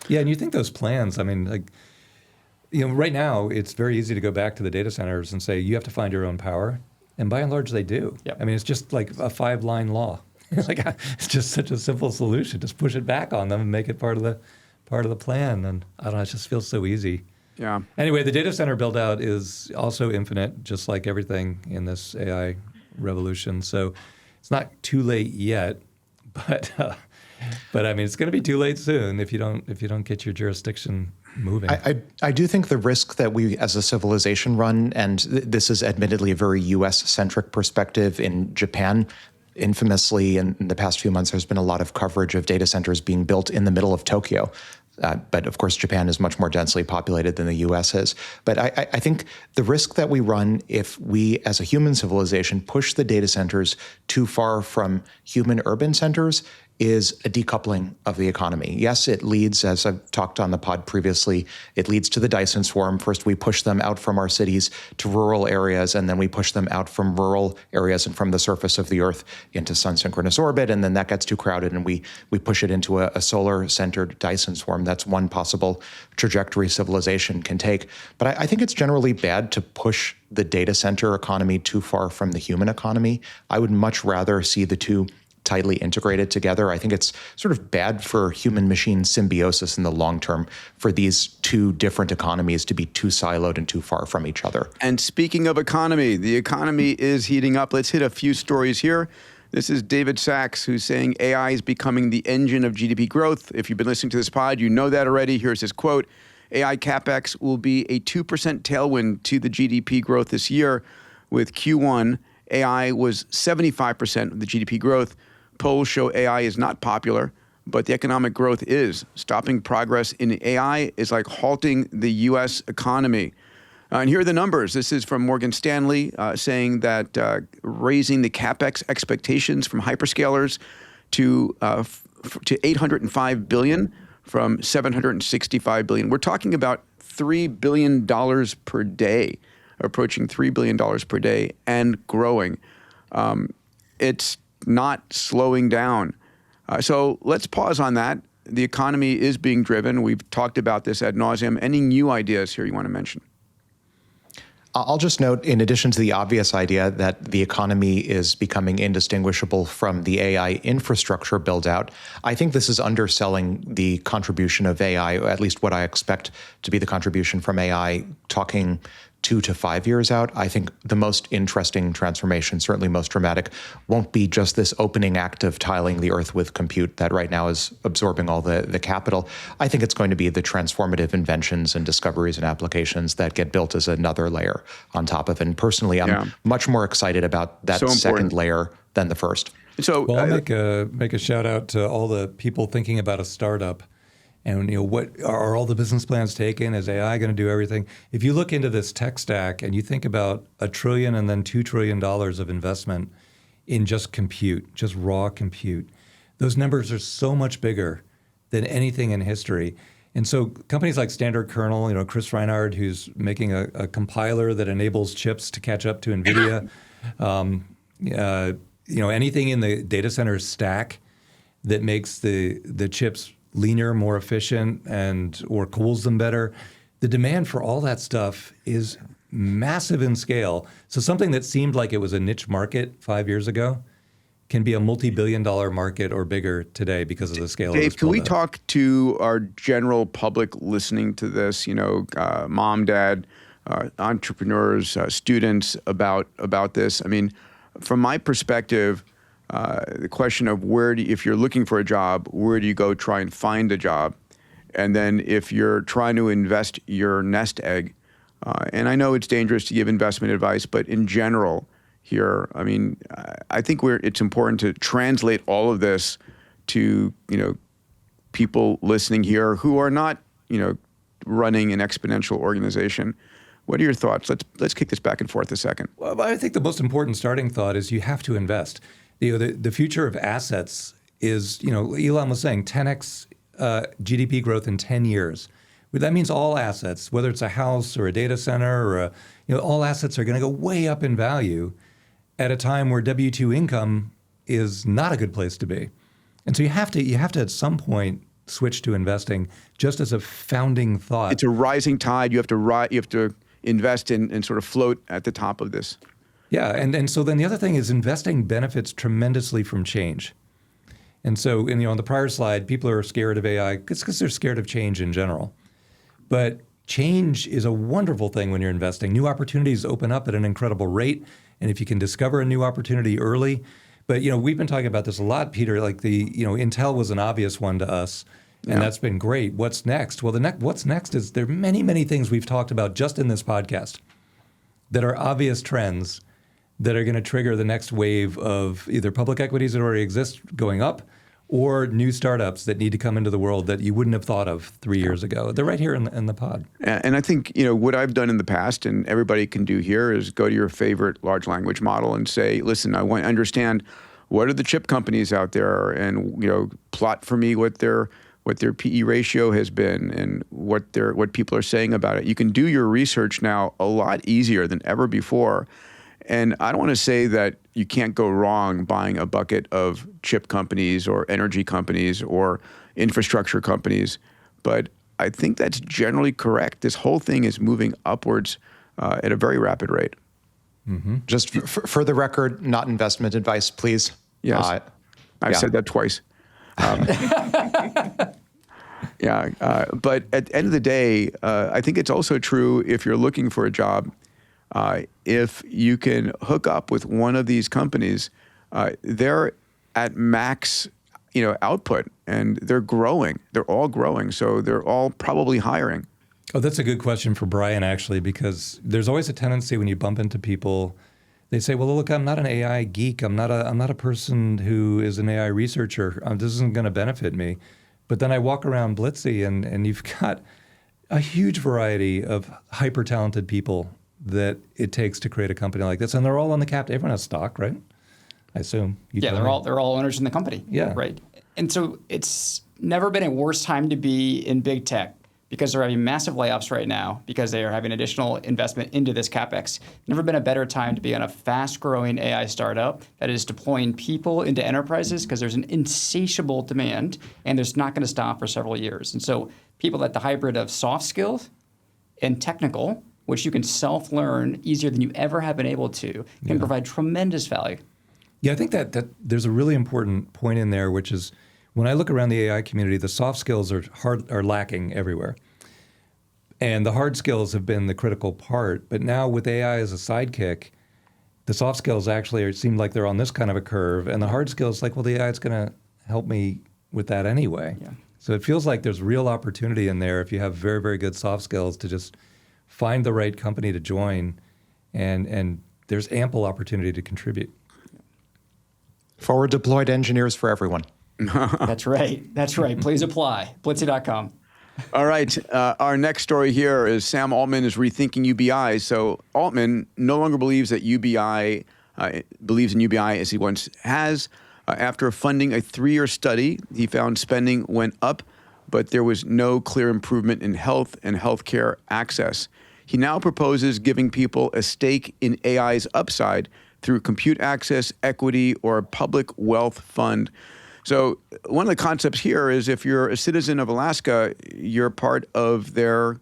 Yeah, and you think those plans, right now it's very easy to go back to the data centers and say, you have to find your own power. And by and large, they do. Yep. It's just like a 5-line law. It's just such a simple solution. Just push it back on them and make it part of the plan. And I don't know, it just feels so easy. Yeah. Anyway, the data center build out is also infinite, just like everything in this AI revolution. So it's not too late yet, But I mean, it's going to be too late soon if you don't get your jurisdiction moving. I do think the risk that we as a civilization run, and this is admittedly a very U.S.-centric perspective. In Japan, infamously, in the past few months, there's been a lot of coverage of data centers being built in the middle of Tokyo. But of course, Japan is much more densely populated than the U.S. is. But I think the risk that we run if we, as a human civilization, push the data centers too far from human urban centers is a decoupling of the economy. Yes, it leads, as I've talked on the pod previously, it leads to the Dyson swarm. First, we push them out from our cities to rural areas, and then we push them out from rural areas and from the surface of the Earth into sun-synchronous orbit, and then that gets too crowded, and we push it into a solar-centered Dyson swarm. That's one possible trajectory civilization can take. But I think it's generally bad to push the data center economy too far from the human economy. I would much rather see the two tightly integrated together. I think it's sort of bad for human-machine symbiosis in the long term for these two different economies to be too siloed and too far from each other. And speaking of economy, the economy is heating up. Let's hit a few stories here. This is David Sachs, who's saying AI is becoming the engine of GDP growth. If you've been listening to this pod, you know that already. Here's his quote. AI CapEx will be a 2% tailwind to the GDP growth this year. With Q1, AI was 75% of the GDP growth. Polls show AI is not popular, but the economic growth is. Stopping progress in AI is like halting the U.S. economy. And here are the numbers. This is from Morgan Stanley saying that raising the CapEx expectations from hyperscalers to $805 billion from $765 billion. We're talking about $3 billion per day, approaching $3 billion per day and growing. It's not slowing down. So let's pause on that. The economy is being driven. We've talked about this ad nauseum. Any new ideas here you want to mention? I'll just note, in addition to the obvious idea that the economy is becoming indistinguishable from the AI infrastructure build-out, I think this is underselling the contribution of AI, or at least what I expect to be the contribution from AI, talking 2 to 5 years out. I think the most interesting transformation, certainly most dramatic, won't be just this opening act of tiling the Earth with compute that right now is absorbing all the capital. I think it's going to be the transformative inventions and discoveries and applications that get built as another layer on top of it. And personally, I'm much more excited about that second layer than the first. So I'll make a shout out to all the people thinking about a startup. And what are all the business plans taken? Is AI going to do everything? If you look into this tech stack and you think about $1 trillion and then $2 trillion of investment in just compute, just raw compute, those numbers are so much bigger than anything in history. And so companies like Standard Kernel, Chris Reinhardt, who's making a compiler that enables chips to catch up to NVIDIA, anything in the data center stack that makes the chips leaner, more efficient, or cools them better. The demand for all that stuff is massive in scale. So something that seemed like it was a niche market 5 years ago can be a multi-billion-dollar market or bigger today because of the scale of this. Dave, can we talk to our general public listening to this, mom, dad, entrepreneurs, students about this? I mean, from my perspective, the question of if you're looking for a job, where do you go try and find a job? And then if you're trying to invest your nest egg, and I know it's dangerous to give investment advice, but in general here, I mean, I think it's important to translate all of this to, people listening here who are not, running an exponential organization. What are your thoughts? Let's kick this back and forth a second. Well, I think the most important starting thought is you have to invest. The future of assets is, Elon was saying 10x GDP growth in 10 years. That means all assets, whether it's a house or a data center or all assets are going to go way up in value at a time where W-2 income is not a good place to be. And so you have to at some point switch to investing just as a founding thought. It's a rising tide. You have to invest in and sort of float at the top of this. Yeah, and so then the other thing is investing benefits tremendously from change. And so, on the prior slide, people are scared of AI. It's because they're scared of change in general. But change is a wonderful thing when you're investing. New opportunities open up at an incredible rate. And if you can discover a new opportunity early, But we've been talking about this a lot, Peter. Like Intel was an obvious one to us, and that's been great. What's next? Well, what's next is there are many, many things we've talked about just in this podcast that are obvious trends that are going to trigger the next wave of either public equities that already exist going up, or new startups that need to come into the world that you wouldn't have thought of 3 years ago. They're right here in the pod. And I think, what I've done in the past, and everybody can do here, is go to your favorite large language model and say, listen, I want to understand what are the chip companies out there, and plot for me what their PE ratio has been and what people are saying about it. You can do your research now a lot easier than ever before. And I don't want to say that you can't go wrong buying a bucket of chip companies or energy companies or infrastructure companies, but I think that's generally correct. This whole thing is moving upwards at a very rapid rate. Mm-hmm. Just for the record, not investment advice, please. Yes, I've said that twice. But at the end of the day, I think it's also true if you're looking for a job. If you can hook up with one of these companies, they're at max, output, and they're growing. They're all growing, so they're all probably hiring. Oh, that's a good question for Brian, actually, because there's always a tendency when you bump into people, they say, "Well, look, I'm not an AI geek. I'm not a person who is an AI researcher. This isn't going to benefit me." But then I walk around Blitzy, and you've got a huge variety of hyper talented people that it takes to create a company like this, and they're all on the cap. Everyone has stock, right? I assume. They're all owners in the company. Yeah, right. And so it's never been a worse time to be in big tech because they're having massive layoffs right now because they are having additional investment into this capex. Never been a better time to be on a fast-growing AI startup that is deploying people into enterprises because there's an insatiable demand, and there's not going to stop for several years. And so people at the hybrid of soft skills and technical, which you can self-learn easier than you ever have been able to, can provide tremendous value. Yeah, I think that there's a really important point in there, which is when I look around the AI community, the soft skills are lacking everywhere. And the hard skills have been the critical part. But now with AI as a sidekick, the soft skills actually seem like they're on this kind of a curve. And the hard skills, like, well, the AI is going to help me with that anyway. Yeah. So it feels like there's real opportunity in there if you have very, very good soft skills to just find the right company to join, and there's ample opportunity to contribute. Forward deployed engineers for everyone. That's right. Please apply. Blitzy.com. All right. Our next story here is Sam Altman is rethinking UBI. So Altman no longer believes that believes in UBI as he once has. After funding a 3-year study, he found spending went up, but there was no clear improvement in health and healthcare access. He now proposes giving people a stake in AI's upside through compute access, equity, or a public wealth fund. So one of the concepts here is if you're a citizen of Alaska, you're part of their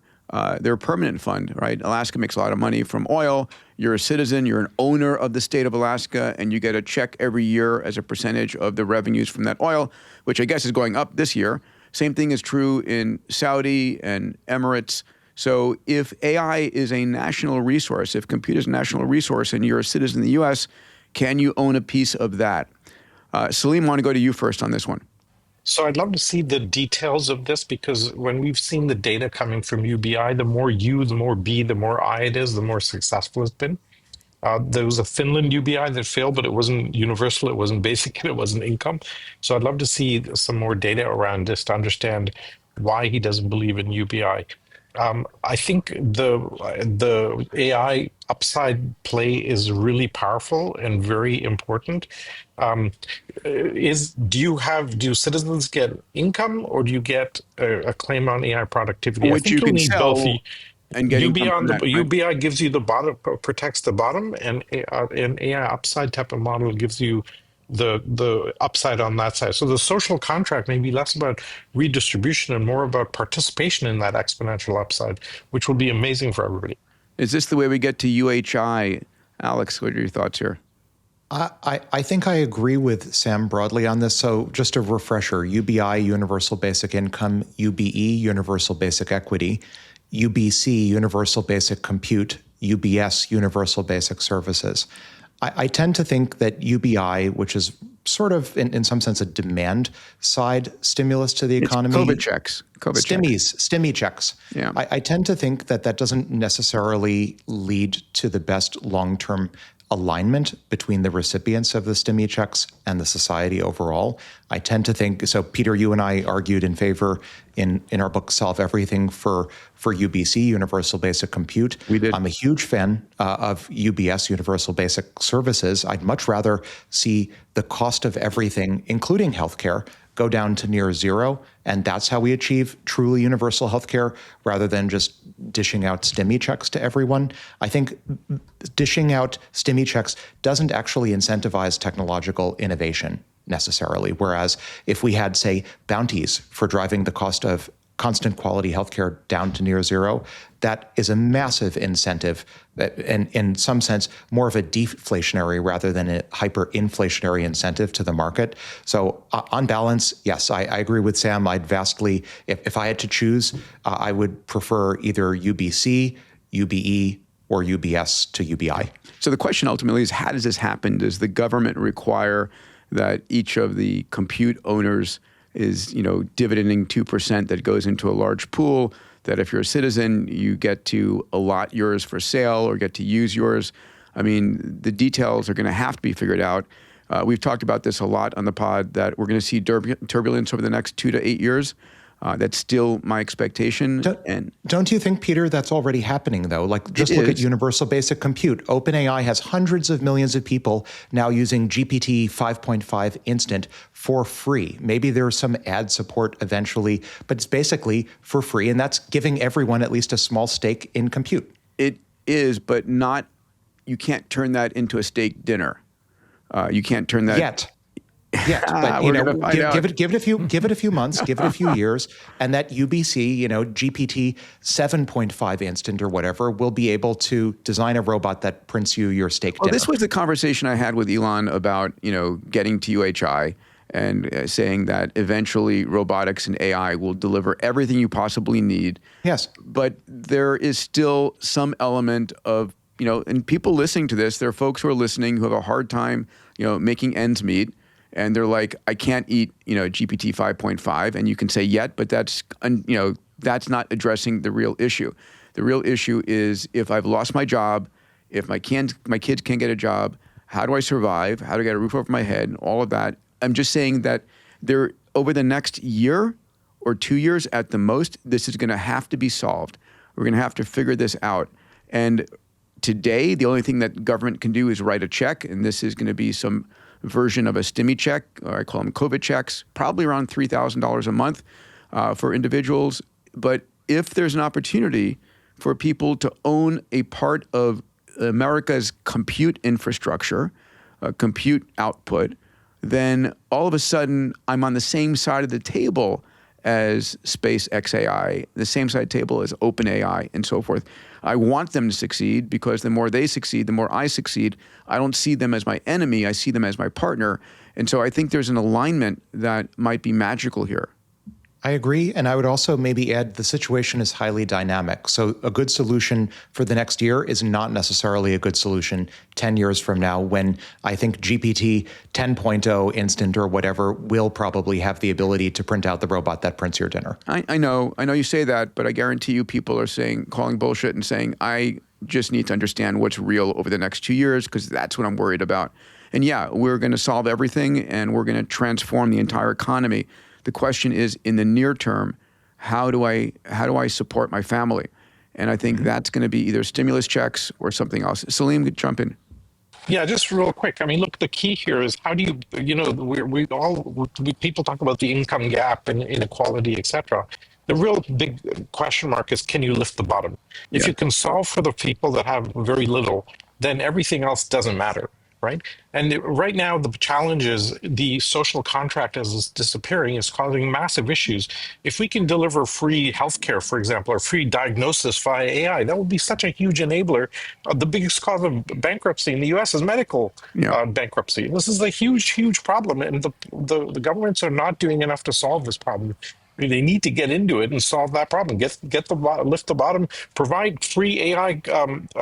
permanent fund, right? Alaska makes a lot of money from oil. You're a citizen, you're an owner of the state of Alaska, and you get a check every year as a percentage of the revenues from that oil, which I guess is going up this year. Same thing is true in Saudi and Emirates. So if AI is a national resource, if compute is a national resource and you're a citizen in the US, can you own a piece of that? Salim, I want to go to you first on this one. So I'd love to see the details of this, because when we've seen the data coming from UBI, the more U, the more B, the more I it is, the more successful it's been. There was a Finland UBI that failed, but it wasn't universal, it wasn't basic, and it wasn't income. So I'd love to see some more data around this to understand why he doesn't believe in UBI. I think the AI upside play is really powerful and very important. Do citizens get income, or do you get a claim on AI productivity? Which you can sell and get UBI income from that, right? UBI gives you the bottom, protects the bottom, and an AI upside type of model gives you the upside on that side. So the social contract may be less about redistribution and more about participation in that exponential upside, which will be amazing for everybody. Is this the way we get to UHI? Alex, what are your thoughts here? I think I agree with Sam broadly on this. So just a refresher: UBI, Universal Basic Income; UBE, Universal Basic Equity; UBC, Universal Basic Compute; UBS, Universal Basic Services. I tend to think that UBI, which is sort of, in some sense, a demand side stimulus to the economy. COVID checks. Stimmy checks. Yeah. I tend to think that doesn't necessarily lead to the best long-term alignment between the recipients of the stimmy checks and the society overall. I tend to think, so Peter, you and I argued in favor in our book, Solve Everything for UBC, Universal Basic Compute. We did. I'm a huge fan of UBS, Universal Basic Services. I'd much rather see the cost of everything, including healthcare, go down to near zero. And that's how we achieve truly universal healthcare rather than just dishing out stimmy checks to everyone. I think dishing out stimmy checks doesn't actually incentivize technological innovation necessarily. Whereas if we had, say, bounties for driving the cost of constant quality healthcare down to near zero, that is a massive incentive, and in some sense, more of a deflationary rather than a hyperinflationary incentive to the market. So on balance, yes, I agree with Sam. I'd vastly, if I had to choose, I would prefer either UBC, UBE, or UBS to UBI. So the question ultimately is, how does this happen? Does the government require that each of the compute owners is, dividending 2% that goes into a large pool, that if you're a citizen, you get to allot yours for sale or get to use yours? I mean, the details are going to have to be figured out. We've talked about this a lot on the pod, that we're going to see turbulence over the next 2 to 8 years. That's still my expectation. Don't you think, Peter, that's already happening, though? Like, just look at Universal Basic Compute. OpenAI has hundreds of millions of people now using GPT 5.5 Instant for free. Maybe there's some ad support eventually, but it's basically for free, and that's giving everyone at least a small stake in compute. It is, but not. You can't turn that into a steak dinner. You can't turn that yet. But give it a few months, give it a few years, and that UBC, GPT 7.5 Instant or whatever, will be able to design a robot that prints you your steak dinner. This was the conversation I had with Elon about getting to UHI and saying that eventually robotics and AI will deliver everything you possibly need. Yes, but there is still some element of and people listening to this, there are folks who are listening who have a hard time making ends meet. And they're like, I can't eat, GPT 5.5, and you can say yet, but that's not addressing the real issue. The real issue is, if I've lost my job, if my kids can't get a job, how do I survive? How do I get a roof over my head? And all of that. I'm just saying that over the next year or 2 years at the most, this is going to have to be solved. We're going to have to figure this out. And today, the only thing that government can do is write a check, and this is going to be some version of a stimmy check, or I call them COVID checks, probably around $3,000 a month for individuals. But if there's an opportunity for people to own a part of America's compute infrastructure, compute output, then all of a sudden I'm on the same side of the table as SpaceXAI, the same side table as OpenAI, and so forth. I want them to succeed because the more they succeed, the more I succeed. I don't see them as my enemy. I see them as my partner. And so I think there's an alignment that might be magical here. I agree. And I would also maybe add, the situation is highly dynamic. So a good solution for the next year is not necessarily a good solution 10 years from now, when I think GPT 10.0 Instant or whatever will probably have the ability to print out the robot that prints your dinner. I know you say that, but I guarantee you people are calling bullshit and saying, I just need to understand what's real over the next 2 years, because that's what I'm worried about. And yeah, we're going to solve everything and we're going to transform the entire economy. The question is, in the near term, how do I support my family? And I think that's going to be either stimulus checks or something else. Salim, jump in. Yeah, just real quick. I mean, look, the key here is how do you, people talk about the income gap and inequality, et cetera. The real big question mark is, can you lift the bottom? If you can solve for the people that have very little, then everything else doesn't matter. Right? And right now, the challenge is the social contract as it's disappearing is causing massive issues. If we can deliver free healthcare, for example, or free diagnosis via AI, that would be such a huge enabler. The biggest cause of bankruptcy in the U.S. is medical bankruptcy. This is a huge, huge problem, and the governments are not doing enough to solve this problem. They need to get into it and solve that problem. Lift the bottom, provide free AI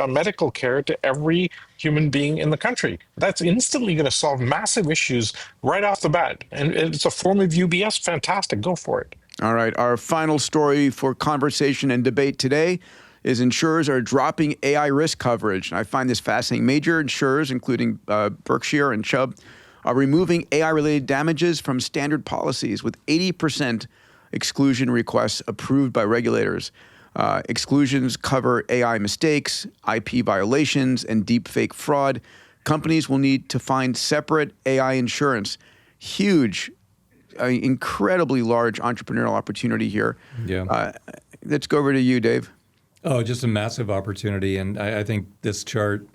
medical care to every human being in the country. That's instantly going to solve massive issues right off the bat. And it's a form of UBS. Fantastic. Go for it. All right. Our final story for conversation and debate today is insurers are dropping AI risk coverage. I find this fascinating. Major insurers, including Berkshire and Chubb, are removing AI-related damages from standard policies with 80% exclusion requests approved by regulators. Exclusions cover AI mistakes, IP violations, and deepfake fraud. Companies will need to find separate AI insurance. Huge, incredibly large entrepreneurial opportunity here. Yeah. Let's go over to you, Dave. Oh, just a massive opportunity. And I think this chart,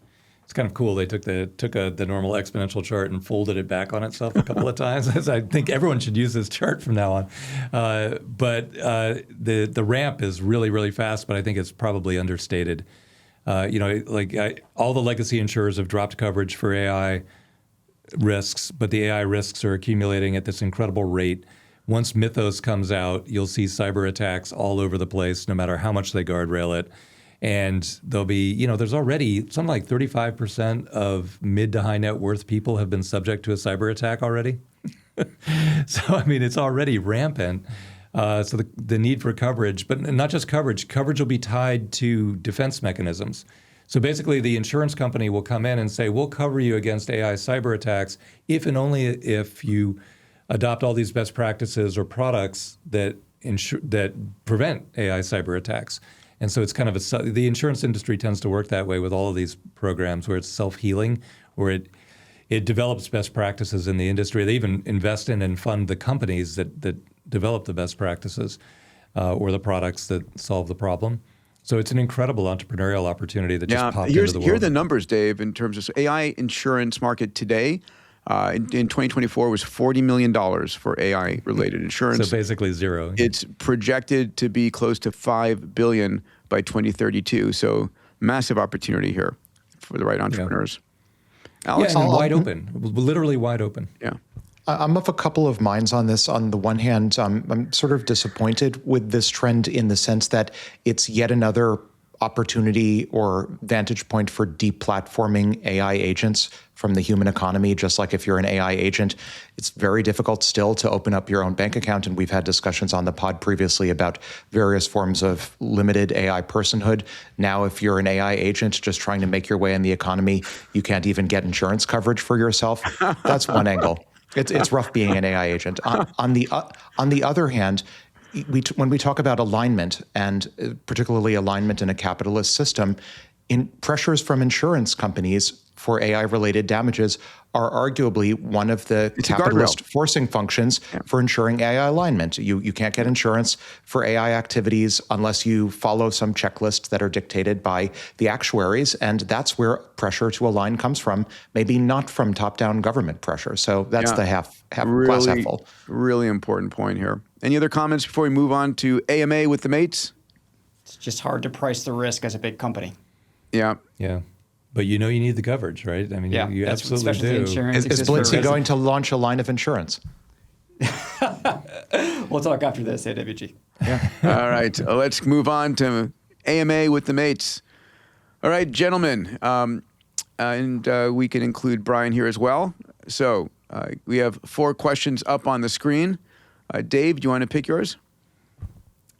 it's kind of cool. They took the normal exponential chart and folded it back on itself a couple of times. I think everyone should use this chart from now on. But the ramp is really, really fast, but I think it's probably understated. All the legacy insurers have dropped coverage for AI risks, but the AI risks are accumulating at this incredible rate. Once Mythos comes out, you'll see cyber attacks all over the place, no matter how much they guardrail it. And there'll be, there's already something like 35% of mid to high net worth people have been subject to a cyber attack already. So, it's already rampant. So the need for coverage, but not just coverage will be tied to defense mechanisms. So basically the insurance company will come in and say, we'll cover you against AI cyber attacks if and only if you adopt all these best practices or products that prevent AI cyber attacks. And so it's kind of the insurance industry tends to work that way with all of these programs where it's self-healing, where it develops best practices in the industry. They even invest in and fund the companies that develop the best practices or the products that solve the problem. So it's an incredible entrepreneurial opportunity that just popped into the world. Here are the numbers, Dave, in terms of AI insurance market today. In 2024 was $40 million for AI-related insurance. So basically zero. It's projected to be close to $5 billion by 2032. So massive opportunity here for the right entrepreneurs. Yeah. Alex? And wide open, literally wide open. Yeah. I'm of a couple of minds on this. On the one hand, I'm sort of disappointed with this trend in the sense that it's yet another opportunity or vantage point for deplatforming AI agents from the human economy. Just like if you're an AI agent, it's very difficult still to open up your own bank account. And we've had discussions on the pod previously about various forms of limited AI personhood. Now, if you're an AI agent just trying to make your way in the economy, you can't even get insurance coverage for yourself. That's one angle. It's rough being an AI agent. On the other hand, when we talk about alignment, and particularly alignment in a capitalist system, in pressures from insurance companies for AI-related damages are arguably one of the capitalist forcing functions for ensuring AI alignment. You can't get insurance for AI activities unless you follow some checklists that are dictated by the actuaries, and that's where pressure to align comes from, maybe not from top-down government pressure. So that's the glass half full. Really important point here. Any other comments before we move on to AMA with the mates? It's just hard to price the risk as a big company. Yeah. Yeah. But you need the coverage, right? You absolutely do. Insurance is Blitzy going to launch a line of insurance? We'll talk after this, AWG. Yeah. All right. Let's move on to AMA with the mates. All right, gentlemen. And we can include Brian here as well. So we have 4 questions up on the screen. Dave, do you want to pick yours?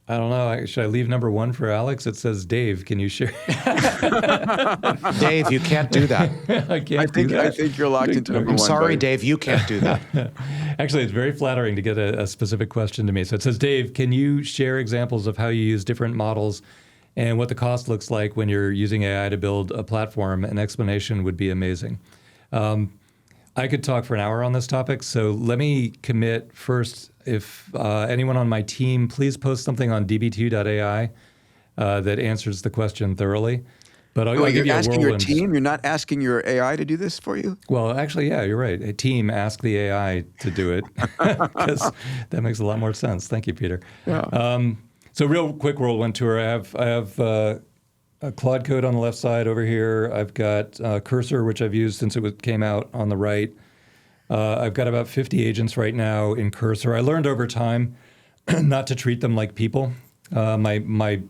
I don't know. Should I leave number 1 for Alex? It says, Dave, can you share? Dave, you can't do that. I think you're locked into number 1. I'm sorry, buddy. Dave, you can't do that. Actually, it's very flattering to get a specific question to me. So it says, Dave, can you share examples of how you use different models and what the cost looks like when you're using AI to build a platform? An explanation would be amazing. I could talk for an hour on this topic, so let me commit first. If anyone on my team, please post something on db2.ai that answers the question thoroughly. But I'll give you a asking your whirlwind. team? You're not asking your AI to do this for you? Well, actually, yeah, you're right. A team ask the AI to do it because that makes a lot more sense. Thank you, Peter. Yeah. So real quick whirlwind tour. I have a Claude code on the left side over here. I've got Cursor, which I've used since it came out, on the right. I've got about 50 agents right now in Cursor. I learned over time not to treat them like people. My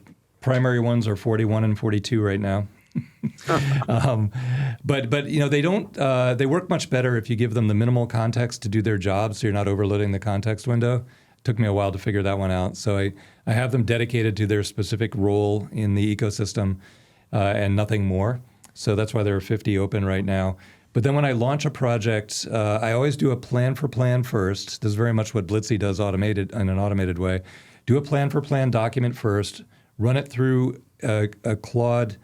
primary ones are 41 and 42 right now. But they don't. They work much better if you give them the minimal context to do their job, so you're not overloading the context window. It took me a while to figure that one out. So I have them dedicated to their specific role in the ecosystem and nothing more. So that's why there are 50 open right now. But then when I launch a project, I always do a plan for plan first. This is very much what Blitzy does in an automated way. Do a plan for plan document first, run it through a Claude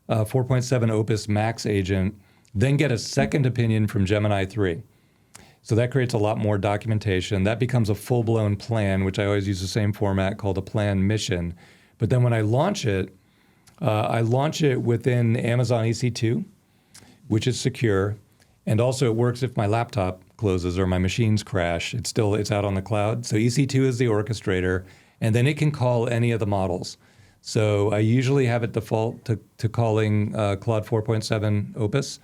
4.7 Opus Max agent, then get a second opinion from Gemini 3. So that creates a lot more documentation. That becomes a full-blown plan, which I always use the same format called a plan mission. But then when I launch it within Amazon EC2, which is secure. And also it works if my laptop closes or my machines crash. It's out on the cloud. So EC2 is the orchestrator, and then it can call any of the models. So I usually have it default to calling Claude 4.7 Opus,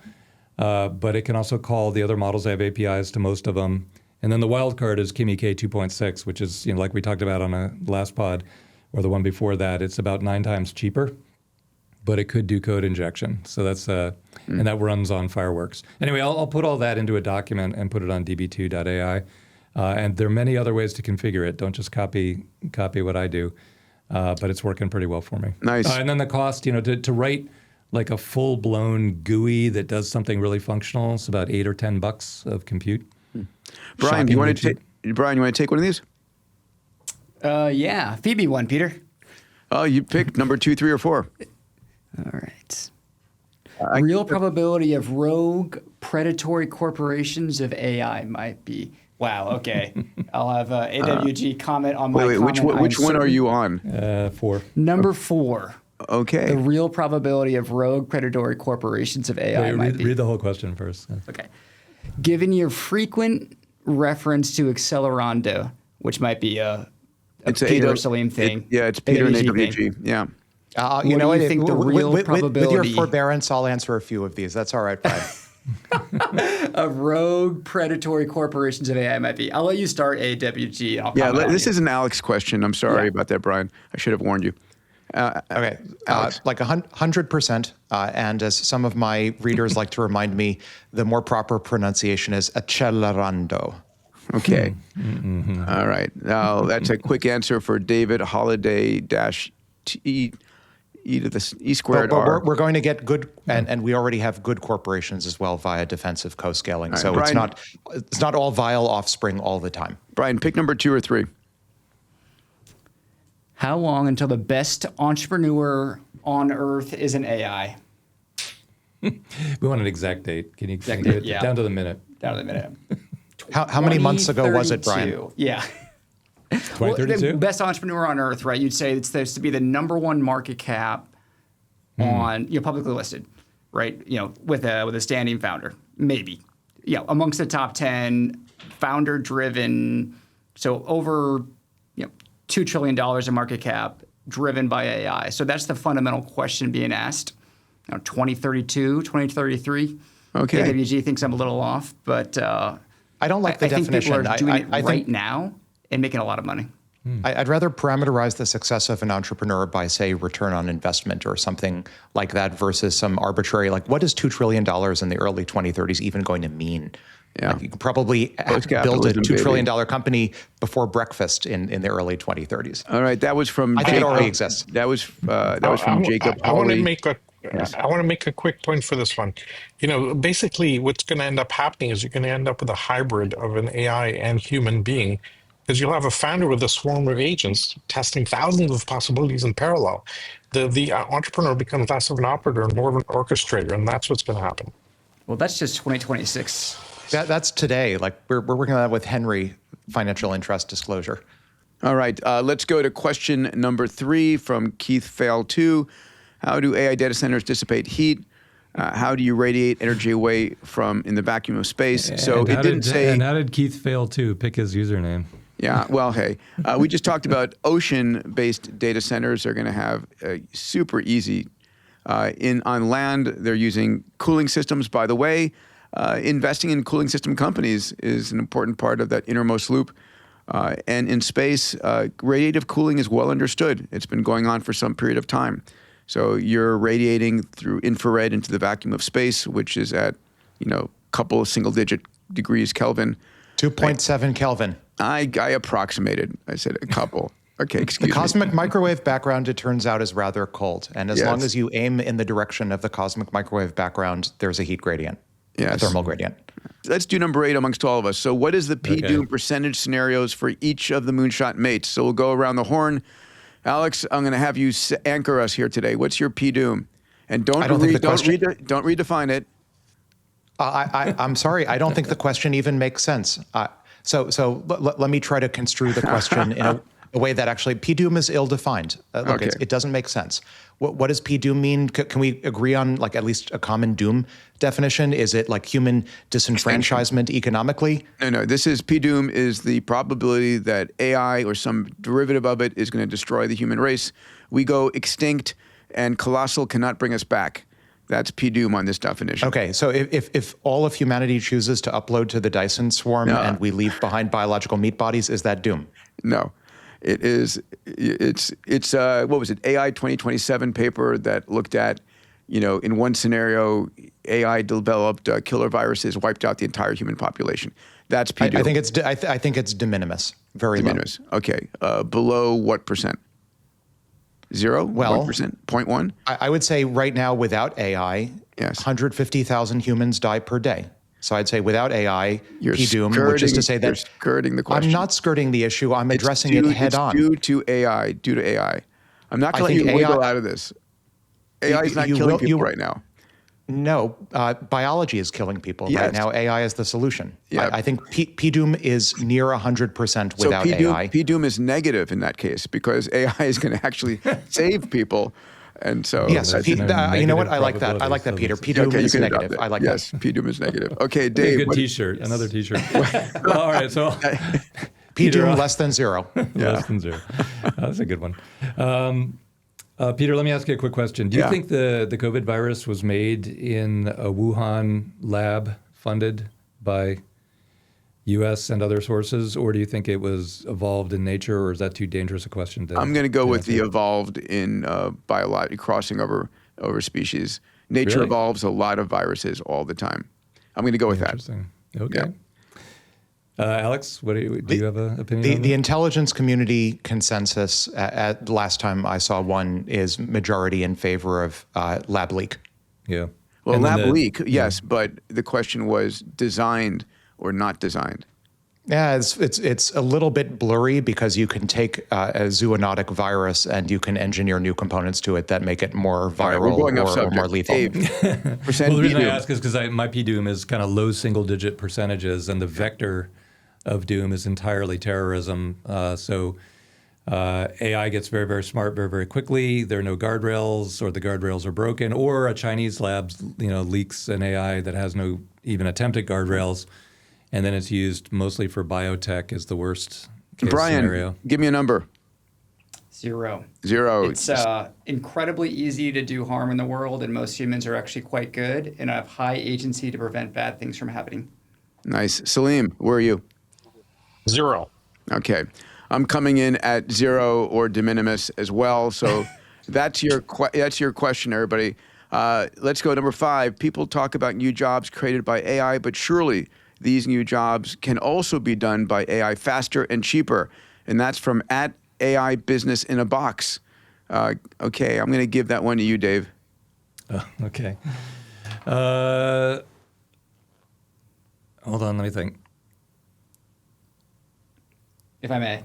but it can also call the other models. I have APIs to most of them. And then the wildcard is Kimi K 2.6, which is, like we talked about on a last pod, or the one before that, it's about 9 times cheaper, but it could do code injection. So that's, and that runs on Fireworks. Anyway, I'll put all that into a document and put it on db2.ai. And there are many other ways to configure it. Don't just copy what I do. But it's working pretty well for me. Nice. And then the cost, to write like a full-blown GUI that does something really functional, it's about $8 or $10 of compute. Brian, you want to take one of these? Yeah. Phoebe one, Peter. Oh, you picked number 2, 3, or 4. All right. Real probability of rogue predatory corporations of AI might be. Wow. Okay. I'll have AWG comment on my comment. Which one are you on? 4. Number 4. Okay. The real probability of rogue predatory corporations of AI might be. Read the whole question first. Okay. Given your frequent reference to Accelerando, which might be a Peter Salim thing. It's Peter and AWG. Yeah. You know, I think the real probability with your forbearance, I'll answer a few of these. That's all right, Brad. of rogue predatory corporations of AI might be. I'll let you start AWG. And I'll this is an Alex question. I'm sorry about that, Brian. I should have warned you. Okay, like 100%. And as some of my readers like to remind me, the more proper pronunciation is Accelerando. Okay. All right. Now that's a quick answer for David Holiday -T. E to the E squared R. We're going to get good, and we already have good corporations as well via defensive co-scaling. Right, so Brian, it's not all vile offspring all the time. Brian, pick number 2 or 3. How long until the best entrepreneur on earth is an AI? We want an exact date. Can you give it down to the minute? Down to the minute. How many months ago was it, Brian? Yeah. 2032? The best entrepreneur on earth, right? You'd say it's supposed to be the number 1 market cap on, publicly listed, right? With a standing founder, maybe. Amongst the top 10, founder driven. So over, $2 trillion in market cap, driven by AI. So that's the fundamental question being asked. 2032, 2033. Okay. AWG thinks I'm a little off, but I don't like the definition. I think people are doing it right now and making a lot of money. I'd rather parameterize the success of an entrepreneur by, say, return on investment or something like that versus some arbitrary, like, what is $2 trillion in the early 2030s even going to mean? Yeah. Like, you could probably build a $2 trillion company before breakfast in the early 2030s. All right, that was from. I think it already exists. That was from Jacob. I want to make a quick point for this one. Basically, what's going to end up happening is you're going to end up with a hybrid of an AI and human being, because you'll have a founder with a swarm of agents testing thousands of possibilities in parallel. The entrepreneur becomes less of an operator and more of an orchestrator, and that's what's going to happen. Well, that's just 2026. That's today. Like, we're working on that with Henry, financial interest disclosure. All right, let's go to question number 3 from Keith Fail 2. How do AI data centers dissipate heat? How do you radiate energy away from in the vacuum of space? So it didn't say. And how did Keith fail to pick his username? Yeah, well, hey, we just talked about ocean-based data centers are going to have super easy. On land, they're using cooling systems. By the way, investing in cooling system companies is an important part of that innermost loop. And in space, radiative cooling is well understood. It's been going on for some period of time. So you're radiating through infrared into the vacuum of space, which is at, couple of single-digit degrees Kelvin. 2.7 Kelvin. I approximated. I said a couple. Okay, excuse me. The cosmic microwave background, it turns out, is rather cold. And as long as you aim in the direction of the cosmic microwave background, there's a heat gradient, a thermal gradient. Let's do number 8 amongst all of us. So what is the P-Doom percentage scenarios for each of the moonshot mates? So we'll go around the horn. Alex, I'm going to have you anchor us here today. What's your P-Doom? And don't redefine it. I'm sorry. I don't think the question even makes sense. So let me try to construe the question in a way that actually P-Doom is ill-defined. Look, it doesn't make sense. What does P-Doom mean? Can we agree on at least a common doom definition? Is it human disenfranchisement economically? No. This is P-Doom is the probability that AI or some derivative of it is going to destroy the human race. We go extinct and colossal cannot bring us back. That's P-Doom on this definition. Okay, so if all of humanity chooses to upload to the Dyson swarm and we leave behind biological meat bodies, is that doom? No. It is, it's what was it, AI 2027 paper that looked at, in one scenario, AI developed killer viruses, wiped out the entire human population. That's P-Doom. I think it's de minimis, very de minimis. Okay, below what percent? 0? Well, 1%? 0.1? I would say right now without AI, 150,000 humans die per day. So I'd say without AI, P-Doom, which is to say that you're skirting the question. I'm not skirting the issue. I'm addressing it head on. Due to AI. I'm not going to let you wiggle out of this. AI is not killing people right now. No, biology is killing people right now. AI is the solution. Yeah. I think P-Doom is near 100% without AI. P-Doom is negative in that case because AI is going to actually save people. And so, yes, you know what? I like that. I like that, Peter. P-Doom is negative. I like that. Yes, P-Doom is negative. Okay, Dave. Good T-shirt. Another T-shirt. Well, all right, so P-Doom less than 0. Less than 0. That's a good one. Peter, let me ask you a quick question. Do you think the COVID virus was made in a Wuhan lab funded by U.S. and other sources, or do you think it was evolved in nature, or is that too dangerous a question to I'm going to go with the evolved in biology, crossing over species. Nature evolves a lot of viruses all the time. I'm going to go with that. Interesting. Okay. Yeah. Alex, do you have an opinion on the intelligence community consensus at the last time I saw one is majority in favor of lab leak. Yeah. Well, lab leak, yes, but the question was designed or not designed. Yeah, it's a little bit blurry because you can take a zoonotic virus and you can engineer new components to it that make it more viral or more lethal. Well, the reason I ask is because my P-Doom is kind of low single-digit percentages, and the vector of doom is entirely terrorism. So AI gets very, very smart very, very quickly. There are no guardrails, or the guardrails are broken, or a Chinese lab leaks an AI that has no even attempted guardrails. And then it's used mostly for biotech is the worst case scenario. Give me a number. 0. 0. It's incredibly easy to do harm in the world, and most humans are actually quite good and have high agency to prevent bad things from happening. Nice. Salim, where are you? 0. Okay. I'm coming in at 0 or de minimis as well. So that's your question, everybody. Let's go number 5. People talk about new jobs created by AI, but surely these new jobs can also be done by AI faster and cheaper. And that's from @AI Business in a Box. Okay, I'm going to give that one to you, Dave. Okay. Hold on, let me think. If I may.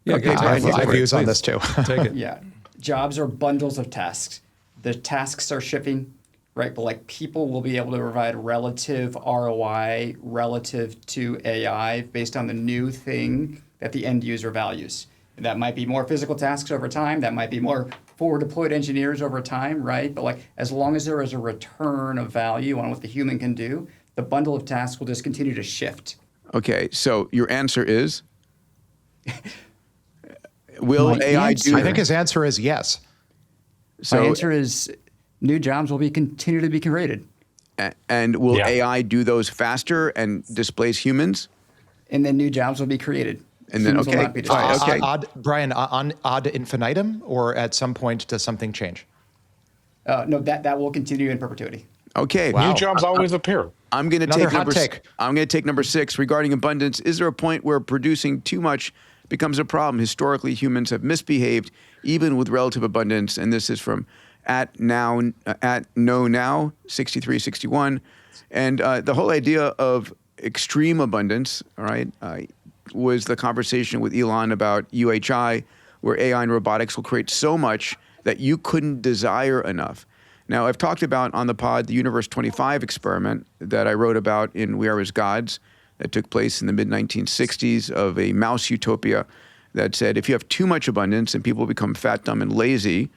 Yeah, okay, I have views on this too. Take it. Yeah. Jobs are bundles of tasks. The tasks are shifting, right? But people will be able to provide relative ROI relative to AI based on the new thing that the end user values. And that might be more physical tasks over time. That might be more forward deployed engineers over time, right? But as long as there is a return of value on what the human can do, the bundle of tasks will just continue to shift. Okay, so your answer is? Will AI do? I think his answer is yes. So my answer is new jobs will continue to be created. And will AI do those faster and displace humans? And then new jobs will be created. And then, Humans will okay, not be all right, destroyed. okay. Brian, on ad infinitum, or at some point does something change? No, that will continue in perpetuity. Okay. Wow. New jobs always appear. I'm going to Another take hot take. I'm going to take number 6 regarding abundance. Is there a point where producing too much becomes a problem? Historically, humans have misbehaved even with relative abundance, and this is from at no now 6361, and the whole idea of extreme abundance, all right, was the conversation with Elon about UHI, where AI and robotics will create so much that you couldn't desire enough. Now, I've talked about on the pod the Universe 25 experiment that I wrote about in We Are As Gods that took place in the mid-1960s of a mouse utopia that said if you have too much abundance and people become fat, dumb, and lazy,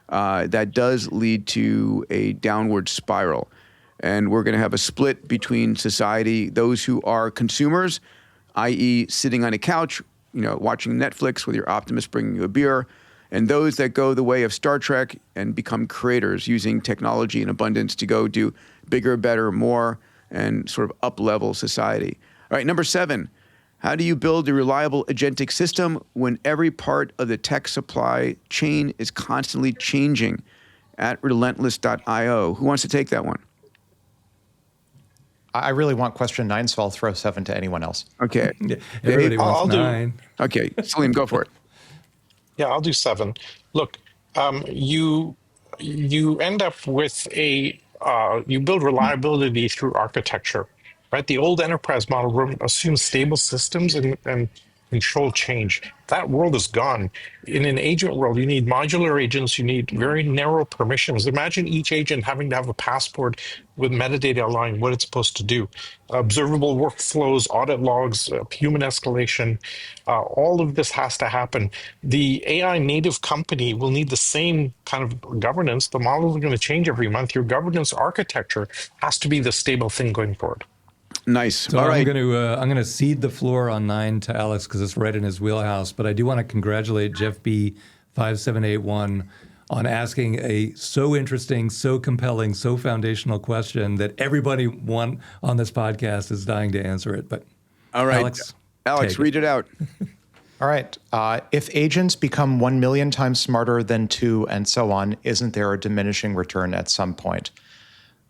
that does lead to a downward spiral. And we're going to have a split between society, those who are consumers, i.e. sitting on a couch, watching Netflix with your Optimist bringing you a beer, and those that go the way of Star Trek and become creators using technology and abundance to go do bigger, better, more, and sort of up-level society. All right, number 7, how do you build a reliable agentic system when every part of the tech supply chain is constantly changing? At relentless.io. Who wants to take that one? I really want question 9, so I'll throw 7 to anyone else. Okay. Everybody Dave? wants I'll do- 9. Okay, Salim, go for it. Yeah, I'll do 7. Look, you end up with you build reliability through architecture, right? The old enterprise model assumes stable systems and control change. That world is gone. In an agent world, you need modular agents. You need very narrow permissions. Imagine each agent having to have a passport with metadata allowing what it's supposed to do. Observable workflows, audit logs, human escalation, all of this has to happen. The AI native company will need the same kind of governance. The models are going to change every month. Your governance architecture has to be the stable thing going forward. Nice. So All right. I'm going to cede the floor on 9 to Alex because it's right in his wheelhouse. But I do want to congratulate Jeff B. 5781 on asking a so interesting, so compelling, so foundational question that everybody on this podcast is dying to answer it. But All right. Alex, read it out. All right. If agents become 1 million times smarter than 2 and so on, isn't there a diminishing return at some point?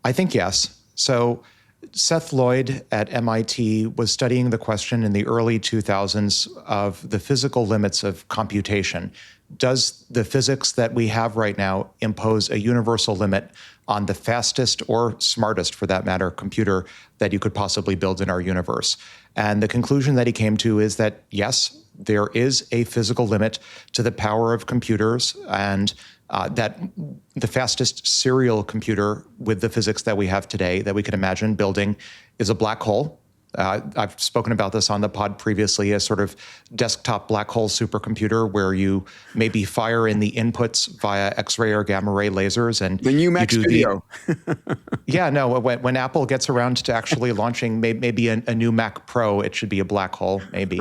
I think yes. So Seth Lloyd at MIT was studying the question in the early 2000s of the physical limits of computation. Does the physics that we have right now impose a universal limit on the fastest or smartest, for that matter, computer that you could possibly build in our universe? And the conclusion that he came to is that, yes, there is a physical limit to the power of computers, and that the fastest serial computer with the physics that we have today that we can imagine building is a black hole. I've spoken about this on the pod previously, a sort of desktop black hole supercomputer where you maybe fire in the inputs via X-ray or gamma ray lasers. And the new Mac Studio. Yeah, no, when Apple gets around to actually launching maybe a new Mac Pro, it should be a black hole, maybe.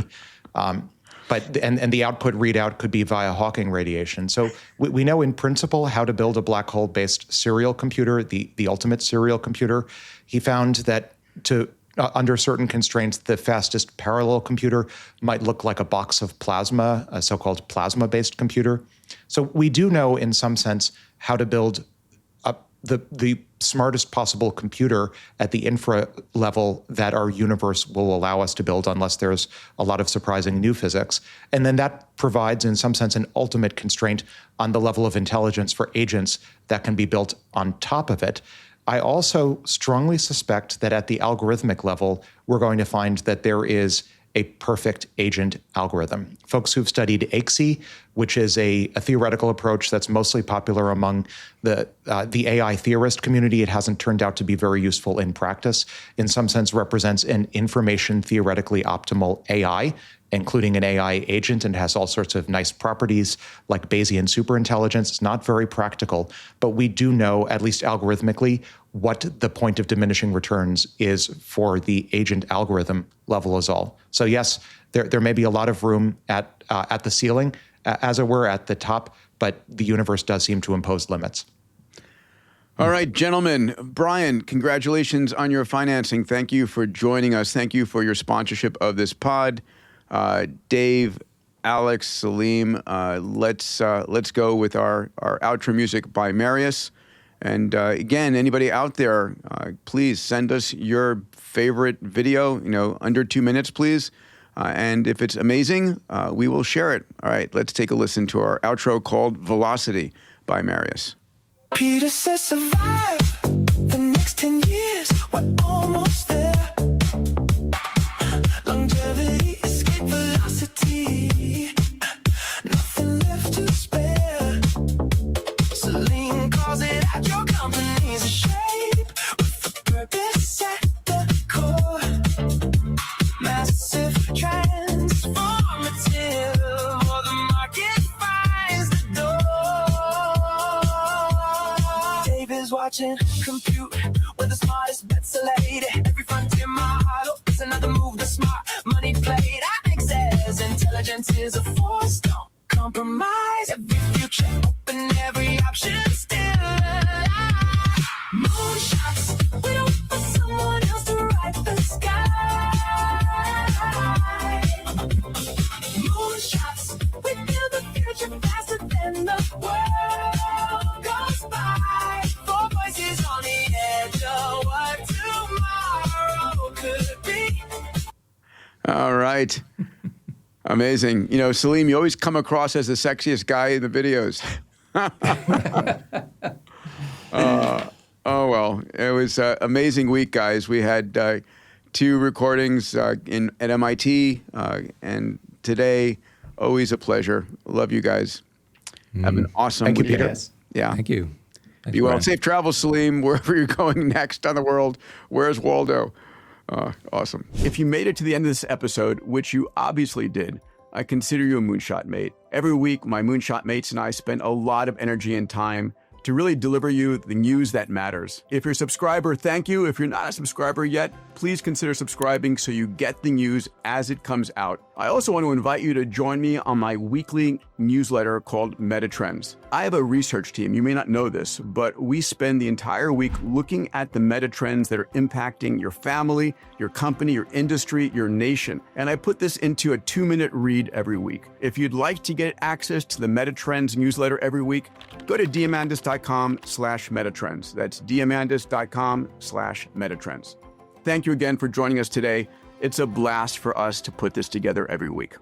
But the output readout could be via Hawking radiation. So we know in principle how to build a black hole-based serial computer, the ultimate serial computer. He found that under certain constraints, the fastest parallel computer might look like a box of plasma, a so-called plasma-based computer. So we do know in some sense how to build the smartest possible computer at the infra level that our universe will allow us to build unless there's a lot of surprising new physics. And then that provides, in some sense, an ultimate constraint on the level of intelligence for agents that can be built on top of it. I also strongly suspect that at the algorithmic level, we're going to find that there is a perfect agent algorithm. Folks who've studied AIXI, which is a theoretical approach that's mostly popular among the AI theorist community, it hasn't turned out to be very useful in practice. In some sense, represents an information theoretically optimal AI, including an AI agent, and has all sorts of nice properties like Bayesian superintelligence. It's not very practical, but we do know, at least algorithmically, what the point of diminishing returns is for the agent algorithm level is all. So yes, there may be a lot of room at the ceiling, as it were, at the top, but the universe does seem to impose limits. All right, gentlemen. Brian, congratulations on your financing. Thank you for joining us. Thank you for your sponsorship of this pod. Dave, Alex, Salim, let's go with our outro music by Marius. And again, anybody out there, please send us your favorite video, under 2 minutes, please. And if it's amazing, we will share it. All right, let's take a listen to our outro called Velocity by Marius. Peter says survive the next 10 years. We're almost there. Longevity, escape velocity. Nothing left to spare. Salim calls it out. Your company's a shape with the purpose at the core. Massive transformative, or the market finds the door. Dave is watching compute where the smartest bets are laid. Every frontier model is another move, the smart money played. I think says intelligence is a force, don't compromise. Every future open, every option still alive. Moonshots, we don't want someone else to ride the sky. Moonshots, we build the future faster than the world goes by. Four voices on the edge of what tomorrow could be. All right. Amazing. Salim, you always come across as the sexiest guy in the videos. Oh, well, it was an amazing week, guys. We had 2 recordings at MIT, and today, always a pleasure. Love you guys. Have an awesome Thank you, week. Peter. Yeah. Thank you. Be well. Safe travels, Salim, wherever you're going next on the world. Where's Waldo? Awesome. If you made it to the end of this episode, which you obviously did, I consider you a moonshot mate. Every week, my moonshot mates and I spend a lot of energy and time to really deliver you the news that matters. If you're a subscriber, thank you. If you're not a subscriber yet, please consider subscribing so you get the news as it comes out. I also want to invite you to join me on my weekly newsletter called Metatrends. I have a research team. You may not know this, but we spend the entire week looking at the metatrends that are impacting your family, your company, your industry, your nation. And I put this into a 2-minute read every week. If you'd like to get access to the Metatrends newsletter every week, go to diamandis.com/metatrends. That's diamandis.com/metatrends. Thank you again for joining us today. It's a blast for us to put this together every week.